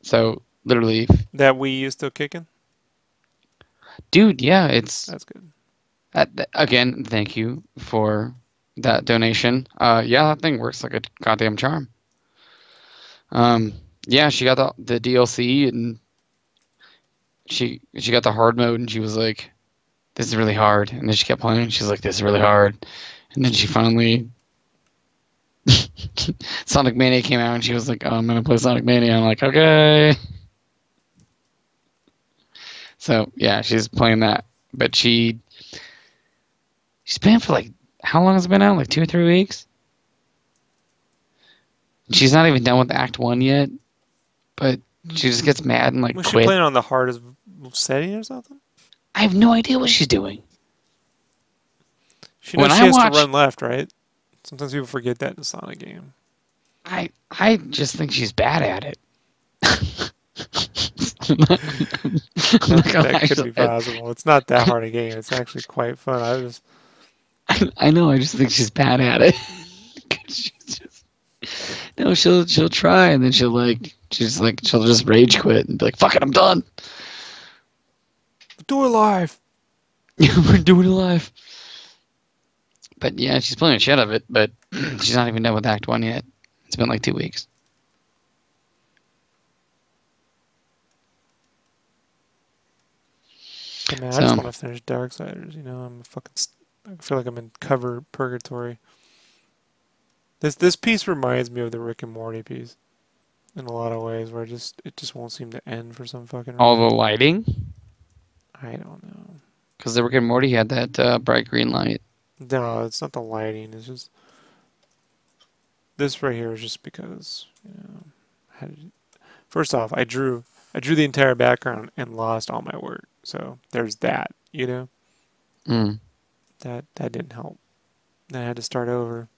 So literally, That Wii U still kicking? dude, yeah, it's That's good. again. Thank you for that donation. Yeah, that thing works like a goddamn charm. Um, yeah, she got the DLC and she got the hard mode, and she was like, "This is really hard." And then she kept playing. She's like, "This is really hard." And then she finally Sonic Mania came out, and she was like, "Oh, I'm gonna play Sonic Mania." I'm like, "Okay." So yeah, she's playing that, but she's playing for like how long has it been out? Like 2 or 3 weeks. She's not even done with Act 1 yet, but she just gets mad and like Was she quit. playing on the hardest setting or something? I have no idea what she's doing. She When knows I she has to watch, run left, right? Sometimes people forget that in a Sonic game. I just think she's bad at it. I'm not gonna That lie, could be possible. It's not that hard a game. It's actually quite fun. I know. I just think she's bad at it. She's just no. She'll try, and then she'll just rage quit and be like, "Fuck it, I'm done." do it live. We're doing it live. But yeah, she's playing the shit out of it. But she's not even done with Act 1 yet. It's been like 2 weeks. Hey man, I just So want to finish Darksiders. You know, I feel like I'm in cover purgatory. This piece reminds me of the Rick and Morty piece in a lot of ways, where it just won't seem to end for some fucking all the reason. lighting, I don't know. because the Rick and Morty had that bright green light. No, it's not the lighting. It's just this right here is just because first off, I drew the entire background and lost all my work. So there's that. You know Mm. that didn't help. Then I had to start over.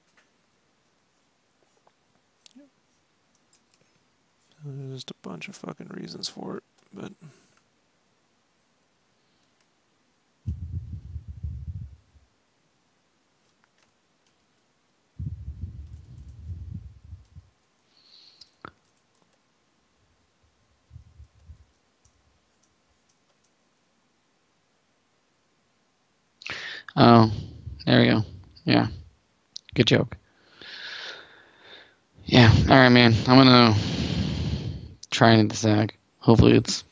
There's just a bunch of fucking reasons for it, but Oh, there we go. Yeah, good joke. Yeah. All right, man. I'm gonna try and sag. Hopefully, it's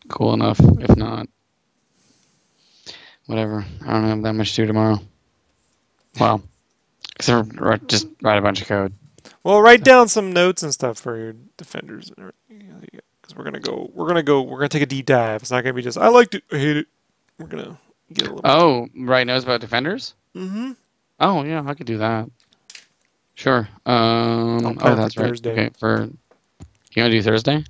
cool enough. If not, whatever. I don't have that much to do tomorrow. Well, except for just write a bunch of code. Well, write down some notes and stuff for your defenders and everything. Because we're gonna take a deep dive. It's not gonna be just I liked it, I hate it. We're gonna get a little. Oh, write notes about defenders. Mm-hmm. Oh yeah, I could do that. Sure. That's right. Thursday. Okay, you want to do Thursday?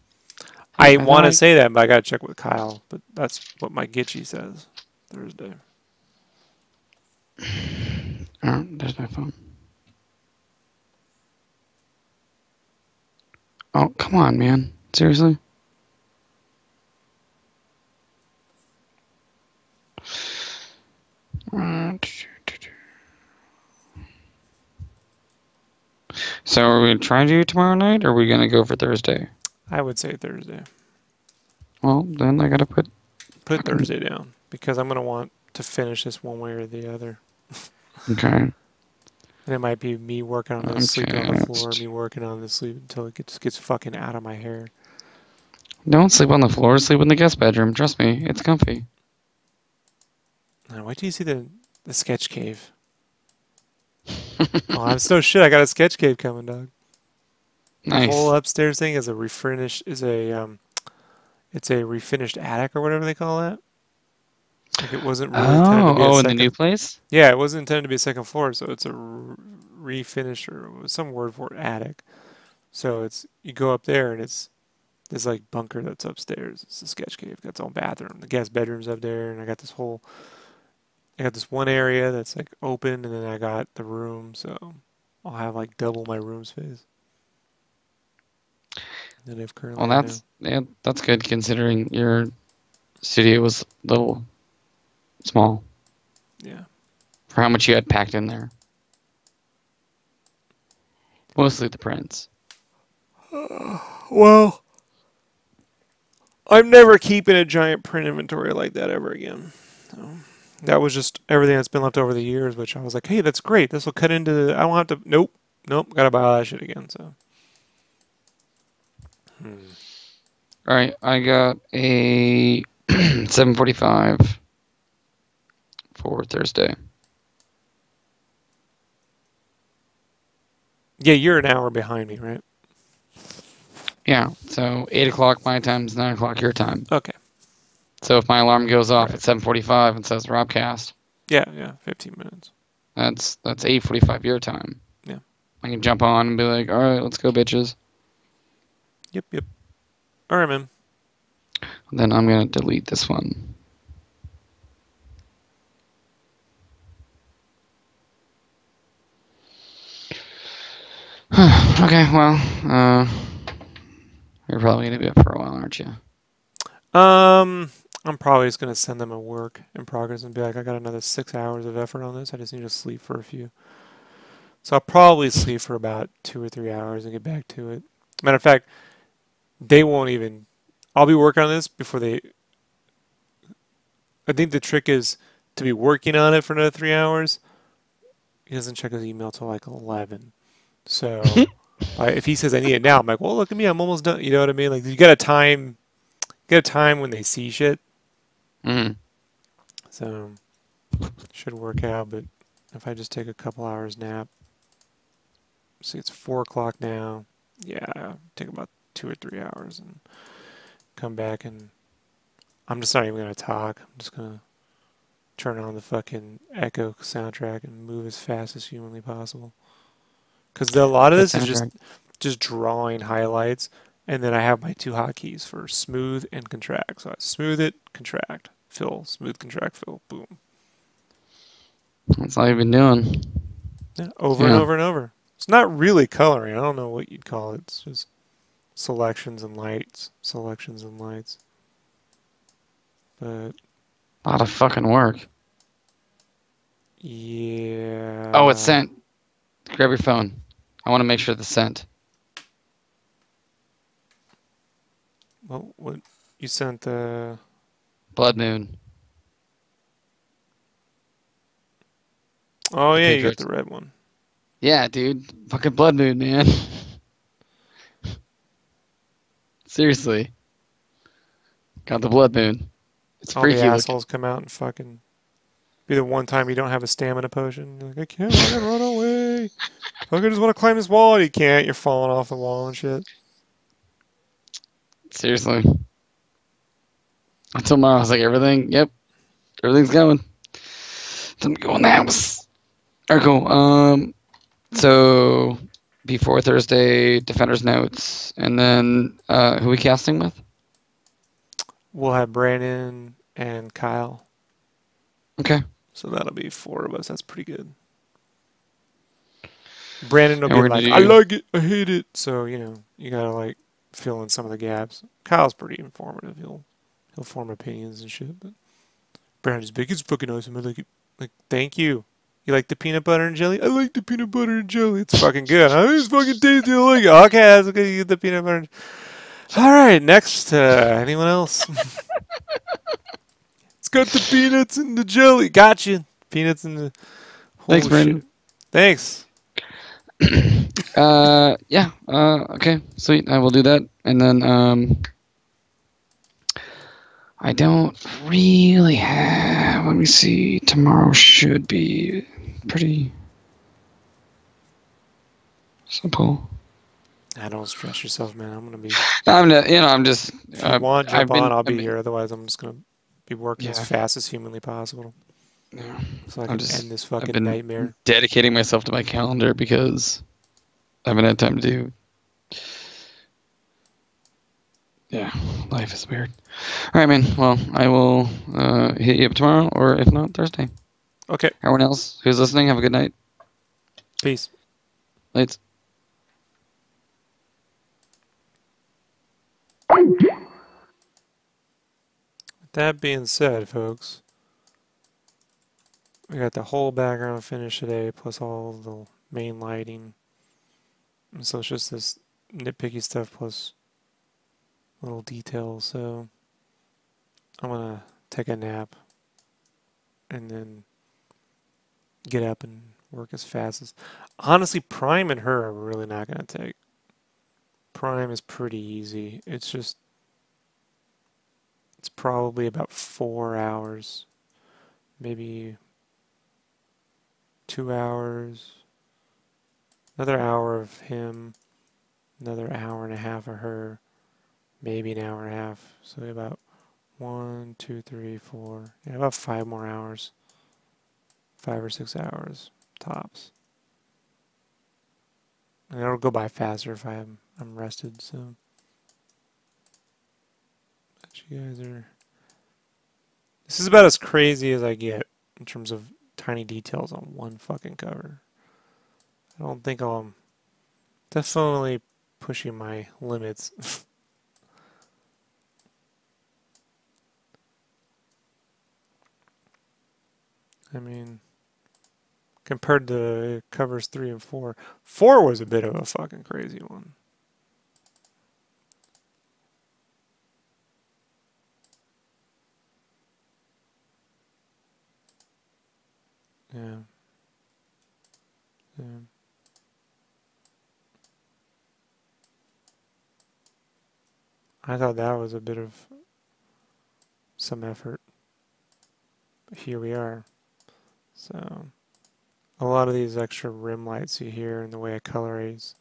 I want to say that, but I gotta check with Kyle. But that's what my Gitchy says. Thursday. Oh, there's my phone. Oh, come on, man. Seriously? So are we trying to do tomorrow night, or are we going to go for Thursday? I would say Thursday. Well, then I got to put Thursday down, because I'm going to want to finish this one way or the other. Okay. And it might be me working on this, sleeping on the floor, me working on this, sleep until it gets fucking out of my hair. Don't sleep on the floor. Sleep in the guest bedroom. Trust me, it's comfy. Now, wait till you see the sketch cave. Oh, I'm so shit. I got a sketch cave coming, dog. Nice. The whole upstairs thing is it's a refinished attic or whatever they call that. Like it wasn't really intended to be a in second, the new place? Yeah, it wasn't intended to be a second floor, so it's a refinish or some word for it, attic. So you go up there and it's this like bunker that's upstairs. It's a sketch cave. Got its own bathroom. The guest bedroom's up there, and I got this one area that's like open, and then I got the room, so I'll have like double my room space. Than I've currently. Well, that's good considering your studio was a little small. Yeah. For how much you had packed in there. Mostly the prints. Well, I'm never keeping a giant print inventory like that ever again. So that was just everything that's been left over the years, which I was like, hey, that's great. This will cut into. I won't have to. Nope. Gotta buy all that shit again. So. All right, I got a 7:45 for Thursday. Yeah, you're an hour behind me, right? Yeah, so 8 o'clock my time is 9 o'clock your time. Okay. So if my alarm goes off at 7:45 and says Robcast. Yeah, 15 minutes. That's 8:45 your time. Yeah. I can jump on and be like, all right, let's go, bitches. Yep. All right, man. Then I'm going to delete this one. Okay, well, you're probably going to be up for a while, aren't you? I'm probably just going to send them a work in progress and be like, I got another 6 hours of effort on this. I just need to sleep for a few. So I'll probably sleep for about 2 or 3 hours and get back to it. Matter of fact, they won't even... I'll be working on this before they... I think the trick is to be working on it for another 3 hours. He doesn't check his email till like 11. So if he says I need it now, I'm like, well, look at me, I'm almost done. You know what I mean? Like you got a time when they see shit. Mm-hmm. So should work out. But if I just take a couple hours nap, see, it's 4 o'clock now. Yeah, take about 2 or 3 hours and come back, and I'm just not even gonna talk. I'm just gonna turn on the fucking Echo soundtrack and move as fast as humanly possible. Because a lot of this is just drawing highlights, and then I have my 2 hotkeys for smooth and contract. So I smooth it, contract, fill, smooth, contract, fill, boom. That's all you've been doing. Yeah, over and over and over. It's not really coloring. I don't know what you'd call it. It's just selections and lights. But a lot of fucking work. Yeah. Oh, it's sent. Grab your phone. I want to make sure it's sent. Well, what you sent the Blood Moon. Oh yeah, you got the red one. Yeah, dude. Fucking Blood Moon, man. Seriously. Got the blood moon. It's All the freaky looking. assholes come out and fucking be the one time you don't have a stamina potion. You're like, I can't fucking run away. I just want to climb this wall. You can't. You're falling off the wall and shit. Seriously. Until tomorrow, I was like, everything, yep, everything's going. Time to go in the house. All right, cool. So before Thursday, Defenders notes, and then who are we casting with? We'll have Brandon and Kyle. Okay. So that'll be 4 of us. That's pretty good. Brandon will And be like, I like it, I hate it. So, you gotta like fill in some of the gaps. Kyle's pretty informative. He'll form opinions and shit. But Brandon's big. It's fucking awesome. I like it. Like, thank you. You like the peanut butter and jelly? I like the peanut butter and jelly. It's fucking good. It's fucking tasty. I like it. Okay, that's okay. You get the peanut butter. All right, next. Anyone else? It's got the peanuts and the jelly. Gotcha. Peanuts and the. Thanks, Brandon. Thanks. Yeah. Okay. Sweet. I will do that, and then I don't really have. Let me see. Tomorrow should be pretty simple. Don't stress yourself, man. I'm gonna be. I'm just. If you want to jump on, I'll be here. Otherwise, I'm just gonna be working as fast as humanly possible. Yeah. So I can end this fucking nightmare. Dedicating myself to my calendar because I haven't had time to do. Yeah, life is weird. All right, man. Well, I will hit you up tomorrow, or if not, Thursday. Okay. Everyone else who's listening, have a good night. Peace. Lights. That being said, folks, we got the whole background finished today, plus all the main lighting. And so it's just this nitpicky stuff plus little details. So I'm gonna take a nap and then get up and work as fast as. Honestly, Prime and her are really not gonna take. Prime is pretty easy. It's probably about 4 hours, maybe 2 hours, another hour of him, another hour and a half of her, maybe an hour and a half. So about 1, 2, 3, 4, yeah, about 5 more hours, 5 or 6 hours tops. And it'll go by faster if I'm rested. So. You guys are. This is about as crazy as I get in terms of tiny details on one fucking cover. I don't think I'm definitely pushing my limits. I mean, compared to covers 3 and 4, 4 was a bit of a fucking crazy one. Yeah. Yeah. I thought that was a bit of some effort. But here we are. So, a lot of these extra rim lights you hear in the way I colorize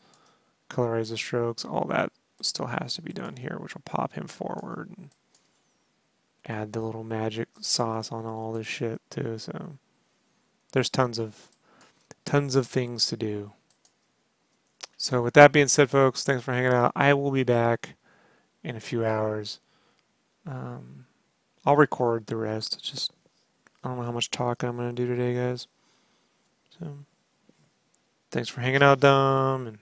the strokes, all that still has to be done here, which will pop him forward and add the little magic sauce on all this shit too. So, there's tons of things to do. So with that being said, folks, thanks for hanging out. I will be back in a few hours. I'll record the rest. It's just I don't know how much talking I'm going to do today, guys. So thanks for hanging out, Dom and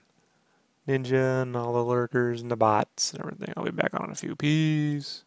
Ninja and all the lurkers and the bots and everything. I'll be back on in a few. Peace.